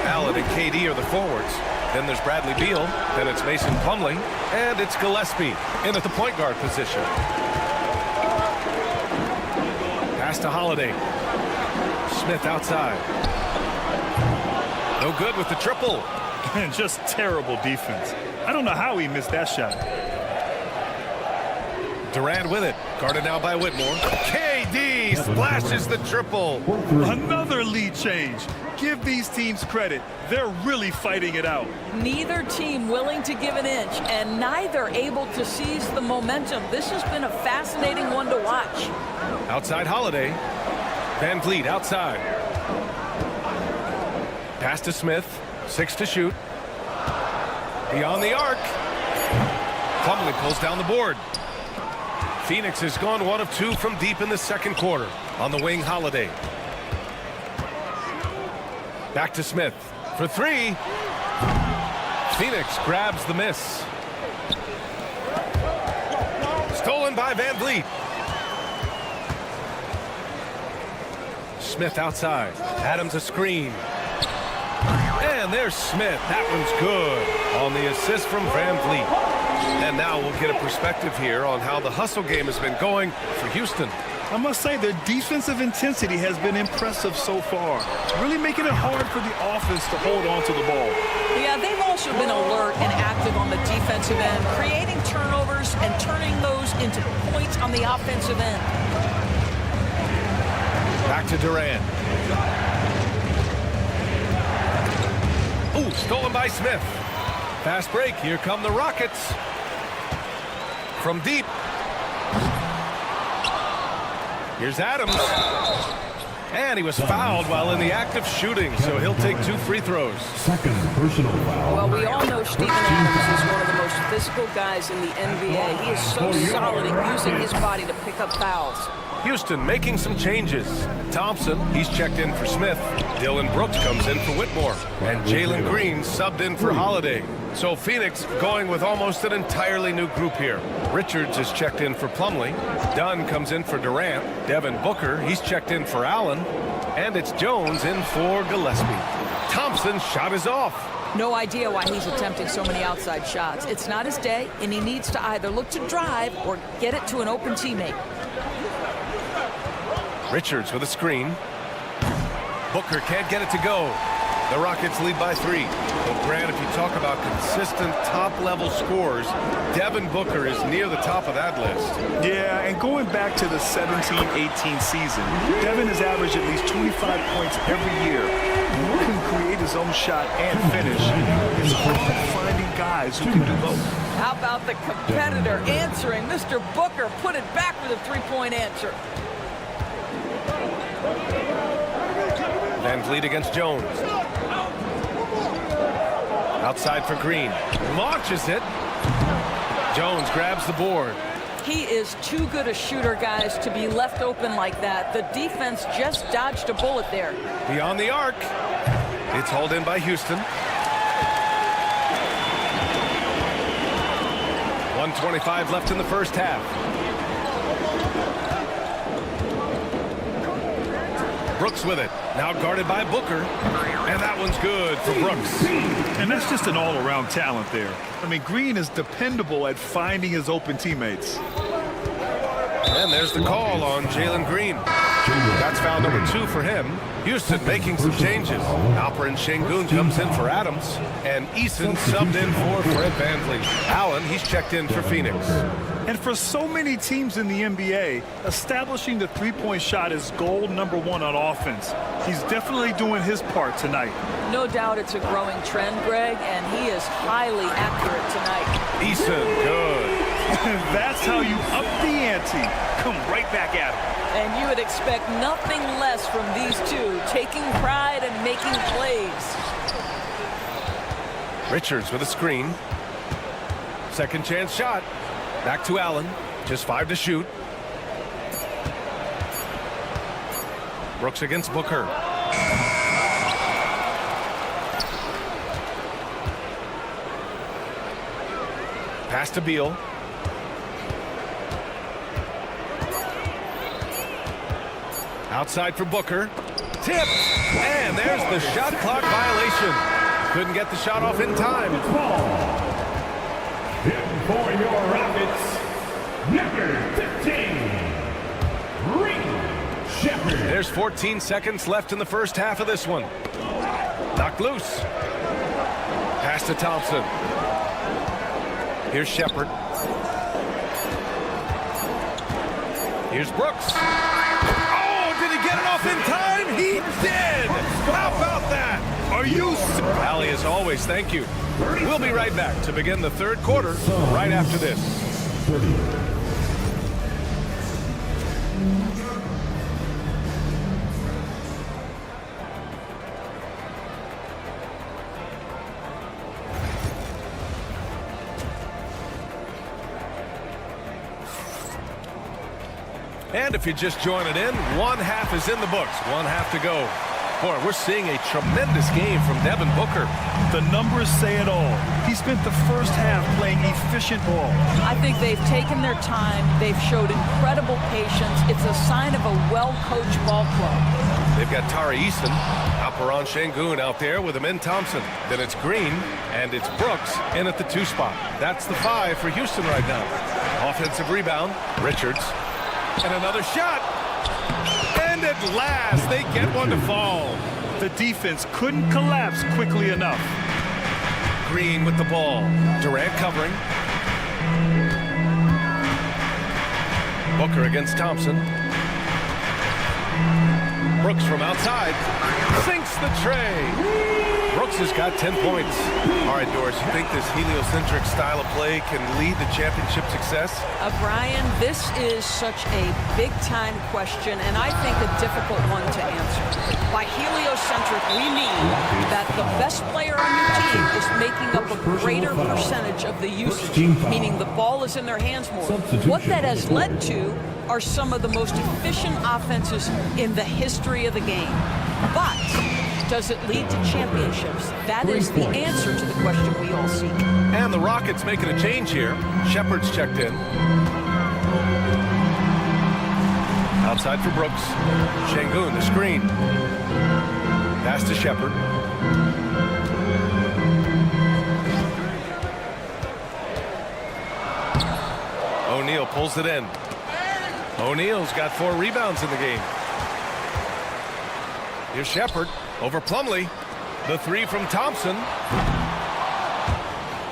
Allen and KD are the forwards. Then there's Bradley Beal, then it's Mason Plumlee, and it's Gillespie in at the point guard position. Pass to Holiday. Smith outside. No good with the triple. And just terrible defense. I don't know how he missed that shot. Durant with it. Guarded now by Whitmore. KD splashes the triple. Another lead change. Give these teams credit. They're really fighting it out. Neither team willing to give an inch, and neither able to seize the momentum. This has been a fascinating one to watch. Outside Holiday. VanVleet outside. Pass to Smith. 6 to shoot. Beyond the arc. Plumlee pulls down the board. Phoenix has gone 1 of 2 from deep in the second quarter. On the wing, Holiday. Back to Smith for 3. Phoenix grabs the miss. Stolen by VanVleet. Smith outside. Adams a screen. And there's Smith. That one's good on the assist from VanVleet. And now we'll get a perspective here on how the hustle game has been going for Houston. I must say their defensive intensity has been impressive so far. Really making it hard for the offense to hold on to the ball. Yeah, they've also been alert and active on the defensive end, creating turnovers and turning those into points on the offensive end. Back to Durant. Ooh, stolen by Smith. Fast break. Here come the Rockets. From deep. Here's Adams. And he was fouled while in the act of shooting, so he'll take 2 free throws. Second personal foul. Well, we all know Steven Adams is one of the most physical guys in the NBA. He is so solid at using his body to pick up fouls. Houston making some changes. Thompson, he's checked in for Smith. Dylan Brooks comes in for Whitmore. And Jalen Green subbed in for Holiday. So Phoenix going with almost an entirely new group here. Richards is checked in for Plumlee. Dunn comes in for Durant. Devin Booker, he's checked in for Allen. And it's Jones in for Gillespie. Thompson's shot is off. No idea why he's attempting so many outside shots. It's not his day, and he needs to either look to drive or get it to an open teammate. Richards with a screen. Booker can't get it to go. The Rockets lead by 3. Well, Grant, if you talk about consistent top-level scores, Devin Booker is near the top of that list. Yeah, and going back to the 17-18 season, Devin has averaged at least 25 points every year. Who can create his own shot and finish? It's hard finding guys who can do both. How about the competitor answering? Mr. Booker put it back with a 3-point answer. VanVleet against Jones. Outside for Green. Launches it. Jones grabs the board. He is too good a shooter, guys, to be left open like that. The defense just dodged a bullet there. Beyond the arc. It's hauled in by Houston. 1:25 left in the first half. Brooks with it. Now guarded by Booker. And that one's good for Brooks. And that's just an all-around talent there. I mean, Green is dependable at finding his open teammates. And there's the call on Jalen Green. That's foul number 2 for him. Houston making some changes. Alperen Şengün comes in for Adams. And Eason subbed in for Fred VanVleet. Allen, he's checked in for Phoenix. And for so many teams in the NBA, establishing the three-point shot is goal number 1 on offense. He's definitely doing his part tonight. No doubt it's a growing trend, Greg, and he is highly accurate tonight. Eason, good. That's how you up the ante. Come right back at him. And you would expect nothing less from these two, taking pride and making plays. Richards with a screen. Second chance shot. Back to Allen. Just 5 to shoot. Brooks against Booker. Pass to Beal. Outside for Booker. Tipped. And there's the shot clock violation. Couldn't get the shot off in time. For your Rockets, number 15, Reed Shepherd. There's 14 seconds left in the first half of this one. Knocked loose. Pass to Thompson. Here's Shepherd. Here's Brooks. Oh, did he get it off in time? He did. How about that? Are you? Allie, as always, thank you. We'll be right back to begin the third quarter right after this. And if you're just joining in, one half is in the books. One half to go. Boy, we're seeing a tremendous game from Devin Booker. The numbers say it all. He spent the first half playing efficient ball. I think they've taken their time. They've showed incredible patience. It's a sign of a well-coached ball club. They've got Tari Eason, Alperen Şengün out there with Amin Thompson. Then it's Green, and it's Brooks in at the 2 spot. That's the 5 for Houston right now. Offensive rebound, Richards. And another shot. And at last, they get one to fall. The defense couldn't collapse quickly enough. Green with the ball. Durant covering. Booker against Thompson. Brooks from outside. Sinks the tray. Brooks has got 10 points. All right, Doris, you think this heliocentric style of play can lead to championship success? Brian, this is such a big-time question, and I think a difficult one to answer. By heliocentric, we mean that the best player on your team is making up a greater percentage of the usage, meaning the ball is in their hands more. What that has led to are some of the most efficient offenses in the history of the game. But does it lead to championships? That is the answer to the question we all seek. And the Rockets making a change here. Shepherd's checked in. Outside for Brooks. Şengün, the screen. Pass to Shepherd. O'Neal pulls it in. O'Neal's got 4 rebounds in the game. Here's Shepherd over Plumlee. The 3 from Thompson.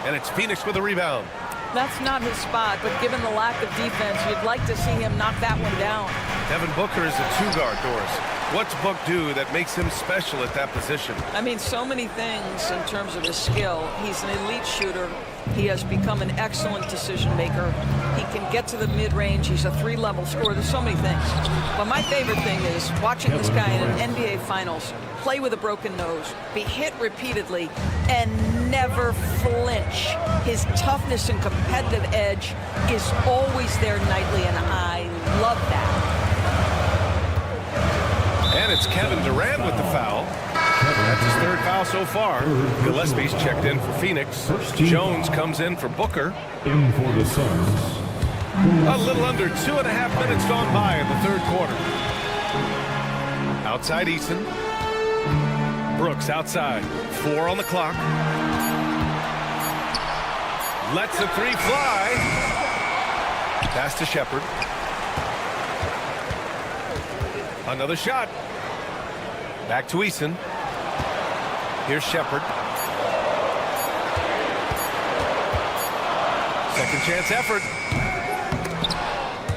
And it's Phoenix with a rebound. That's not his spot, but given the lack of defense, you'd like to see him knock that one down. Devin Booker is a 2-guard, Doris. What's Book do that makes him special at that position? I mean, so many things in terms of his skill. He's an elite shooter. He has become an excellent decision maker. He can get to the mid-range. He's a 3-level scorer. There's so many things. But my favorite thing is watching this guy in an NBA Finals play with a broken nose, be hit repeatedly, and never flinch. His toughness and competitive edge is always there nightly, and I love that. And it's Kevin Durant with the foul. That's his 3rd foul so far. Gillespie's checked in for Phoenix. Jones comes in for Booker. In for the Suns. A little under 2.5 minutes gone by in the 3rd quarter. Outside Eason. Brooks outside. 4 on the clock. Lets the 3 fly. Pass to Shepherd. Another shot. Back to Eason. Here's Shepherd. Second chance effort.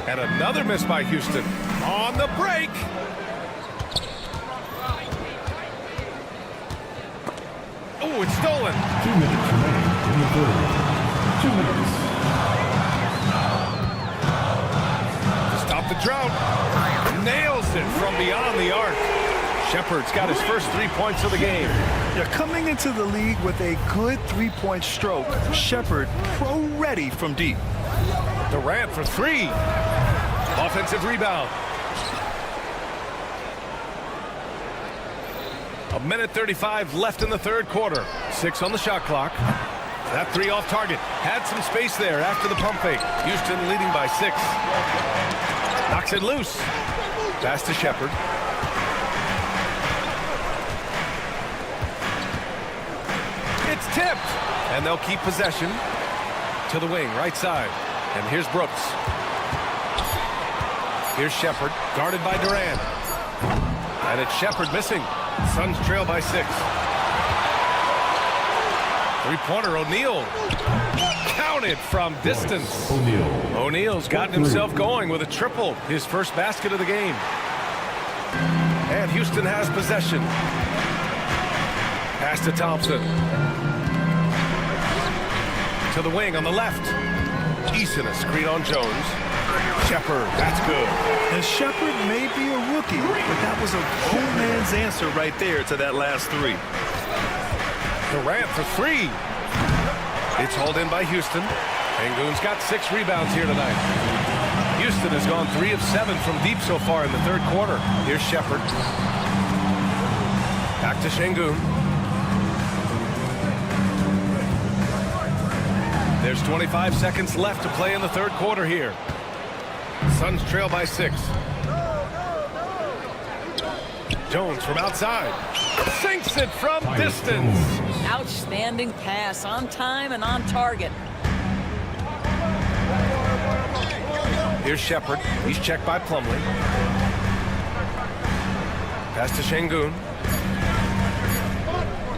And another miss by Houston. On the break. Oh, it's stolen. 2 minutes remaining in the 3rd. 2 minutes. To stop the drought. Nails it from beyond the arc. Shepherd's got his first 3 points of the game. Yeah, coming into the league with a good 3-point stroke, Shepherd pro-ready from deep. Durant for 3. Offensive rebound. 1:35 left in the 3rd quarter. 6 on the shot clock. That 3 off target. Had some space there after the pump fake. Houston leading by 6. Knocks it loose. Pass to Shepherd. It's tipped. And they'll keep possession. To the wing, right side. And here's Brooks. Here's Shepherd, guarded by Durant. And it's Shepherd missing. Suns trail by 6. 3-pointer, O'Neal. Counted from distance. O'Neal's gotten himself going with a triple. His first basket of the game. And Houston has possession. Pass to Thompson. To the wing on the left. Eason, a screen on Jones. Shepherd, that's good. And Shepherd may be a rookie, but that was a grown man's answer right there to that last 3. Durant for 3. It's hauled in by Houston. Sengun's got 6 rebounds here tonight. Houston has gone 3 of 7 from deep so far in the 3rd quarter. Here's Shepherd. Back to Sengun. There's 25 seconds left to play in the 3rd quarter here. Suns trail by 6. Jones from outside. Sinks it from distance. Outstanding pass, on time and on target. Here's Shepherd. He's checked by Plumlee. Pass to Sengun.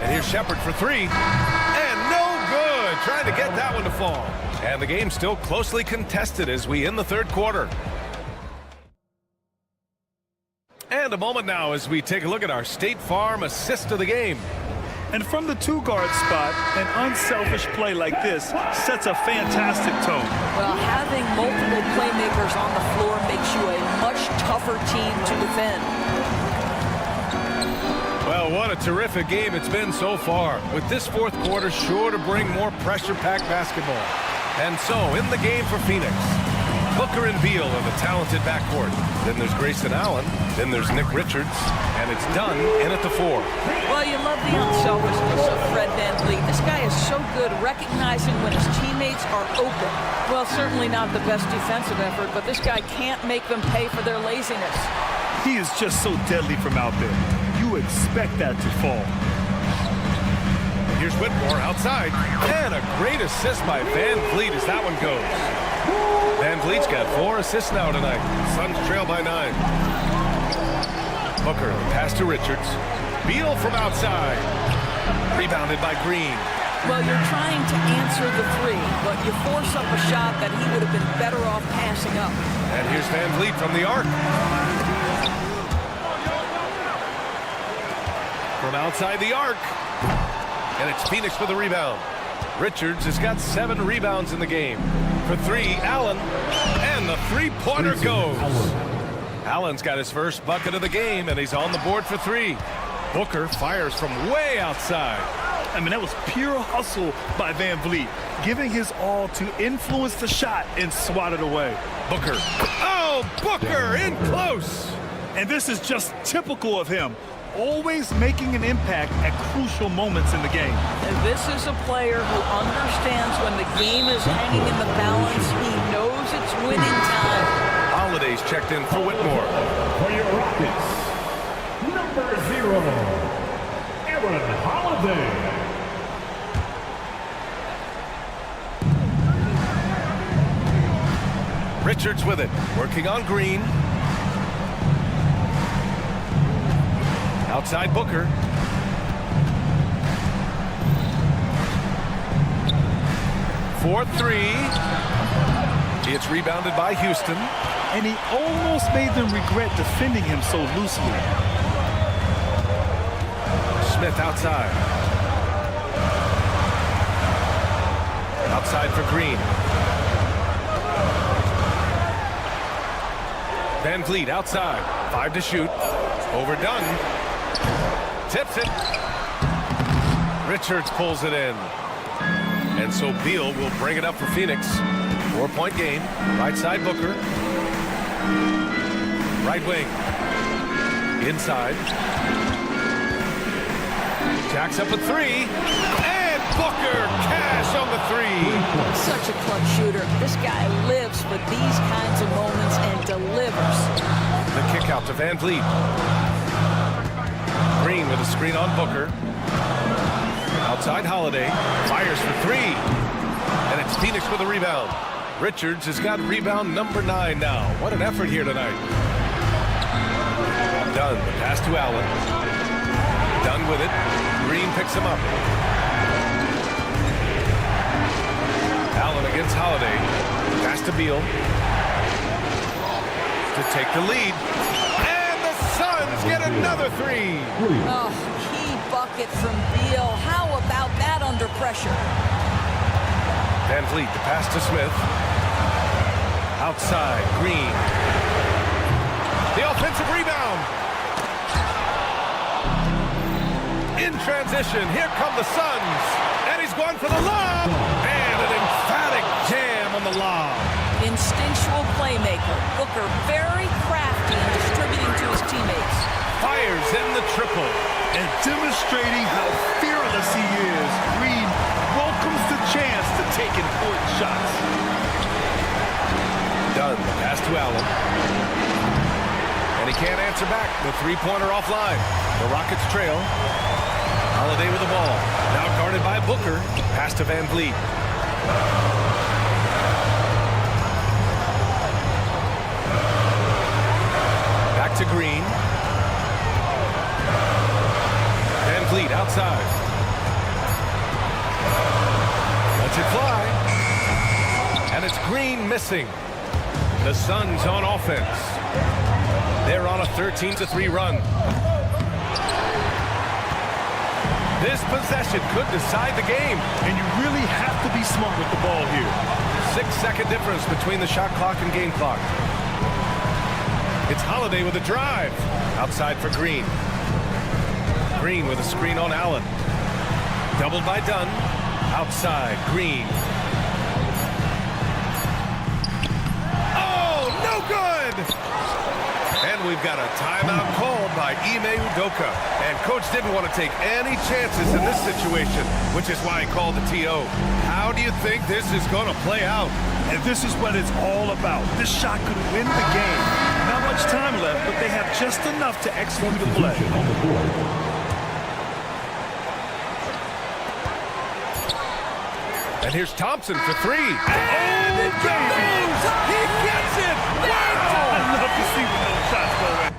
And here's Shepherd for 3. And no good. Trying to get that one to fall. And the game's still closely contested as we end the 3rd quarter. And a moment now as we take a look at our State Farm assist of the game. And from the 2-guard spot, an unselfish play like this sets a fantastic tone. Well, having multiple playmakers on the floor makes you a much tougher team to defend. Well, what a terrific game it's been so far. With this 4th quarter sure to bring more pressure-packed basketball. And so, in the game for Phoenix, Booker and Beal are the talented backcourt. Then there's Grayson Allen. Then there's Nick Richards. And it's done in at the 4. Well, you love the unselfishness of Fred VanVleet. This guy is so good recognizing when his teammates are open. Well, certainly not the best defensive effort, but this guy can't make them pay for their laziness. He is just so deadly from out there. You expect that to fall. Here's Whitmore outside. And a great assist by VanVleet as that one goes. VanVleet's got 4 assists now tonight. Suns trail by 9. Booker, pass to Richards. Beal from outside. Rebounded by Green. Well, you're trying to answer the 3, but you force up a shot that he would have been better off passing up. And here's VanVleet from the arc. From outside the arc. And it's Phoenix for the rebound. Richards has got 7 rebounds in the game. For 3, Allen. three-pointer goes. Allen's got his first bucket of the game, and he's on the board for three. Booker fires from way outside. I mean, that was pure hustle by Van Vliet, giving his all to influence the shot and swat it away. Booker. Oh, Booker in close. And this is just typical of him, always making an impact at crucial moments in the game. And this is a player who understands when the game is hanging in the balance. He knows it's winning time. Holiday's checked in for Whitmore. For your Rockets, number 0, Aaron Holiday. Richards with it, working on Green. Outside Booker. For three. It's rebounded by Houston. And he almost made them regret defending him so loosely. Smith outside. Outside for Green. Van Vliet outside. 5 to shoot. Overdone. Tips it. Richards pulls it in. And so Beal will bring it up for Phoenix. 4-point game. Right side Booker. Right wing. Inside. Jacks up a three. And Booker cash on the three. Such a clutch shooter. This guy lives for these kinds of moments and delivers. The kick out to Van Vliet. Green with a screen on Booker. Outside Holiday. Fires for three. And it's Phoenix with a rebound. Richards has got rebound number 9 now. What an effort here tonight. Dunn, the pass to Allen. Dunn with it. Green picks him up. Allen against Holiday. Pass to Beal. To take the lead. And the Suns get another three. Oh, key bucket from Beal. How about that under pressure? Van Vliet, the pass to Smith. Outside, Green. The offensive rebound. In transition, here come the Suns. And he's going for the lob. And an emphatic jam on the lob. Instinctual playmaker. Booker very crafty in distributing to his teammates. Fires in the triple. And demonstrating how fearless he is, Green welcomes the chance to take important shots. Dunn, the pass to Allen. And he can't answer back. The three-pointer offline. The Rockets trail. Holiday with the ball. Now guarded by Booker. Pass to Van Vliet. Back to Green. Van Vliet outside. Lets it fly. And it's Green missing. The Suns on offense. They're on a 13-3 run. This possession could decide the game. And you really have to be smart with the ball here. 6-second difference between the shot clock and game clock. It's Holiday with a drive. Outside for Green. Green with a screen on Allen. Doubled by Dunn. Outside, Green. Oh, no good! And we've got a timeout called by Ime Udoka. And Coach didn't want to take any chances in this situation, which is why he called the TO. How do you think this is going to play out? And this is what it's all about. This shot could win the game. Not much time left, but they have just enough to execute the play. And here's Thompson for three. And it goes! He gets it! Wow! I'd love to see when those shots go in.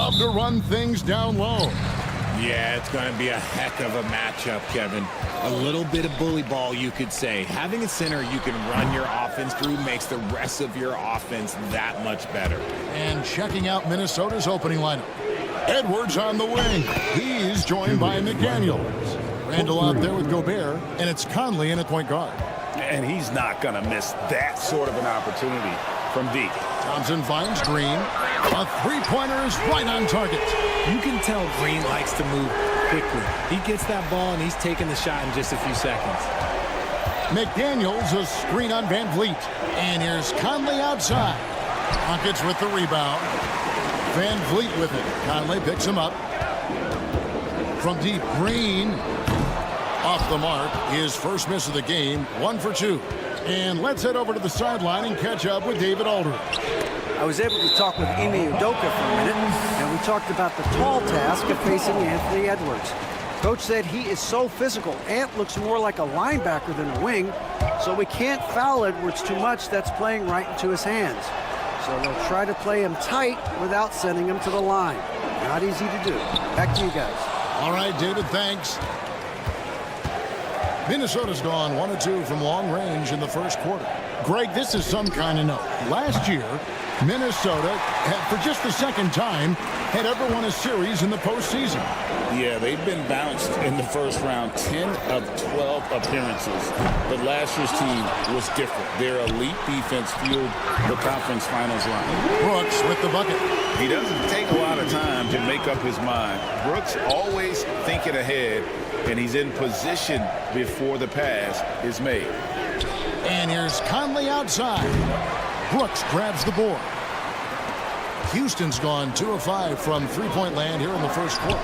love to run things down low. Yeah, it's going to be a heck of a matchup, Kevin. A little bit of bully ball, you could say. Having a center you can run your offense through makes the rest of your offense that much better. And checking out Minnesota's opening lineup. Edwards on the wing. He's joined by McDaniels. Randall out there with Gobert, and it's Conley in at point guard. And he's not going to miss that sort of an opportunity from deep. Thompson finds Green. A three-pointer is right on target. You can tell Green likes to move quickly. He gets that ball, and he's taking the shot in just a few seconds. McDaniels, a screen on Van Vliet. And here's Conley outside. Rockets with the rebound. Van Vliet with it. Conley picks him up. From deep, Green. Off the mark. His first miss of the game. 1 for 2. And let's head over to the sideline and catch up with David Aldridge. I was able to talk with Ime Udoka for a minute, and we talked about the tall task of facing Anthony Edwards. Coach said he is so physical. Ant looks more like a linebacker than a wing, so we can't foul Edwards too much. That's playing right into his hands. So they'll try to play him tight without sending him to the line. Not easy to do. Back to you guys. All right, David, thanks. Minnesota's gone 1 of 2 from long range in the first quarter. Greg, this is some kind of note. Last year, Minnesota, for just the second time, had ever won a series in the postseason. Yeah, they've been bounced in the first round, 10 of 12 appearances. But last year's team was different. Their elite defense fueled the conference finals run. Brooks with the bucket. He doesn't take a lot of time to make up his mind. Brooks always thinking ahead, and he's in position before the pass is made. And here's Conley outside. Brooks grabs the board. Houston's gone 2 of 5 from three-point land here in the first quarter.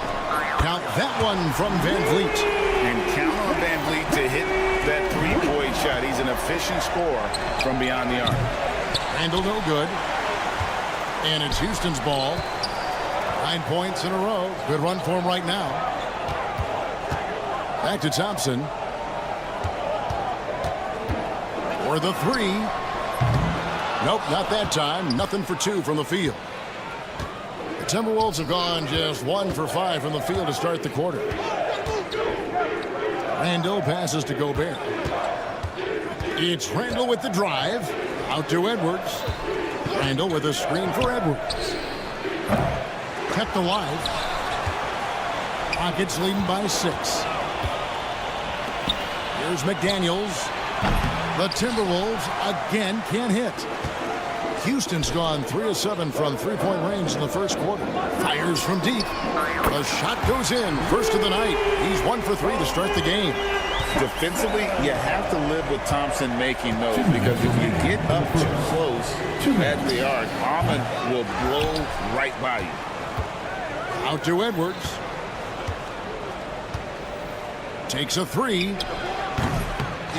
Count that one from Van Vliet. And count on Van Vliet to hit that three-point shot. He's an efficient scorer from beyond the arc. Handle no good. And it's Houston's ball. 9 points in a row. Good run for him right now. Back to Thompson. For the three. Nope, not that time. Nothing for 2 from the field. The Timberwolves have gone just 1 for 5 from the field to start the quarter. Randall passes to Gobert. It's Randall with the drive. Out to Edwards. Randall with a screen for Edwards. Kept alive. Rockets leading by 6. Here's McDaniels. The Timberwolves again can't hit. Houston's gone 3 of 7 from three-point range in the first quarter. Fires from deep. The shot goes in. First of the night. He's 1 for 3 to start the game. Defensively, you have to live with Thompson making those, because if you get up too close at the arc, Almond will blow right by you. Out to Edwards. Takes a 3.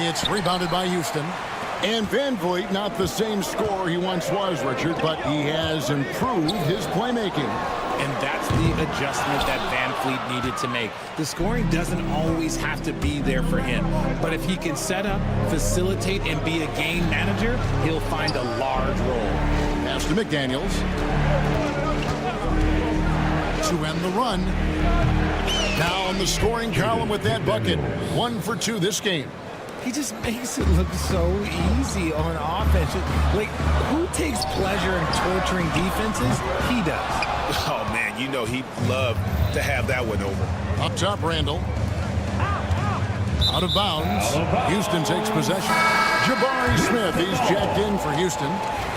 It's rebounded by Houston. And Van Vliet, not the same scorer he once was, Richard, but he has improved his playmaking. And that's the adjustment that Van Vliet needed to make. The scoring doesn't always have to be there for him. But if he can set up, facilitate, and be a game manager, he'll find a large role. Pass to McDaniels. To end the run. Down the scoring column with that bucket. 1 for 2 this game. He just makes it look so easy on offense. Like, who takes pleasure in torturing defenses? He does. Oh, man, you know he'd love to have that one over. Up top, Randall. Out of bounds. Houston takes possession. Jabari Smith, he's jacked in for Houston.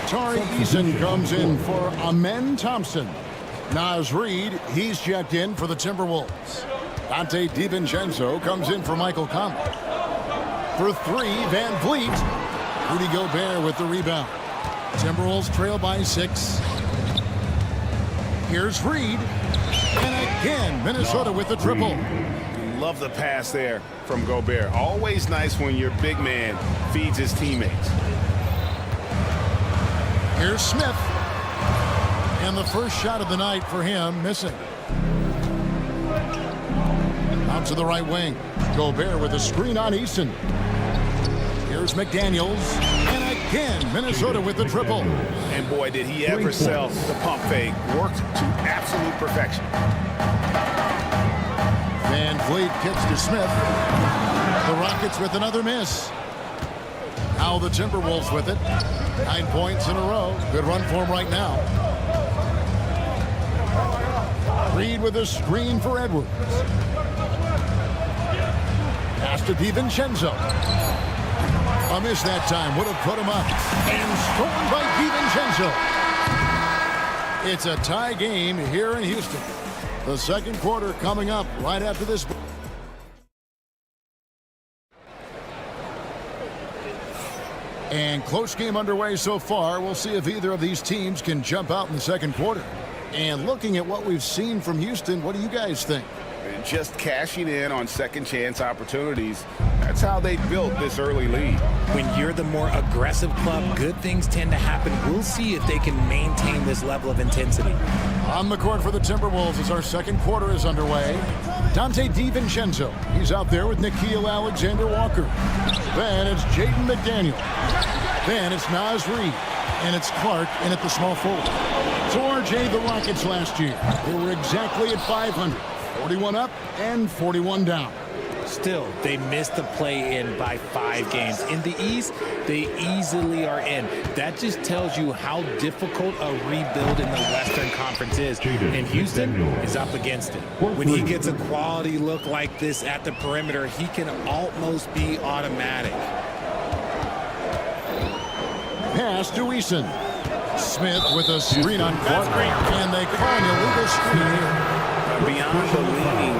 Tari Eason comes in for Amen Thompson. Naz Reid, he's jacked in for the Timberwolves. Dante DiVincenzo comes in for Michael Conley. For 3, Van Vliet. Rudy Gobert with the rebound. Timberwolves trail by 6. Here's Reid. And again, Minnesota with the triple. Love the pass there from Gobert. Always nice when your big man feeds his teammates. Here's Smith. And the first shot of the night for him, missing. Out to the right wing. Gobert with a screen on Easton. Here's McDaniels. And again, Minnesota with the triple. And boy, did he ever sell the pump fake. Worked to absolute perfection. Van Vliet kicks to Smith. The Rockets with another miss. Now the Timberwolves with it. 9 points in a row. Good run for him right now. Reed with a screen for Edwards. Pass to DiVincenzo. A miss that time. Would have put him up. And stolen by DiVincenzo. It's a tie game here in Houston. The second quarter coming up right after this. And close game underway so far. We'll see if either of these teams can jump out in the second quarter. And looking at what we've seen from Houston, what do you guys think? Just cashing in on second chance opportunities. That's how they built this early lead. When you're the more aggressive club, good things tend to happen. We'll see if they can maintain this level of intensity. On the court for the Timberwolves as our second quarter is underway. Donte DiVincenzo. He's out there with Nickeil Alexander-Walker. Then it's Jaden McDaniel. Then it's Naz Reid. And it's Clark in at the small forward. So RJ, the Rockets last year, they were exactly at 500. 41 up and 41 down. Still, they missed the play-in by 5 games. In the East, they easily are in. That just tells you how difficult a rebuild in the Western Conference is. And Houston is up against it. When he gets a quality look like this at the perimeter, he can almost be automatic. Pass to Eason. Smith with a screen on Clark. And they call an illegal screen here. Beyond the leaning,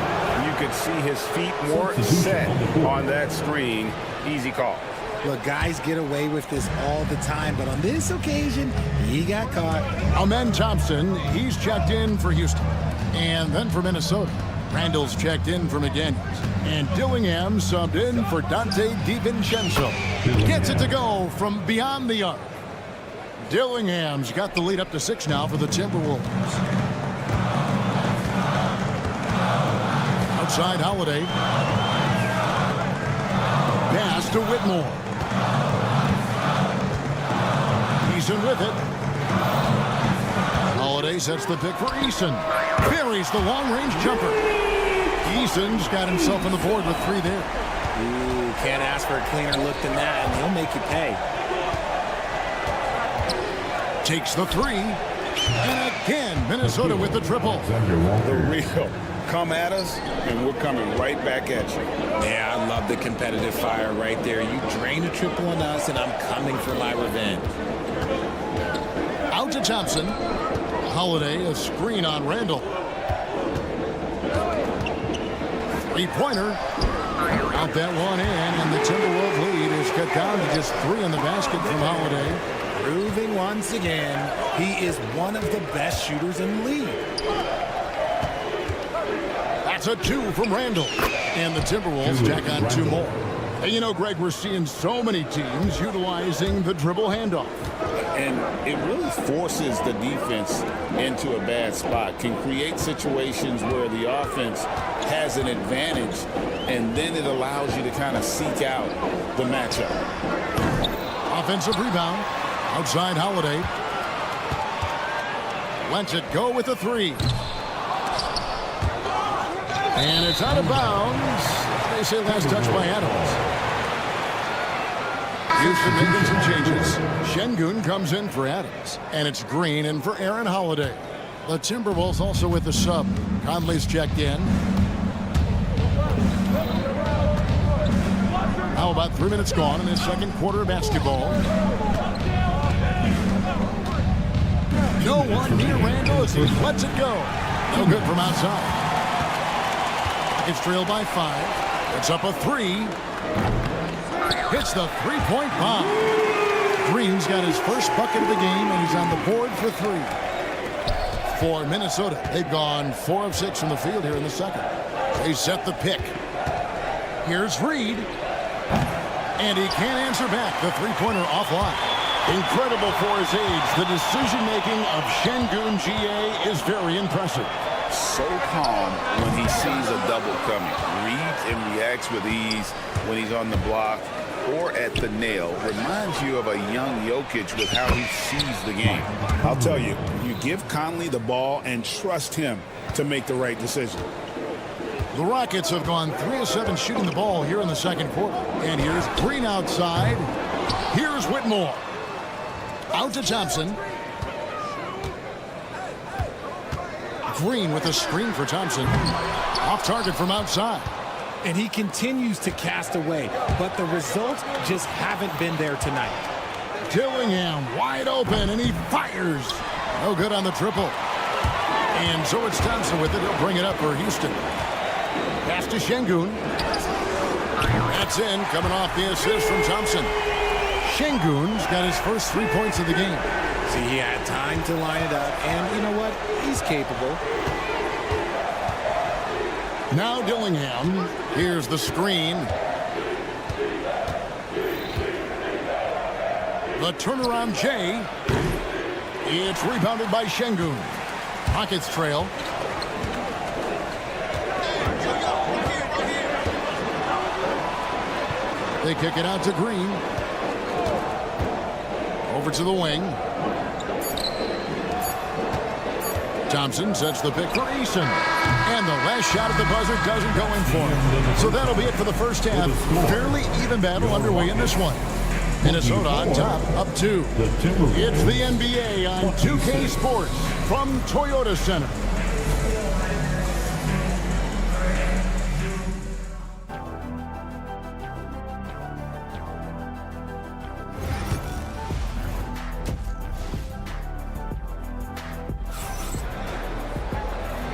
you could see his feet more set on that screen. Easy call. Look, guys get away with this all the time, but on this occasion, he got caught. Amen Thompson, he's checked in for Houston. And then for Minnesota, Randall's checked in for McDaniels. And Dillingham subbed in for Donte DiVincenzo. Gets it to go from beyond the arc. Dillingham's got the lead up to 6 now for the Timberwolves. Outside Holiday. Pass to Whitmore. Eason with it. Holiday sets the pick for Eason. Buries the long-range jumper. Eason's got himself on the board with 3 there. Ooh, can't ask for a cleaner look than that, and he'll make you pay. Takes the 3. And again, Minnesota with the triple. The real. Come at us, and we're coming right back at you. Yeah, I love the competitive fire right there. You drain a triple on us, and I'm coming for my revenge. Out to Thompson. Holiday, a screen on Randall. 3-pointer. Out that one in, and the Timberwolves lead is cut down to just 3 in the basket from Holiday. Proving once again, he is one of the best shooters in the league. That's a 2 from Randall. And the Timberwolves jack on 2 more. And you know, Greg, we're seeing so many teams utilizing the dribble handoff. And it really forces the defense into a bad spot. Can create situations where the offense has an advantage, and then it allows you to kind of seek out the matchup. Offensive rebound. Outside Holiday. Lets it go with a 3. And it's out of bounds. They say last touch by Adams. Houston making some changes. Şengün comes in for Adams. And it's Green in for Aaron Holiday. The Timberwolves also with the sub. Conley's checked in. How about 3 minutes gone in this second quarter of basketball? No one near Randall as he lets it go. No good from outside. It's trailed by 5. It's up a 3. Hits the 3-point bomb. Green's got his first bucket of the game, and he's on the board for 3. For Minnesota, they've gone 4 of 6 from the field here in the second. They set the pick. Here's Reed. And he can't answer back. The 3-pointer offline. Incredible for his age. The decision-making of Şengün GA is very impressive. so calm when he sees a double coming. Reads and reacts with ease when he's on the block or at the nail. Reminds you of a young Jokic with how he sees the game. I'll tell you, you give Conley the ball and trust him to make the right decision. The Rockets have gone 3 of 7 shooting the ball here in the second quarter. And here's Green outside. Here's Whitmore. Out to Thompson. Green with a screen for Thompson. Off target from outside. And he continues to cast away, but the results just haven't been there tonight. Dillingham wide open, and he fires. No good on the triple. And so it's Thompson with it. He'll bring it up for Houston. Pass to Şengün. That's in, coming off the assist from Thompson. Şengün's got his first 3 points of the game. See, he had time to line it up, and you know what? He's capable. Now Dillingham. Here's the screen. The turnaround Jay. It's rebounded by Şengün. Rockets trail. They kick it out to Green. Over to the wing. Thompson sets the pick for Eason. And the last shot at the buzzer doesn't go in for him. So that'll be it for the first half. Fairly even battle underway in this one. Minnesota on top, up 2. It's the NBA on 2K Sports from Toyota Center.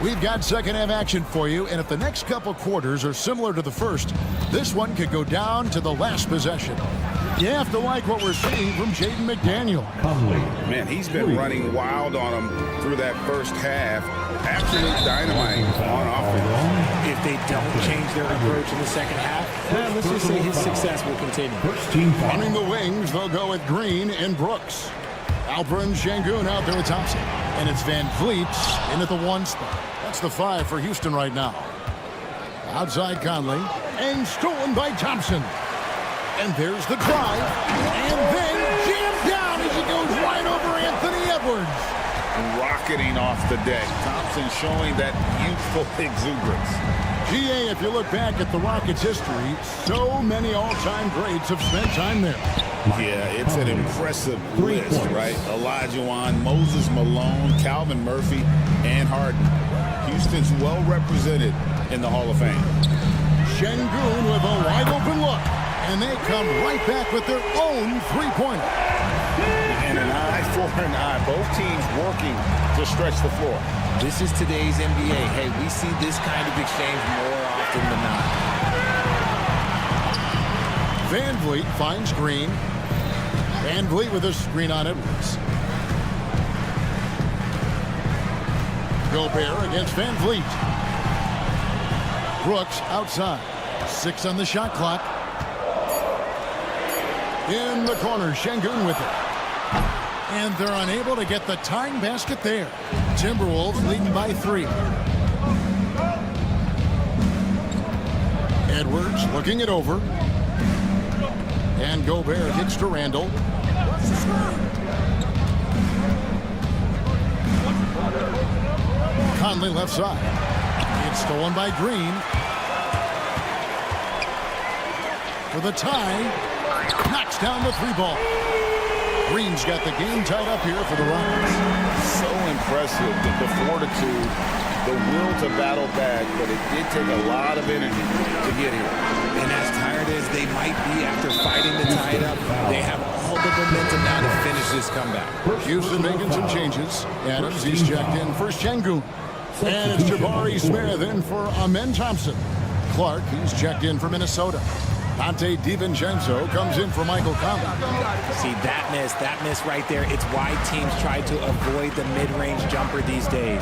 We've got second half action for you, and if the next couple quarters are similar to the first, this one could go down to the last possession. You have to like what we're seeing from Jaden McDaniel. Man, he's been running wild on him through that first half. Absolute dynamite on offense. If they don't change their approach in the second half, well, let's just say his success will continue. Running the wings, they'll go with Green and Brooks. Alper and Şengün out there with Thompson. And it's Van Vliet in at the 1 spot. That's the 5 for Houston right now. Outside Conley. And stolen by Thompson. And there's the drive. And then jammed down as he goes right over Anthony Edwards. Rocketing off the deck. Thompson showing that youthful exuberance. GA, if you look back at the Rockets' history, so many all-time greats have spent time there. Yeah, it's an impressive list, right? Olajuwon, Moses Malone, Calvin Murphy, and Harden. Houston's well represented in the Hall of Fame. Şengün with a wide-open look. And they come right back with their own three-pointer. And an eye for an eye. Both teams working to stretch the floor. This is today's NBA. Hey, we see this kind of exchange more often than not. Van Vliet finds Green. Van Vliet with a screen on Edwards. Gobert against Van Vliet. Brooks outside. 6 on the shot clock. In the corner, Şengün with it. And they're unable to get the tying basket there. Timberwolves leading by 3. Edwards looking it over. And Gobert kicks to Randall. Conley left side. It's stolen by Green. For the tie. Knocks down the 3-ball. Green's got the game tied up here for the Rockets. So impressive, the fortitude, the will to battle back, but it did take a lot of energy to get here. And as tired as they might be after fighting to tie it up, they have all the momentum now to finish this comeback. Houston making some changes. Adams, he's checked in for Şengün. And it's Jabari Smith in for Amen Thompson. Clark, he's checked in for Minnesota. Dante DiVincenzo comes in for Michael Conley. See, that miss right there, it's why teams try to avoid the mid-range jumper these days.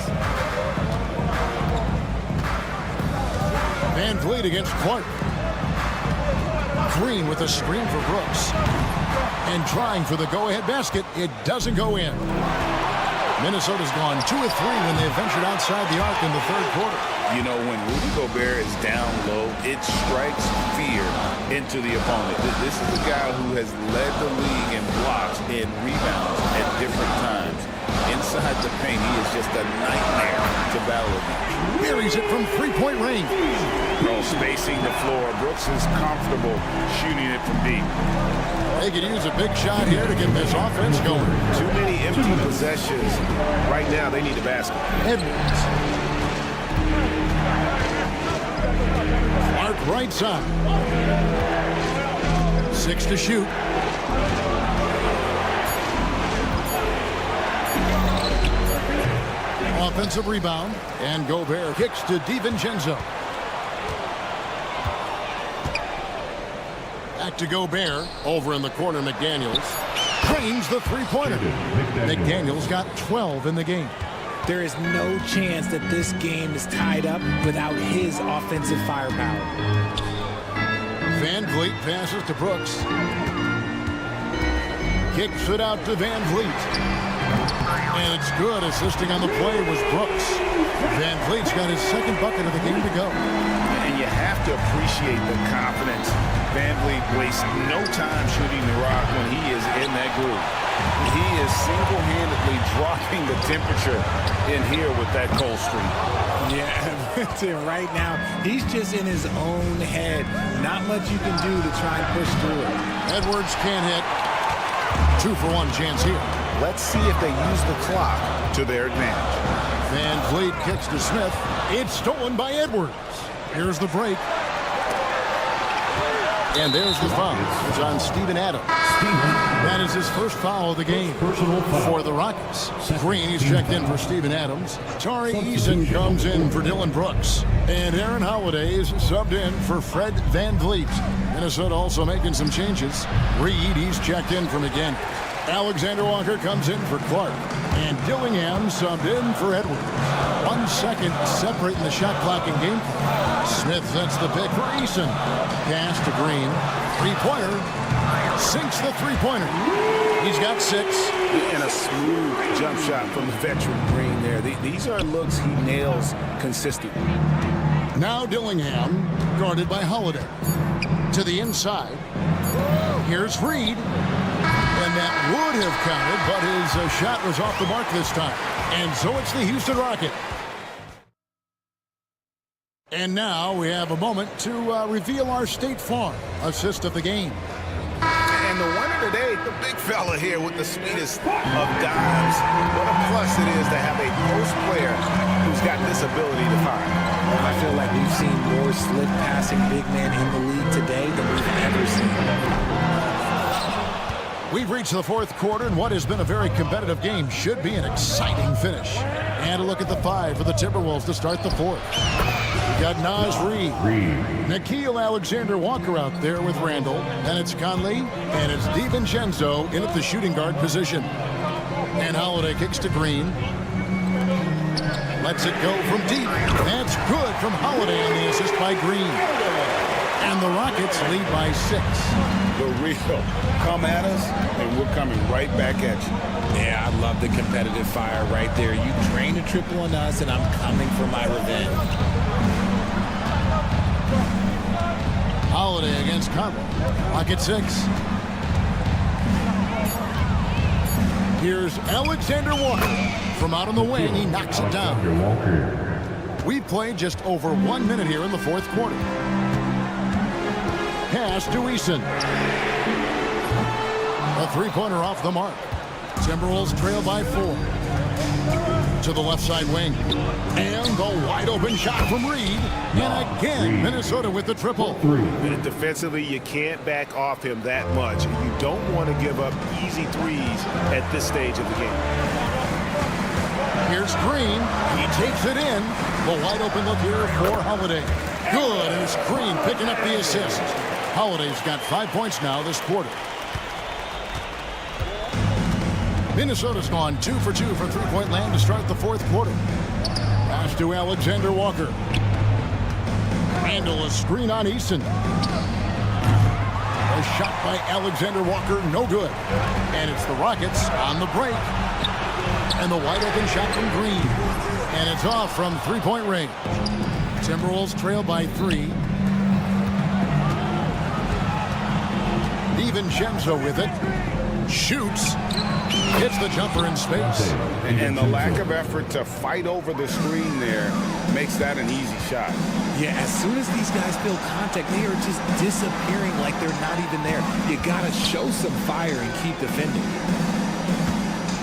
Van Vliet against Clark. Green with a screen for Brooks. And trying for the go-ahead basket, it doesn't go in. Minnesota's gone 2 of 3 when they ventured outside the arc in the third quarter. You know, when Rudy Gobert is down low, it strikes fear into the opponent. This is the guy who has led the league in blocks and rebounds at different times. Inside the paint, he is just a nightmare to battle against. Buries it from three-point range. Spacing the floor. Brooks is comfortable shooting it from deep. They could use a big shot here to get this offense going. Too many empty possessions. Right now, they need the basket. Edwards. Clark right side. 6 to shoot. Offensive rebound, and Gobert kicks to DiVincenzo. Back to Gobert. Over in the corner, McDaniels drains the three-pointer. McDaniels got 12 in the game. There is no chance that this game is tied up without his offensive firepower. Van Vliet passes to Brooks. Kicks it out to Van Vliet. And it's good. Assisting on the play was Brooks. Van Vliet's got his second bucket of the game to go. And you have to appreciate the confidence. Van Vliet wastes no time shooting the rock when he is in that groove. He is single-handedly dropping the temperature in here with that cold streak. Yeah, right now, he's just in his own head. Not much you can do to try and push through it. Edwards can't hit. 2-for-1 chance here. Let's see if they use the clock to their advantage. Van Vliet kicks to Smith. It's stolen by Edwards. Here's the break. And there's the foul. It's on Steven Adams. That is his first foul of the game for the Rockets. Green, he's checked in for Steven Adams. Tari Eason comes in for Dylan Brooks. And Aaron Holiday is subbed in for Fred Van Vliet. Minnesota also making some changes. Reed, he's checked in for McGinn. Alexander Walker comes in for Clark. And Dillingham subbed in for Edwards. 1 second separating the shot clock and game clock. Smith sets the pick for Eason. Pass to Green. Three-pointer. Sinks the three-pointer. He's got 6. And a smooth jump shot from the veteran Green there. These are looks he nails consistently. Now Dillingham, guarded by Holiday. To the inside. Here's Reed. And that would have counted, but his shot was off the mark this time. And so it's the Houston Rockets. And now we have a moment to reveal our State Farm assist of the game. And the winner today, the big fella here with the sweetest of dimes. What a plus it is to have a post player who's got this ability to fire. I feel like we've seen more slick passing big man in the league today than we've ever seen. We've reached the fourth quarter, and what has been a very competitive game should be an exciting finish. And a look at the 5 for the Timberwolves to start the fourth. We got Naz Reid. Nickeil Alexander-Walker out there with Randall. Then it's Conley, and it's DiVincenzo in at the shooting guard position. And Holiday kicks to Green. Lets it go from deep. That's good from Holiday on the assist by Green. And the Rockets lead by 6. The real come at us, and we're coming right back at you. Yeah, I love the competitive fire right there. You drain a triple on us, and I'm coming for my revenge. Holiday against Conley. Rocket 6. Here's Alexander Walker. From out on the wing, he knocks it down. We played just over 1 minute here in the fourth quarter. Pass to Eason. A three-pointer off the mark. Timberwolves trail by 4. To the left side wing. And the wide-open shot from Reed. And again, Minnesota with the triple. Defensively, you can't back off him that much. You don't want to give up easy threes at this stage of the game. Here's Green. He takes it in. The wide-open look here for Holiday. Good, and it's Green picking up the assist. Holiday's got 5 points now this quarter. Minnesota's gone 2 for 2 from three-point land to start the fourth quarter. Pass to Alexander Walker. Handle a screen on Eason. A shot by Alexander Walker, no good. And it's the Rockets on the break. And the wide open shot from Green. And it's off from three-point range. Timberwolves trail by 3. DiVincenzo with it. Shoots. Hits the jumper in space. And the lack of effort to fight over the screen there makes that an easy shot. Yeah, as soon as these guys feel contact, they are just disappearing like they're not even there. You got to show some fire and keep defending.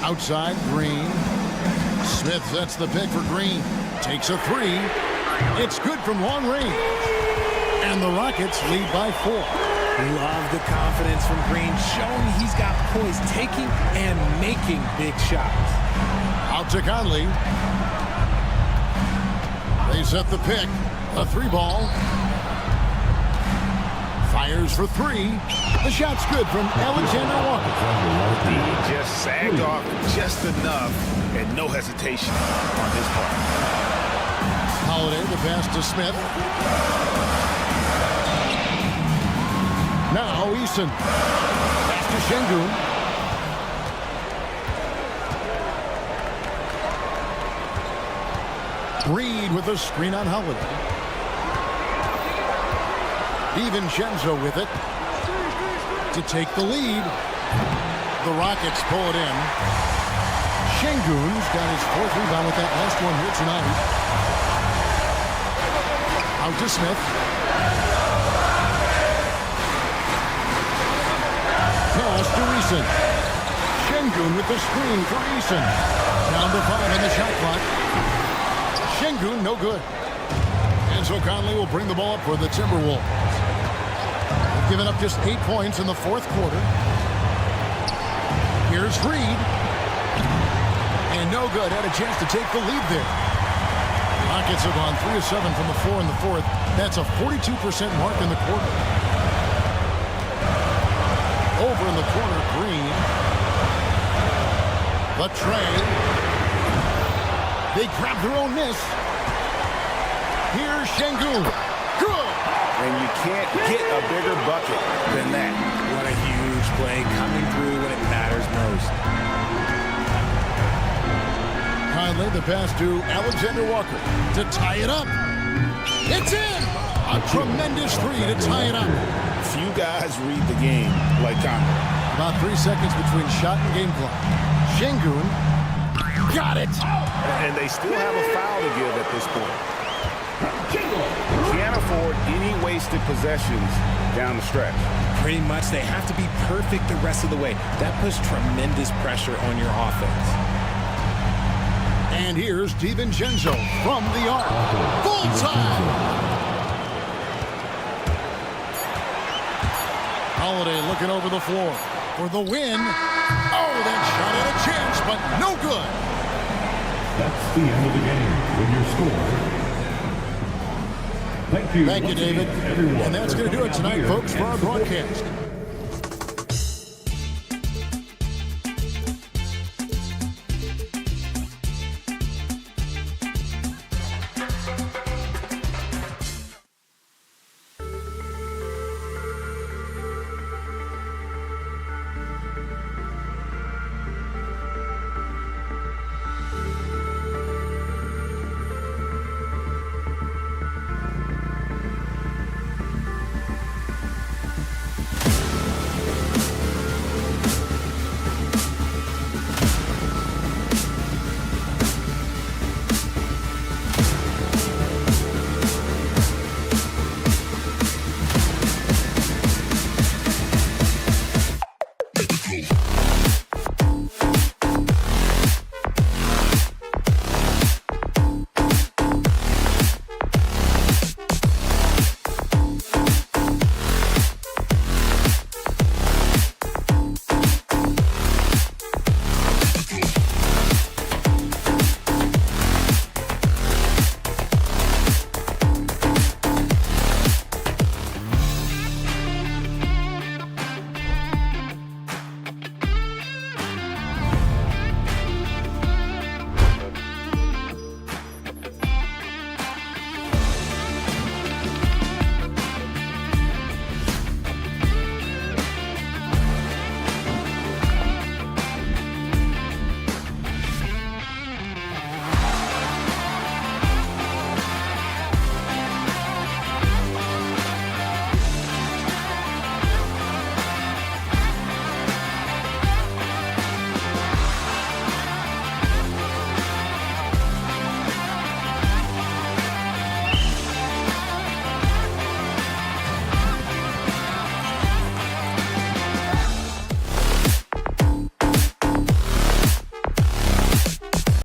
Outside, Green. Smith sets the pick for Green. Takes a 3. It's good from long range. And the Rockets lead by 4. Love the confidence from Green, showing he's got poise, taking and making big shots. Out to Conley. They set the pick. A 3-ball. Fires for 3. The shot's good from Alexander Walker. He just sagged off just enough and no hesitation on his part. Holiday, the pass to Smith. Now Eason. Pass to Şengün. Reed with a screen on Holiday. DiVincenzo with it to take the lead. The Rockets pull it in. Şengün's got his 4th rebound with that last one here tonight. Out to Smith. Pass to Eason. Şengün with the screen for Eason. Down to 5 on the shot clock. Şengün, no good. And so Conley will bring the ball up for the Timberwolves. They've given up just 8 points in the 4th quarter. Here's Reed. And no good. Had a chance to take the lead there. Rockets have gone 3 of 7 from the floor in the 4th. That's a 42% mark in the quarter. Over in the corner, Green. The tray. They grab their own miss. Here's Şengün. Good. And you can't get a bigger bucket than that. What a huge play coming through when it matters most. Conley, the pass to Alexander Walker to tie it up. It's in! A tremendous 3 to tie it up. Few guys read the game like Conley. About 3 seconds between shot and game clock. Şengün got it. And they still have a foul to give at this point. Can't afford any wasted possessions down the stretch. Pretty much they have to be perfect the rest of the way. That puts tremendous pressure on your offense. And here's DiVincenzo from the arc. Full time. Holiday looking over the floor for the win. Oh, that shot had a chance, but no good. That's the end of the game with your score. Thank you, David. And that's going to do it tonight, folks, for our broadcast.